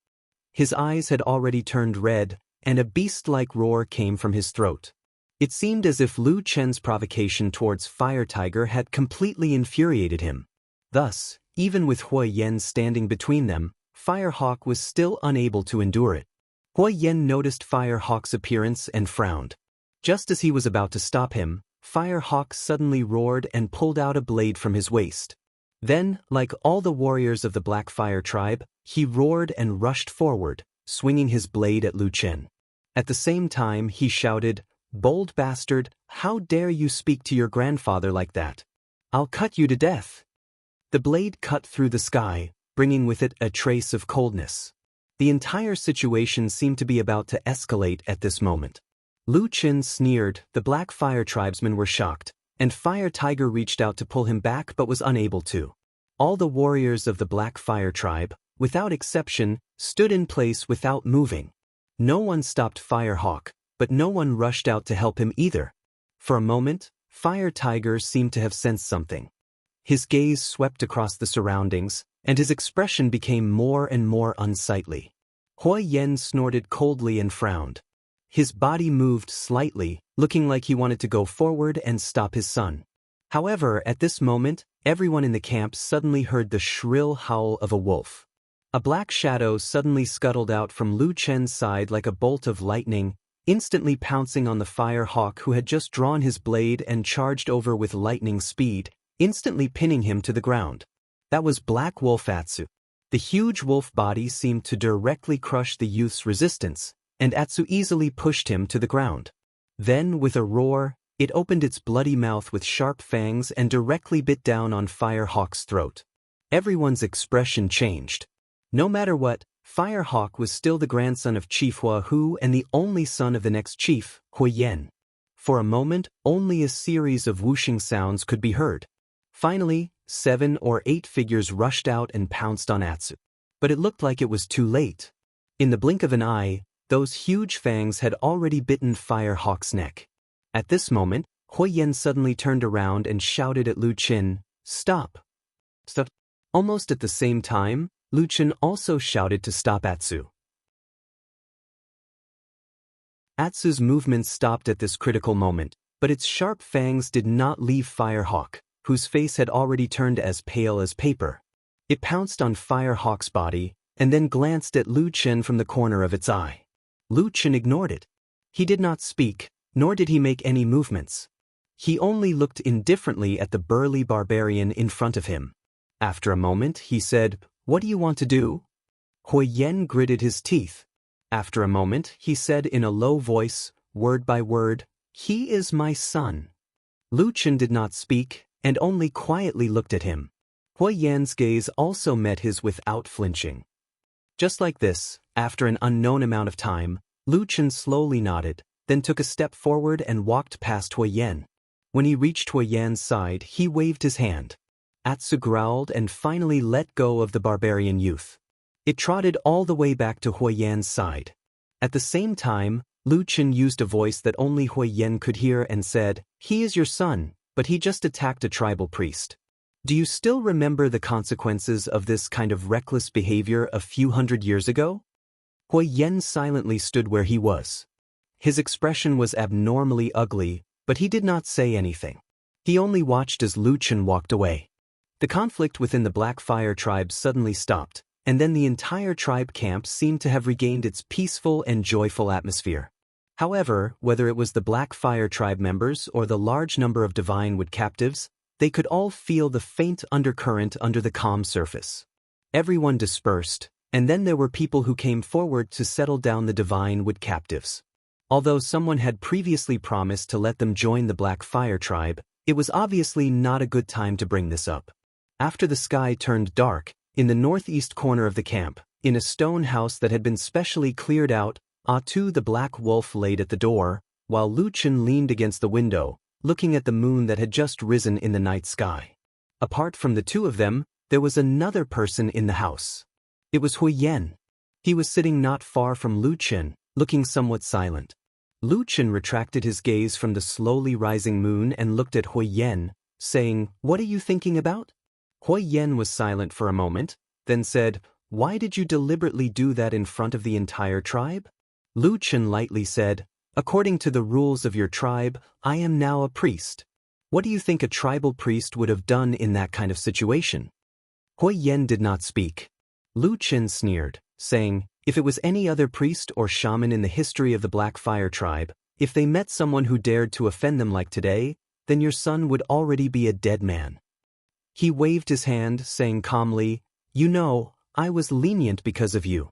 His eyes had already turned red, and a beast-like roar came from his throat. It seemed as if Lu Chen's provocation towards Fire Tiger had completely infuriated him. Thus, even with Huo Yan standing between them, Firehawk was still unable to endure it. Huo Yan noticed Firehawk's appearance and frowned. Just as he was about to stop him, Firehawk suddenly roared and pulled out a blade from his waist. Then, like all the warriors of the Black Fire tribe, he roared and rushed forward, swinging his blade at Lu Chen. At the same time, he shouted, "Bold bastard, how dare you speak to your grandfather like that? I'll cut you to death." The blade cut through the sky, bringing with it a trace of coldness. The entire situation seemed to be about to escalate at this moment. Lu Chen sneered, the Black Fire tribesmen were shocked, and Fire Tiger reached out to pull him back but was unable to. All the warriors of the Black Fire tribe, without exception, stood in place without moving. No one stopped Firehawk, but no one rushed out to help him either. For a moment, Fire Tiger seemed to have sensed something. His gaze swept across the surroundings, and his expression became more and more unsightly. Huo Yan snorted coldly and frowned. His body moved slightly, looking like he wanted to go forward and stop his son. However, at this moment, everyone in the camp suddenly heard the shrill howl of a wolf. A black shadow suddenly scuttled out from Lu Chen's side like a bolt of lightning, instantly pouncing on the Firehawk who had just drawn his blade and charged over with lightning speed, instantly pinning him to the ground. That was Black Wolf Atsu. The huge wolf body seemed to directly crush the youth's resistance, and Atsu easily pushed him to the ground. Then, with a roar, it opened its bloody mouth with sharp fangs and directly bit down on Firehawk's throat. Everyone's expression changed. No matter what, Firehawk was still the grandson of Chief Hua Hu and the only son of the next chief, Huo Yan. For a moment, only a series of whooshing sounds could be heard. Finally, 7 or 8 figures rushed out and pounced on Atsu. But it looked like it was too late. In the blink of an eye, those huge fangs had already bitten Firehawk's neck. At this moment, Huo Yan suddenly turned around and shouted at Lu Chen, "Stop! Stop!" Almost at the same time, Lu Chen also shouted to stop Atsu. Atsu's movements stopped at this critical moment, but its sharp fangs did not leave Firehawk, whose face had already turned as pale as paper. It pounced on Firehawk's body, and then glanced at Lu Chen from the corner of its eye. Lu Chen ignored it. He did not speak, nor did he make any movements. He only looked indifferently at the burly barbarian in front of him. After a moment, he said, "What do you want to do?" Huo Yan gritted his teeth. After a moment, he said in a low voice, word by word, "He is my son." Lu Chen did not speak, and only quietly looked at him. Huo Yan's gaze also met his without flinching. Just like this, after an unknown amount of time, Lu Chen slowly nodded, then took a step forward and walked past Huo Yan. When he reached Huo Yan's side, he waved his hand. Atsu growled and finally let go of the barbarian youth. It trotted all the way back to Huo Yan's side. At the same time, Lu Chen used a voice that only Huo Yan could hear and said, "He is your son, but he just attacked a tribal priest. Do you still remember the consequences of this kind of reckless behavior a few hundred years ago?" Huo Yan silently stood where he was. His expression was abnormally ugly, but he did not say anything. He only watched as Lu Chen walked away. The conflict within the Black Fire tribe suddenly stopped, and then the entire tribe camp seemed to have regained its peaceful and joyful atmosphere. However, whether it was the Black Fire tribe members or the large number of Divine Wood captives, they could all feel the faint undercurrent under the calm surface. Everyone dispersed, and then there were people who came forward to settle down the Divine Wood captives. Although someone had previously promised to let them join the Black Fire tribe, it was obviously not a good time to bring this up. After the sky turned dark, in the northeast corner of the camp, in a stone house that had been specially cleared out, Atu the Black Wolf laid at the door, while Lu Chen leaned against the window, looking at the moon that had just risen in the night sky. Apart from the two of them, there was another person in the house. It was Huo Yan. He was sitting not far from Lu Chen, looking somewhat silent. Lu Chen retracted his gaze from the slowly rising moon and looked at Huo Yan, saying, "What are you thinking about?" Huo Yan was silent for a moment, then said, why did you deliberately do that in front of the entire tribe? Lu Chen lightly said, according to the rules of your tribe, I am now a priest. What do you think a tribal priest would have done in that kind of situation? Hui Yen did not speak. Lu Chen sneered, saying, if it was any other priest or shaman in the history of the Black Fire tribe, if they met someone who dared to offend them like today, then your son would already be a dead man. He waved his hand, saying calmly, you know, I was lenient because of you.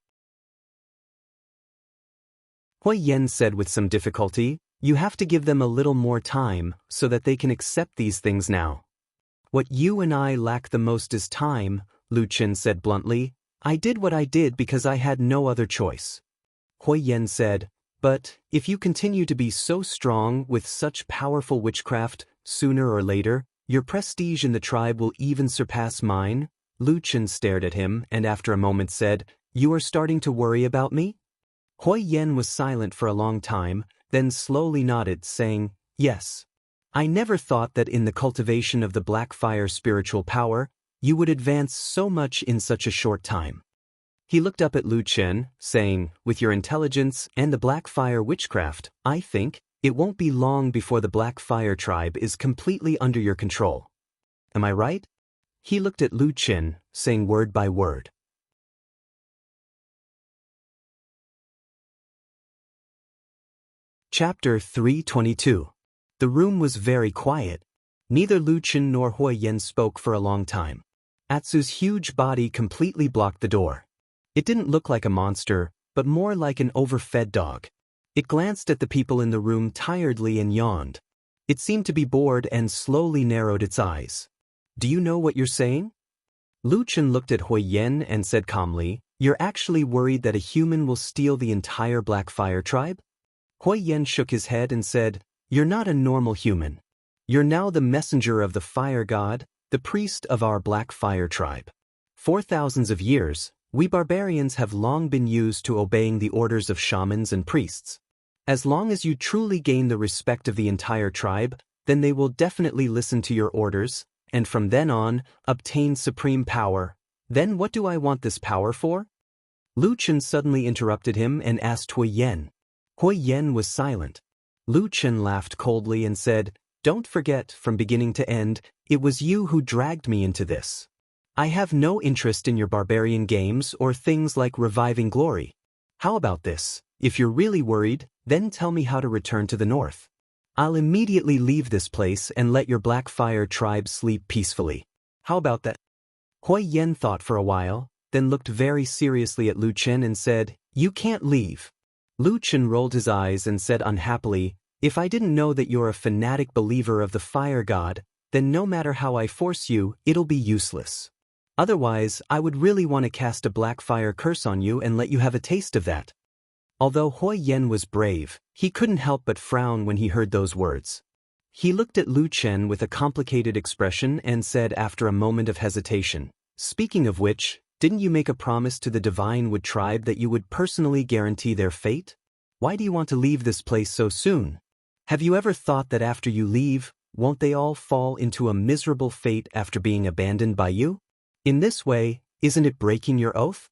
Hui Yen said with some difficulty, you have to give them a little more time so that they can accept these things now. What you and I lack the most is time, Lu Chen said bluntly. I did what I did because I had no other choice. Hui Yen said, but if you continue to be so strong with such powerful witchcraft, sooner or later, your prestige in the tribe will even surpass mine. Lu Chen stared at him and after a moment said, you are starting to worry about me? Hui Yen was silent for a long time, then slowly nodded, saying, yes. I never thought that in the cultivation of the Black Fire spiritual power, you would advance so much in such a short time. He looked up at Lu Chen, saying, with your intelligence and the Black Fire witchcraft, I think, it won't be long before the Black Fire tribe is completely under your control. Am I right? He looked at Lu Chen, saying word by word. Chapter 322. The room was very quiet. Neither Lu Chen nor Hui Yen spoke for a long time. Atsu's huge body completely blocked the door. It didn't look like a monster, but more like an overfed dog. It glanced at the people in the room tiredly and yawned. It seemed to be bored and slowly narrowed its eyes. Do you know what you're saying? Lu Chen looked at Hui Yen and said calmly, you're actually worried that a human will steal the entire Black Fire tribe? Hui Yen shook his head and said, you're not a normal human. You're now the messenger of the fire god, the priest of our Black Fire tribe. For thousands of years, we barbarians have long been used to obeying the orders of shamans and priests. As long as you truly gain the respect of the entire tribe, then they will definitely listen to your orders, and from then on, obtain supreme power. Then what do I want this power for? Lu Chen suddenly interrupted him and asked Hui Yen. Hui Yen was silent. Lu Chen laughed coldly and said, don't forget, from beginning to end, it was you who dragged me into this. I have no interest in your barbarian games or things like reviving glory. How about this? If you're really worried, then tell me how to return to the north. I'll immediately leave this place and let your Black Fire tribe sleep peacefully. How about that? Hui Yen thought for a while, then looked very seriously at Lu Chen and said, you can't leave. Lu Chen rolled his eyes and said unhappily, if I didn't know that you're a fanatic believer of the fire god, then no matter how I force you, it'll be useless. Otherwise, I would really want to cast a Black Fire curse on you and let you have a taste of that. Although Hui Yen was brave, he couldn't help but frown when he heard those words. He looked at Lu Chen with a complicated expression and said after a moment of hesitation, speaking of which, didn't you make a promise to the Divine Wood tribe that you would personally guarantee their fate? Why do you want to leave this place so soon? Have you ever thought that after you leave, won't they all fall into a miserable fate after being abandoned by you? In this way, isn't it breaking your oath?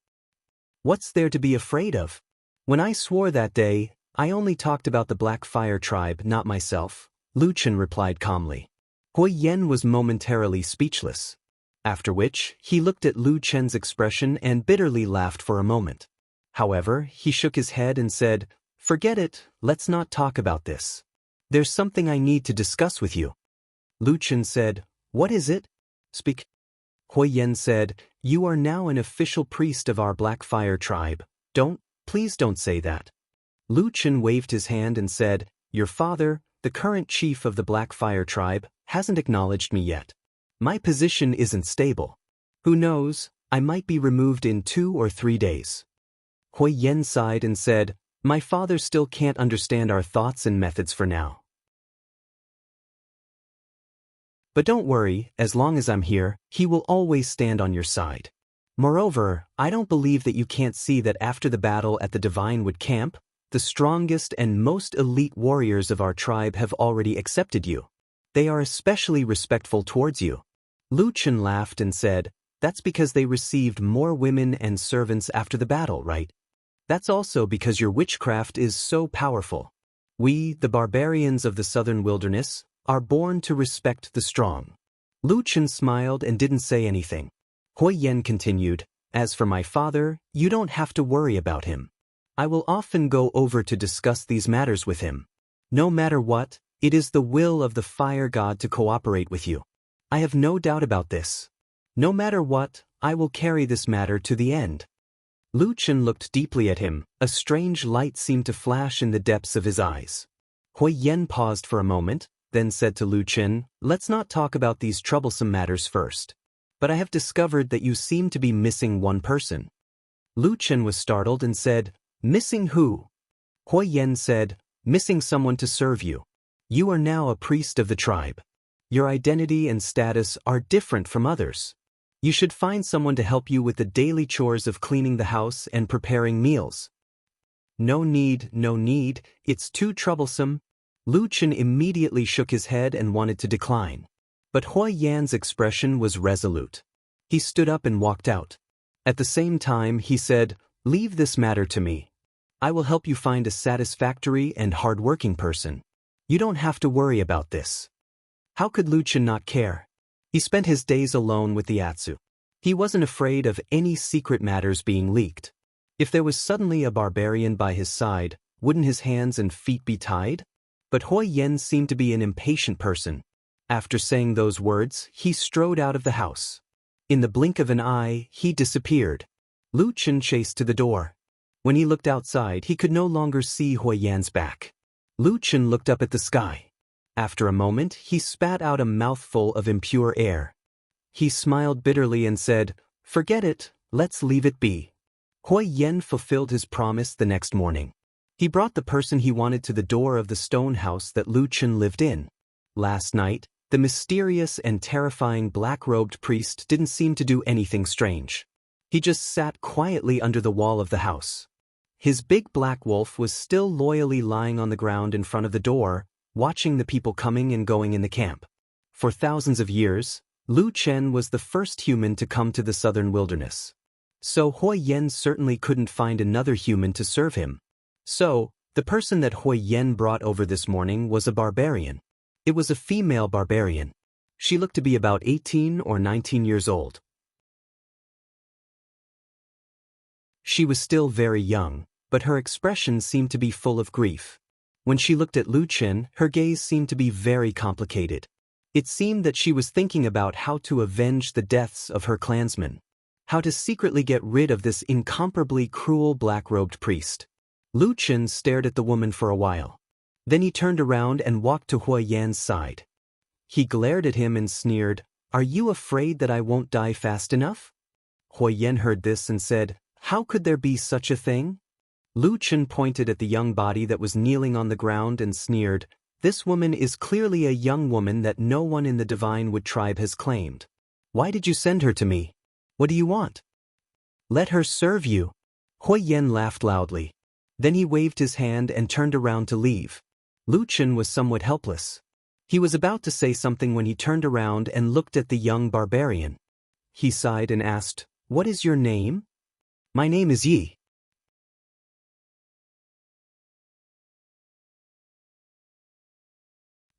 What's there to be afraid of? When I swore that day, I only talked about the Black Fire tribe, not myself, Lu Chen replied calmly. Hui Yen was momentarily speechless. After which, he looked at Lu Chen's expression and bitterly laughed for a moment. However, he shook his head and said, forget it, let's not talk about this. There's something I need to discuss with you. Lu Chen said, what is it? Speak. Hui Yen said, you are now an official priest of our Black Fire tribe. Please don't say that. Lu Chen waved his hand and said, your father, the current chief of the Black Fire tribe, hasn't acknowledged me yet. My position isn't stable. Who knows, I might be removed in 2 or 3 days. Hui Yen sighed and said, my father still can't understand our thoughts and methods for now. But don't worry, as long as I'm here, he will always stand on your side. Moreover, I don't believe that you can't see that after the battle at the Divine Wood camp, the strongest and most elite warriors of our tribe have already accepted you. They are especially respectful towards you. Lu Chen laughed and said, That's because they received more women and servants after the battle, right? That's also because your witchcraft is so powerful. We, the barbarians of the southern wilderness, are born to respect the strong. Lu Chen smiled and didn't say anything. Hui Yen continued, as for my father, you don't have to worry about him. I will often go over to discuss these matters with him. No matter what, it is the will of the fire god to cooperate with you. I have no doubt about this. No matter what, I will carry this matter to the end. Lu Chen looked deeply at him. A strange light seemed to flash in the depths of his eyes. Hui Yen paused for a moment, then said to Lu Chen, let's not talk about these troublesome matters first. But I have discovered that you seem to be missing one person. Lu Chen was startled and said, missing who? Hui Yen said, missing someone to serve you. You are now a priest of the tribe. Your identity and status are different from others. You should find someone to help you with the daily chores of cleaning the house and preparing meals. No need, it's too troublesome. Lu Chen immediately shook his head and wanted to decline. But Hui Yan's expression was resolute. He stood up and walked out. At the same time, he said, leave this matter to me. I will help you find a satisfactory and hard-working person. You don't have to worry about this. How could Lu Chen not care? He spent his days alone with the Atsu. He wasn't afraid of any secret matters being leaked. If there was suddenly a barbarian by his side, wouldn't his hands and feet be tied? But Hui Yen seemed to be an impatient person. After saying those words, he strode out of the house. In the blink of an eye, he disappeared. Lu Chen chased to the door. When he looked outside, he could no longer see Hui Yan's back. Lu Chen looked up at the sky. After a moment, he spat out a mouthful of impure air. He smiled bitterly and said, forget it, let's leave it be. Hui Yen fulfilled his promise the next morning. He brought the person he wanted to the door of the stone house that Lu Chen lived in. Last night, the mysterious and terrifying black-robed priest didn't seem to do anything strange. He just sat quietly under the wall of the house. His big black wolf was still loyally lying on the ground in front of the door, watching the people coming and going in the camp. For thousands of years, Lu Chen was the first human to come to the southern wilderness. So Hui Yen certainly couldn't find another human to serve him. So, the person that Hui Yen brought over this morning was a barbarian. It was a female barbarian. She looked to be about 18 or 19 years old. She was still very young, but her expression seemed to be full of grief. When she looked at Lu Chen, her gaze seemed to be very complicated. It seemed that she was thinking about how to avenge the deaths of her clansmen, how to secretly get rid of this incomparably cruel black-robed priest. Lu Chen stared at the woman for a while. Then he turned around and walked to Hui Yan's side. He glared at him and sneered, "Are you afraid that I won't die fast enough?" Hui Yan heard this and said, "How could there be such a thing?" Lu Chen pointed at the young body that was kneeling on the ground and sneered, "This woman is clearly a young woman that no one in the Divine Wood tribe has claimed. Why did you send her to me? What do you want? Let her serve you." Hui Yan laughed loudly. Then he waved his hand and turned around to leave. Lu Chen was somewhat helpless. He was about to say something when he turned around and looked at the young barbarian. He sighed and asked, "What is your name?" "My name is Yi."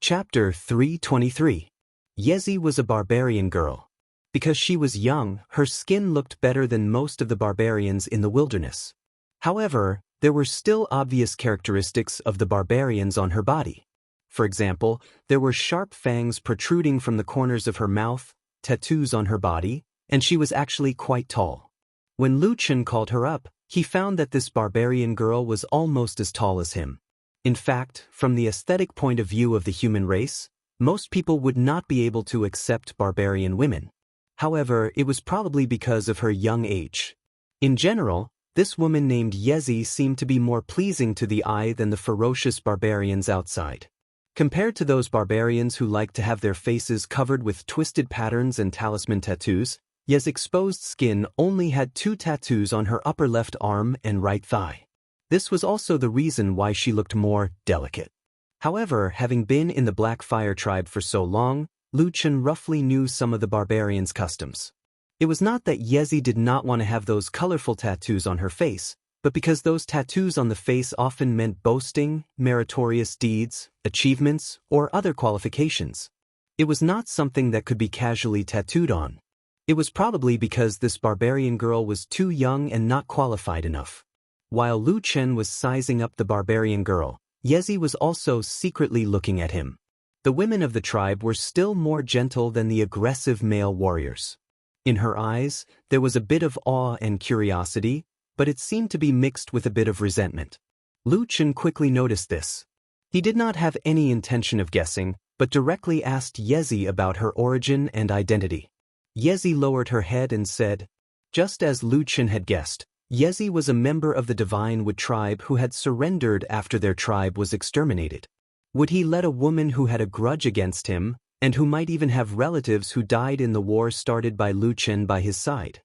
Chapter 323. Yezi was a barbarian girl. Because she was young, her skin looked better than most of the barbarians in the wilderness. However, there were still obvious characteristics of the barbarians on her body. For example, there were sharp fangs protruding from the corners of her mouth, tattoos on her body, and she was actually quite tall. When Lu Chen called her up, he found that this barbarian girl was almost as tall as him. In fact, from the aesthetic point of view of the human race, most people would not be able to accept barbarian women. However, it was probably because of her young age. In general, this woman named Yezi seemed to be more pleasing to the eye than the ferocious barbarians outside. Compared to those barbarians who liked to have their faces covered with twisted patterns and talisman tattoos, Yezi's exposed skin only had 2 tattoos on her upper left arm and right thigh. This was also the reason why she looked more delicate. However, having been in the Black Fire tribe for so long, Lu Chen roughly knew some of the barbarians' customs. It was not that Yezi did not want to have those colorful tattoos on her face, but because those tattoos on the face often meant boasting, meritorious deeds, achievements, or other qualifications. It was not something that could be casually tattooed on. It was probably because this barbarian girl was too young and not qualified enough. While Lu Chen was sizing up the barbarian girl, Yezi was also secretly looking at him. The women of the tribe were still more gentle than the aggressive male warriors. In her eyes, there was a bit of awe and curiosity, but it seemed to be mixed with a bit of resentment. Lu Chen quickly noticed this. He did not have any intention of guessing, but directly asked Yezi about her origin and identity. Yezi lowered her head and said, just as Lu Chen had guessed, Yezi was a member of the Divine Wood tribe who had surrendered after their tribe was exterminated. Would he let a woman who had a grudge against him, and who might even have relatives who died in the war started by Lu Chen by his side?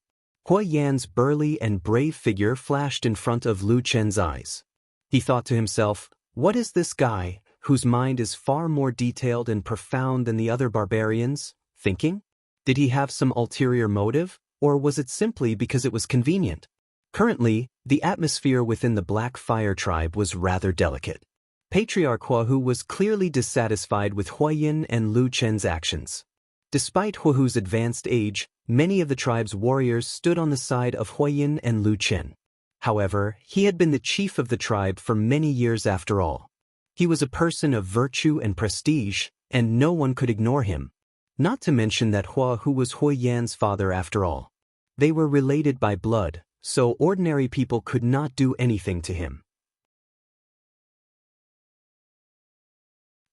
Hua Yan's burly and brave figure flashed in front of Lu Chen's eyes. He thought to himself, what is this guy, whose mind is far more detailed and profound than the other barbarians, thinking? Did he have some ulterior motive, or was it simply because it was convenient? Currently, the atmosphere within the Black Fire tribe was rather delicate. Patriarch Huahu was clearly dissatisfied with Huayan and Lu Chen's actions. Despite Huahu's advanced age, many of the tribe's warriors stood on the side of Huayan and Lu Chen. However, he had been the chief of the tribe for many years after all. He was a person of virtue and prestige, and no one could ignore him. Not to mention that Huahu was Huayan's father after all. They were related by blood, so ordinary people could not do anything to him.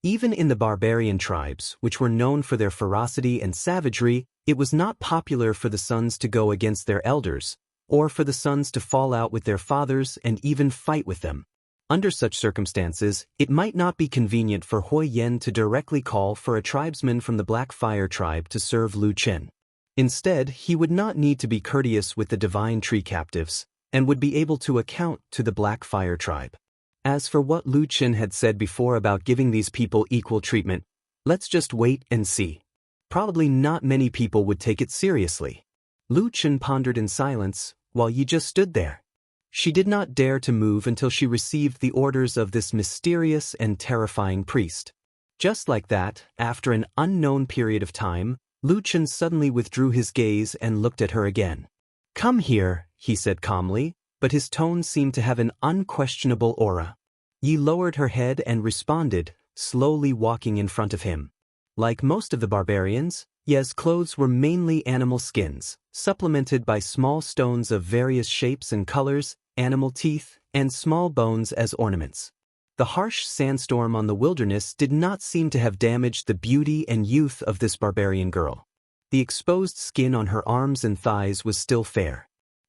Even in the barbarian tribes, which were known for their ferocity and savagery, it was not popular for the sons to go against their elders, or for the sons to fall out with their fathers and even fight with them. Under such circumstances, it might not be convenient for Huayan to directly call for a tribesman from the Black Fire tribe to serve Lu Chen. Instead, he would not need to be courteous with the Divine Tree captives, and would be able to account to the Black Fire tribe. As for what Lu Chen had said before about giving these people equal treatment, let's just wait and see. Probably not many people would take it seriously. Lu Chen pondered in silence, while Yi just stood there. She did not dare to move until she received the orders of this mysterious and terrifying priest. Just like that, after an unknown period of time, Lu Chen suddenly withdrew his gaze and looked at her again. "Come here," he said calmly, but his tone seemed to have an unquestionable aura. Yi lowered her head and responded, slowly walking in front of him. Like most of the barbarians, Ye's clothes were mainly animal skins, supplemented by small stones of various shapes and colors, animal teeth, and small bones as ornaments. The harsh sandstorm on the wilderness did not seem to have damaged the beauty and youth of this barbarian girl. The exposed skin on her arms and thighs was still fair.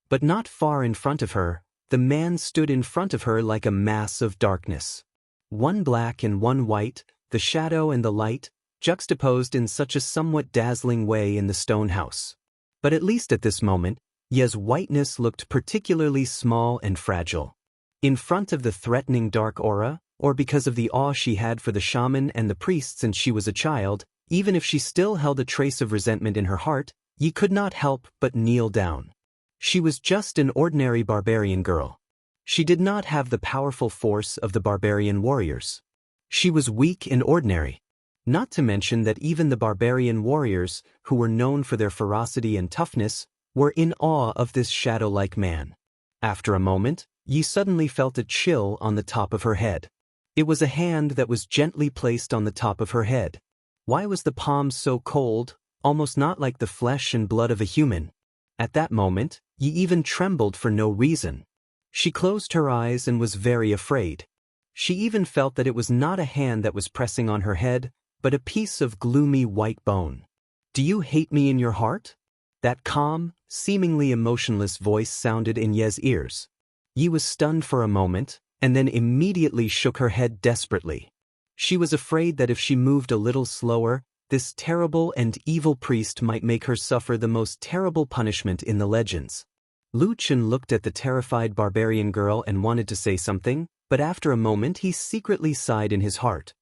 But not far in front of her, the man stood in front of her like a mass of darkness. One black and one white, the shadow and the light, juxtaposed in such a somewhat dazzling way in the stone house. But at least at this moment, Ye's whiteness looked particularly small and fragile. In front of the threatening dark aura, or because of the awe she had for the shaman and the priest since she was a child, even if she still held a trace of resentment in her heart, Yi could not help but kneel down. She was just an ordinary barbarian girl. She did not have the powerful force of the barbarian warriors. She was weak and ordinary. Not to mention that even the barbarian warriors, who were known for their ferocity and toughness, were in awe of this shadow-like man. After a moment, Yi suddenly felt a chill on the top of her head. It was a hand that was gently placed on the top of her head. Why was the palm so cold, almost not like the flesh and blood of a human? At that moment, Yi even trembled for no reason. She closed her eyes and was very afraid. She even felt that it was not a hand that was pressing on her head, but a piece of gloomy white bone. "Do you hate me in your heart?" That calm, seemingly emotionless voice sounded in Ye's ears. Yi was stunned for a moment, and then immediately shook her head desperately. She was afraid that if she moved a little slower, this terrible and evil priest might make her suffer the most terrible punishment in the legends. Lu Chen looked at the terrified barbarian girl and wanted to say something, but after a moment he secretly sighed in his heart.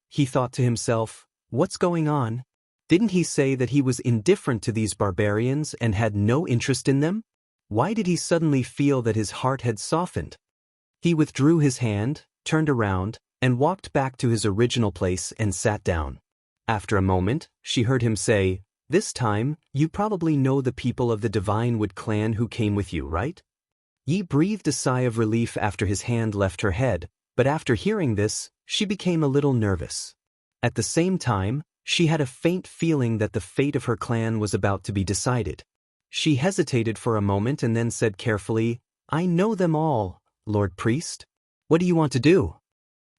He thought to himself, "What's going on? Didn't he say that he was indifferent to these barbarians and had no interest in them? Why did he suddenly feel that his heart had softened? He withdrew his hand, turned around, and walked back to his original place and sat down. After a moment, she heard him say, "This time, you probably know the people of the Divine Wood clan who came with you, right?" Yi breathed a sigh of relief after his hand left her head, but after hearing this, she became a little nervous. At the same time, she had a faint feeling that the fate of her clan was about to be decided. She hesitated for a moment and then said carefully, "I know them all, Lord Priest. What do you want to do?"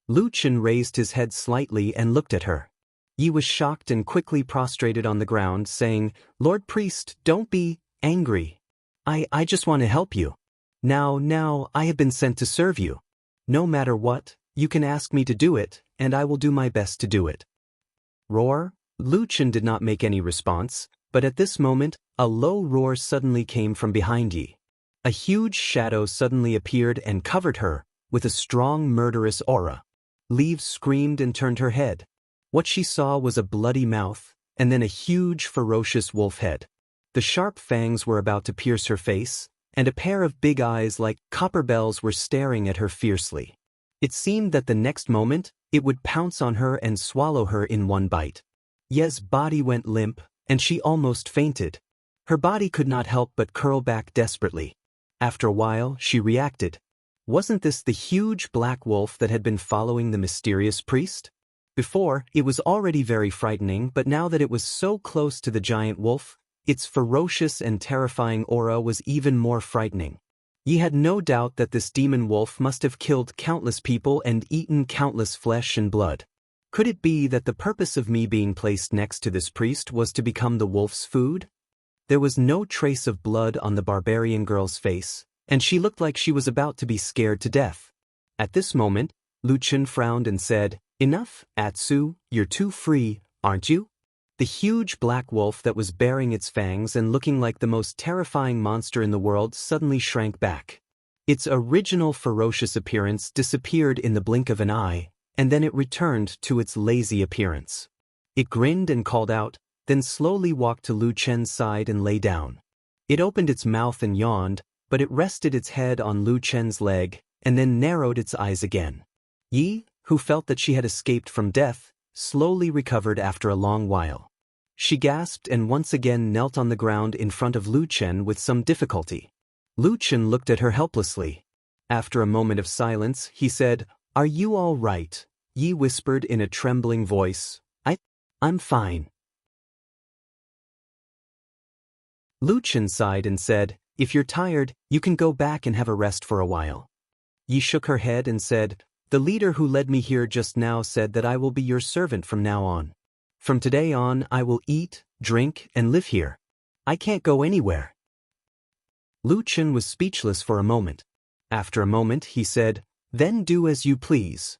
Lu Chen raised his head slightly and looked at her. Yi was shocked and quickly prostrated on the ground, saying, "Lord Priest, don't be angry. I just want to help you. Now, I have been sent to serve you. No matter what, you can ask me to do it, and I will do my best to do it." Roar? Lu Chen did not make any response, but at this moment, a low roar suddenly came from behind Yi. A huge shadow suddenly appeared and covered her, with a strong murderous aura. Leaves screamed and turned her head. What she saw was a bloody mouth, and then a huge, ferocious wolf head. The sharp fangs were about to pierce her face, and a pair of big eyes like copper bells were staring at her fiercely. It seemed that the next moment, it would pounce on her and swallow her in one bite. Ye's body went limp, and she almost fainted. Her body could not help but curl back desperately. After a while, she reacted. Wasn't this the huge black wolf that had been following the mysterious priest? Before, it was already very frightening, but now that it was so close to the giant wolf, its ferocious and terrifying aura was even more frightening. Yi had no doubt that this demon wolf must have killed countless people and eaten countless flesh and blood. Could it be that the purpose of me being placed next to this priest was to become the wolf's food? There was no trace of blood on the barbarian girl's face, and she looked like she was about to be scared to death. At this moment, Lu Chen frowned and said, "Enough, Atsu, you're too free, aren't you?" The huge black wolf that was baring its fangs and looking like the most terrifying monster in the world suddenly shrank back. Its original ferocious appearance disappeared in the blink of an eye, and then it returned to its lazy appearance. It grinned and called out, then slowly walked to Lu Chen's side and lay down. It opened its mouth and yawned, but it rested its head on Lu Chen's leg, and then narrowed its eyes again. Yi, who felt that she had escaped from death, slowly recovered after a long while. She gasped and once again knelt on the ground in front of Lu Chen with some difficulty. Lu Chen looked at her helplessly. After a moment of silence, he said, "Are you all right?" Yi whispered in a trembling voice, I'm fine." Lu Chen sighed and said, "If you're tired, you can go back and have a rest for a while." Yi shook her head and said, "The leader who led me here just now said that I will be your servant from now on. From today on, I will eat, drink, and live here. I can't go anywhere." Lu Chen was speechless for a moment. After a moment, he said, "Then do as you please."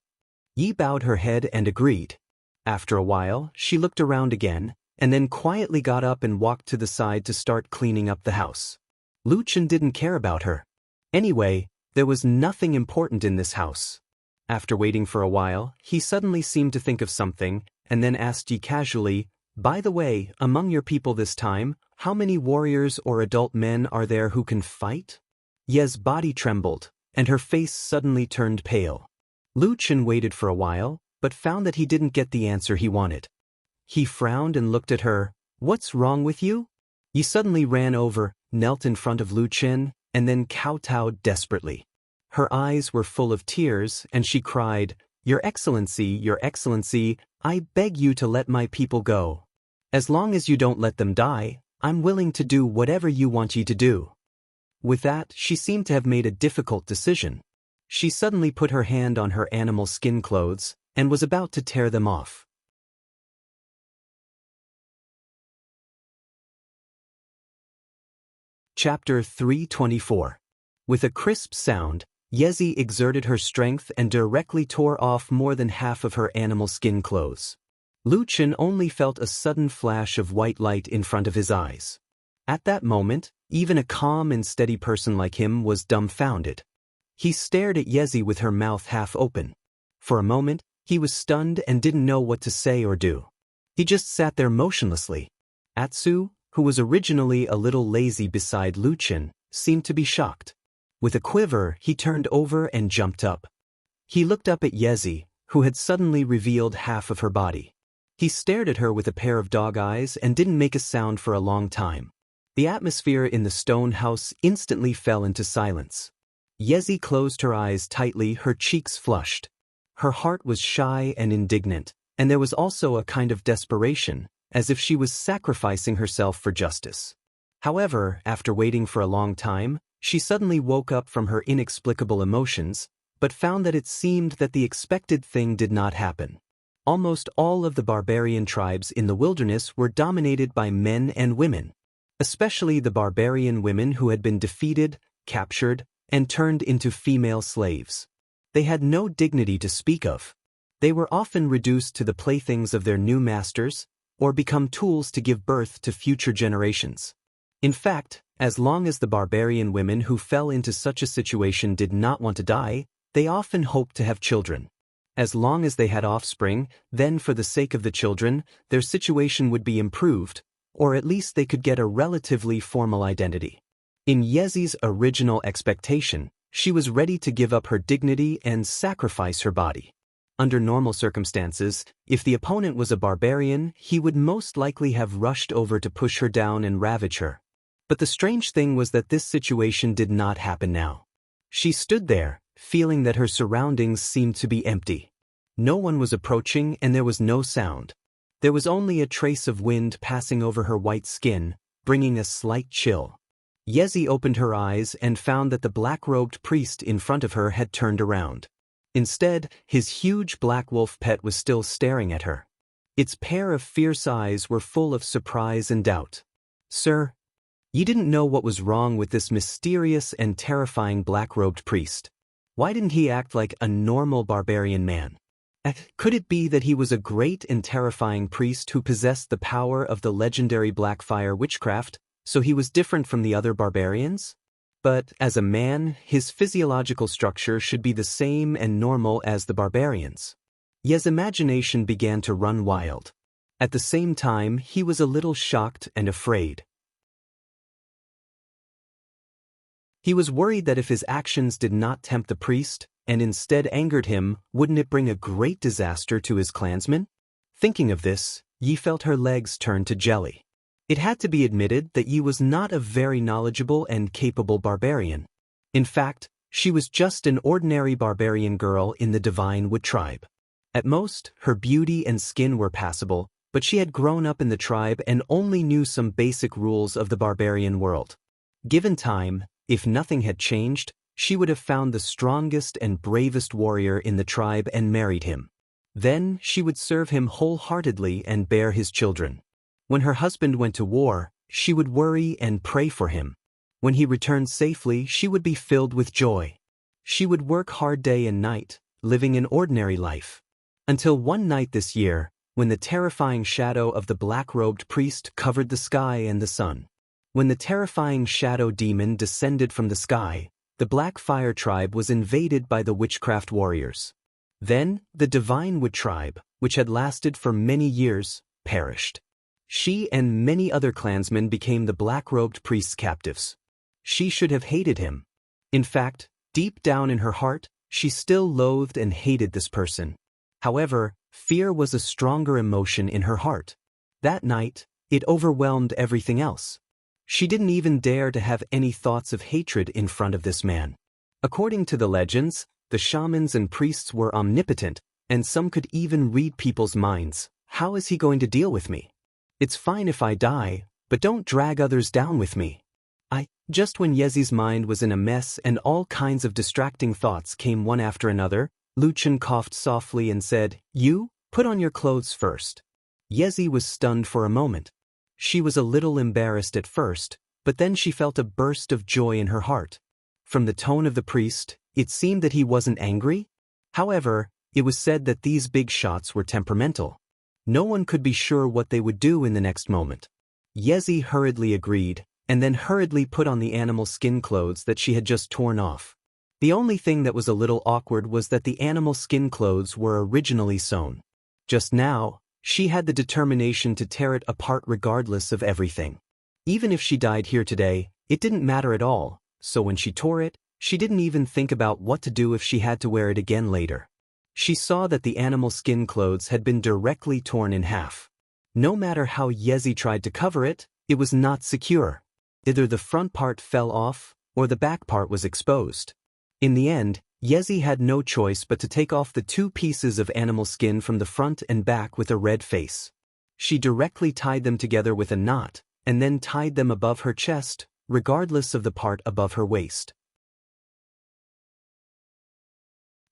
Yi bowed her head and agreed. After a while, she looked around again, and then quietly got up and walked to the side to start cleaning up the house. Lu Chen didn't care about her. Anyway, there was nothing important in this house. After waiting for a while, he suddenly seemed to think of something, and then asked Yi casually, "By the way, among your people this time, how many warriors or adult men are there who can fight?" Ye's body trembled, and her face suddenly turned pale. Lu Chen waited for a while, but found that he didn't get the answer he wanted. He frowned and looked at her. "What's wrong with you?" Yi suddenly ran over, knelt in front of Lu Chen, and then kowtowed desperately. Her eyes were full of tears, and she cried, Your Excellency, I beg you to let my people go. As long as you don't let them die, I'm willing to do whatever you want you to do." With that, she seemed to have made a difficult decision. She suddenly put her hand on her animal skin clothes, and was about to tear them off. Chapter 324. With a crisp sound, Yezi exerted her strength and directly tore off more than half of her animal skin clothes. Lu Chen only felt a sudden flash of white light in front of his eyes. At that moment, even a calm and steady person like him was dumbfounded. He stared at Yezi with her mouth half open. For a moment, he was stunned and didn't know what to say or do. He just sat there motionlessly. Atsu, who was originally a little lazy beside Lu Qin, seemed to be shocked. With a quiver, he turned over and jumped up. He looked up at Yezi, who had suddenly revealed half of her body. He stared at her with a pair of dog eyes and didn't make a sound for a long time. The atmosphere in the stone house instantly fell into silence. Yezi closed her eyes tightly, her cheeks flushed. Her heart was shy and indignant, and there was also a kind of desperation, as if she was sacrificing herself for justice. However, after waiting for a long time, she suddenly woke up from her inexplicable emotions, but found that it seemed that the expected thing did not happen. Almost all of the barbarian tribes in the wilderness were dominated by men and women, especially the barbarian women who had been defeated, captured, and turned into female slaves. They had no dignity to speak of. They were often reduced to the playthings of their new masters, or become tools to give birth to future generations. In fact, as long as the barbarian women who fell into such a situation did not want to die, they often hoped to have children. As long as they had offspring, then for the sake of the children, their situation would be improved, or at least they could get a relatively formal identity. In Yezi's original expectation, she was ready to give up her dignity and sacrifice her body. Under normal circumstances, if the opponent was a barbarian, he would most likely have rushed over to push her down and ravage her. But the strange thing was that this situation did not happen now. She stood there, feeling that her surroundings seemed to be empty. No one was approaching and there was no sound. There was only a trace of wind passing over her white skin, bringing a slight chill. Yezi opened her eyes and found that the black-robed priest in front of her had turned around. Instead, his huge black wolf pet was still staring at her. Its pair of fierce eyes were full of surprise and doubt. "Sir, you didn't know what was wrong with this mysterious and terrifying black-robed priest. Why didn't he act like a normal barbarian man? Could it be that he was a great and terrifying priest who possessed the power of the legendary Blackfire witchcraft, so he was different from the other barbarians? But as a man, his physiological structure should be the same and normal as the barbarians." Ye's imagination began to run wild. At the same time, he was a little shocked and afraid. He was worried that if his actions did not tempt the priest, and instead angered him, wouldn't it bring a great disaster to his clansmen? Thinking of this, Yi felt her legs turn to jelly. It had to be admitted that Yi was not a very knowledgeable and capable barbarian. In fact, she was just an ordinary barbarian girl in the Divine Wood tribe. At most, her beauty and skin were passable, but she had grown up in the tribe and only knew some basic rules of the barbarian world. Given time, if nothing had changed, she would have found the strongest and bravest warrior in the tribe and married him. Then she would serve him wholeheartedly and bear his children. When her husband went to war, she would worry and pray for him. When he returned safely, she would be filled with joy. She would work hard day and night, living an ordinary life. Until one night this year, when the terrifying shadow of the black-robed priest covered the sky and the sun. When the terrifying shadow demon descended from the sky, the Blackfire tribe was invaded by the witchcraft warriors. Then, the Divine Wood tribe, which had lasted for many years, perished. She and many other clansmen became the black-robed priest's captives. She should have hated him. In fact, deep down in her heart, she still loathed and hated this person. However, fear was a stronger emotion in her heart. That night, it overwhelmed everything else. She didn't even dare to have any thoughts of hatred in front of this man. According to the legends, the shamans and priests were omnipotent, and some could even read people's minds. How is he going to deal with me? It's fine if I die, but don't drag others down with me. Just when Yezi's mind was in a mess and all kinds of distracting thoughts came one after another, Lu Qin coughed softly and said, "You, put on your clothes first." Yezi was stunned for a moment. She was a little embarrassed at first, but then she felt a burst of joy in her heart. From the tone of the priest, it seemed that he wasn't angry. However, it was said that these big shots were temperamental. No one could be sure what they would do in the next moment. Yezi hurriedly agreed, and then hurriedly put on the animal skin clothes that she had just torn off. The only thing that was a little awkward was that the animal skin clothes were originally sewn. Just now, She had the determination to tear it apart regardless of everything. Even if she died here today, it didn't matter at all, so when she tore it, she didn't even think about what to do if she had to wear it again later. She saw that the animal skin clothes had been directly torn in half. No matter how Yezi tried to cover it, it was not secure. Either the front part fell off, or the back part was exposed. In the end, Yezi had no choice but to take off the 2 pieces of animal skin from the front and back with a red face. She directly tied them together with a knot, and then tied them above her chest, regardless of the part above her waist.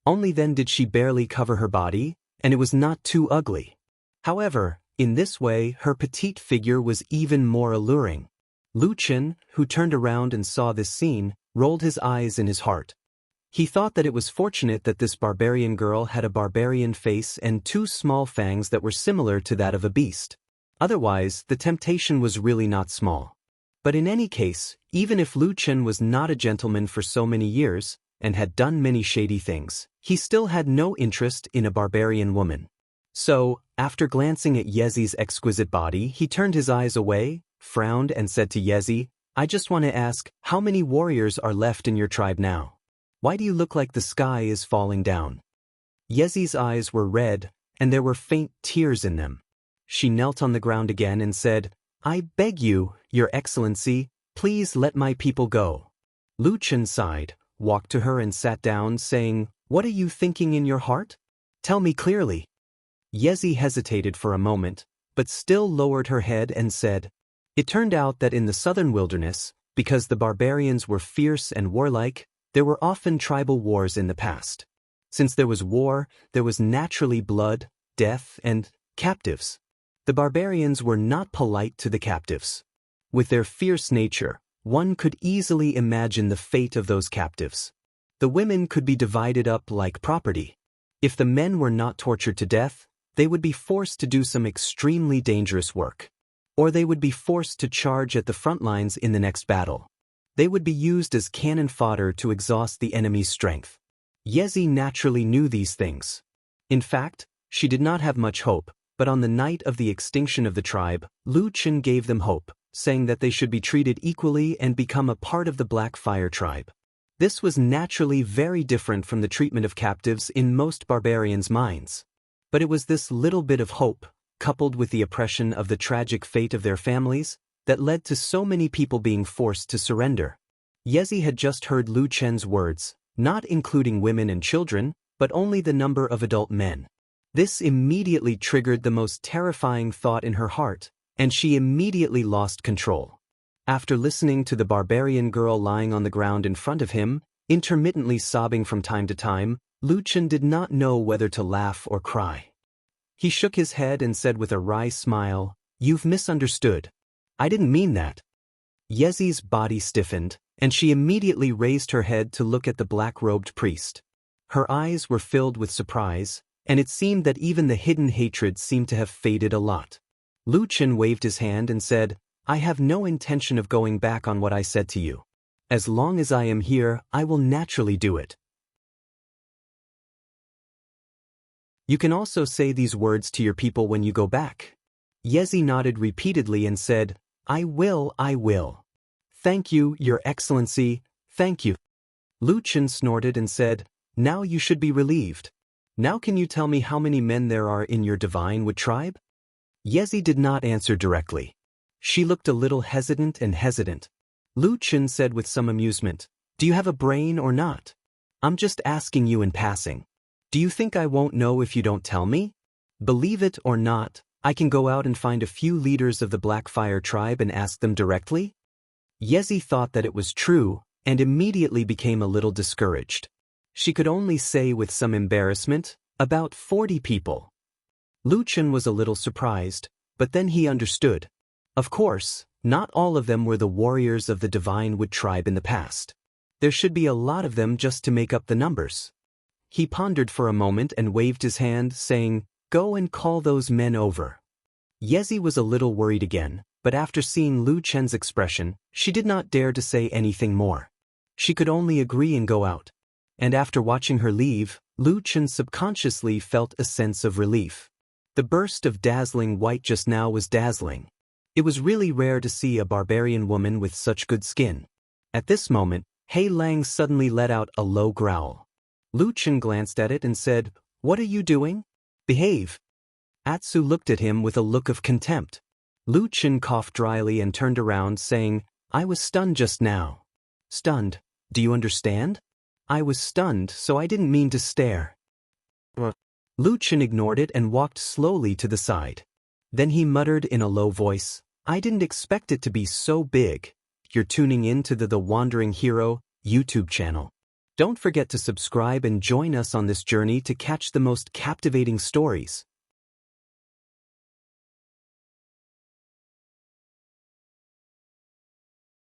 Only then did she barely cover her body, and it was not too ugly. However, in this way, her petite figure was even more alluring. Lu Chen, who turned around and saw this scene, rolled his eyes in his heart. He thought that it was fortunate that this barbarian girl had a barbarian face and 2 small fangs that were similar to that of a beast. Otherwise, the temptation was really not small. But in any case, even if Lu Chen was not a gentleman for so many years, and had done many shady things, he still had no interest in a barbarian woman. So, after glancing at Yezi's exquisite body, he turned his eyes away, frowned and said to Yezi, "I just want to ask, how many warriors are left in your tribe now? Why do you look like the sky is falling down?" Yezi's eyes were red, and there were faint tears in them. She knelt on the ground again and said, "I beg you, Your Excellency, please let my people go." Lu Chen sighed, walked to her and sat down, saying, "What are you thinking in your heart? Tell me clearly." Yezi hesitated for a moment, but still lowered her head and said, "It turned out that in the southern wilderness, because the barbarians were fierce and warlike, there were often tribal wars in the past. Since there was war, there was naturally blood, death, and captives. The barbarians were not polite to the captives. With their fierce nature, one could easily imagine the fate of those captives. The women could be divided up like property. If the men were not tortured to death, they would be forced to do some extremely dangerous work. Or they would be forced to charge at the front lines in the next battle. They would be used as cannon fodder to exhaust the enemy's strength." Yezi naturally knew these things. In fact, she did not have much hope, but on the night of the extinction of the tribe, Lu Chen gave them hope, saying that they should be treated equally and become a part of the Black Fire tribe. This was naturally very different from the treatment of captives in most barbarians' minds. But it was this little bit of hope, coupled with the oppression of the tragic fate of their families, that led to so many people being forced to surrender. Yezi had just heard Lu Chen's words, not including women and children, but only the number of adult men. This immediately triggered the most terrifying thought in her heart, and she immediately lost control. After listening to the barbarian girl lying on the ground in front of him, intermittently sobbing from time to time, Lu Chen did not know whether to laugh or cry. He shook his head and said with a wry smile, "You've misunderstood. I didn't mean that." Yezi's body stiffened, and she immediately raised her head to look at the black-robed priest. Her eyes were filled with surprise, and it seemed that even the hidden hatred seemed to have faded a lot. Lu Chen waved his hand and said, "I have no intention of going back on what I said to you. As long as I am here, I will naturally do it. You can also say these words to your people when you go back." Yezi nodded repeatedly and said, I will. Thank you, Your Excellency, thank you." Lu Chen snorted and said, "Now you should be relieved. Now can you tell me how many men there are in your Divine Wood tribe?" Yezi did not answer directly. She looked a little hesitant. Lu Chen said with some amusement, "Do you have a brain or not? I'm just asking you in passing. Do you think I won't know if you don't tell me? Believe it or not, I can go out and find a few leaders of the Black Fire tribe and ask them directly." Yezi thought that it was true, and immediately became a little discouraged. She could only say with some embarrassment, "About 40 people." Lu Chen was a little surprised, but then he understood. Of course, not all of them were the warriors of the Divine Wood tribe in the past. There should be a lot of them just to make up the numbers. He pondered for a moment and waved his hand, saying, "Go and call those men over." Yezi was a little worried again, but after seeing Lu Chen's expression, she did not dare to say anything more. She could only agree and go out. And after watching her leave, Lu Chen subconsciously felt a sense of relief. The burst of dazzling white just now was dazzling. It was really rare to see a barbarian woman with such good skin. At this moment, Hei Lang suddenly let out a low growl. Lu Chen glanced at it and said, "What are you doing? Behave." Atsu looked at him with a look of contempt. Lu Chen coughed dryly and turned around, saying, "I was stunned just now." "Stunned? Do you understand?" "I was stunned, so I didn't mean to stare." What? Lu Chen ignored it and walked slowly to the side. Then he muttered in a low voice, "I didn't expect it to be so big." You're tuning in to the Wandering Hero YouTube channel. Don't forget to subscribe and join us on this journey to catch the most captivating stories.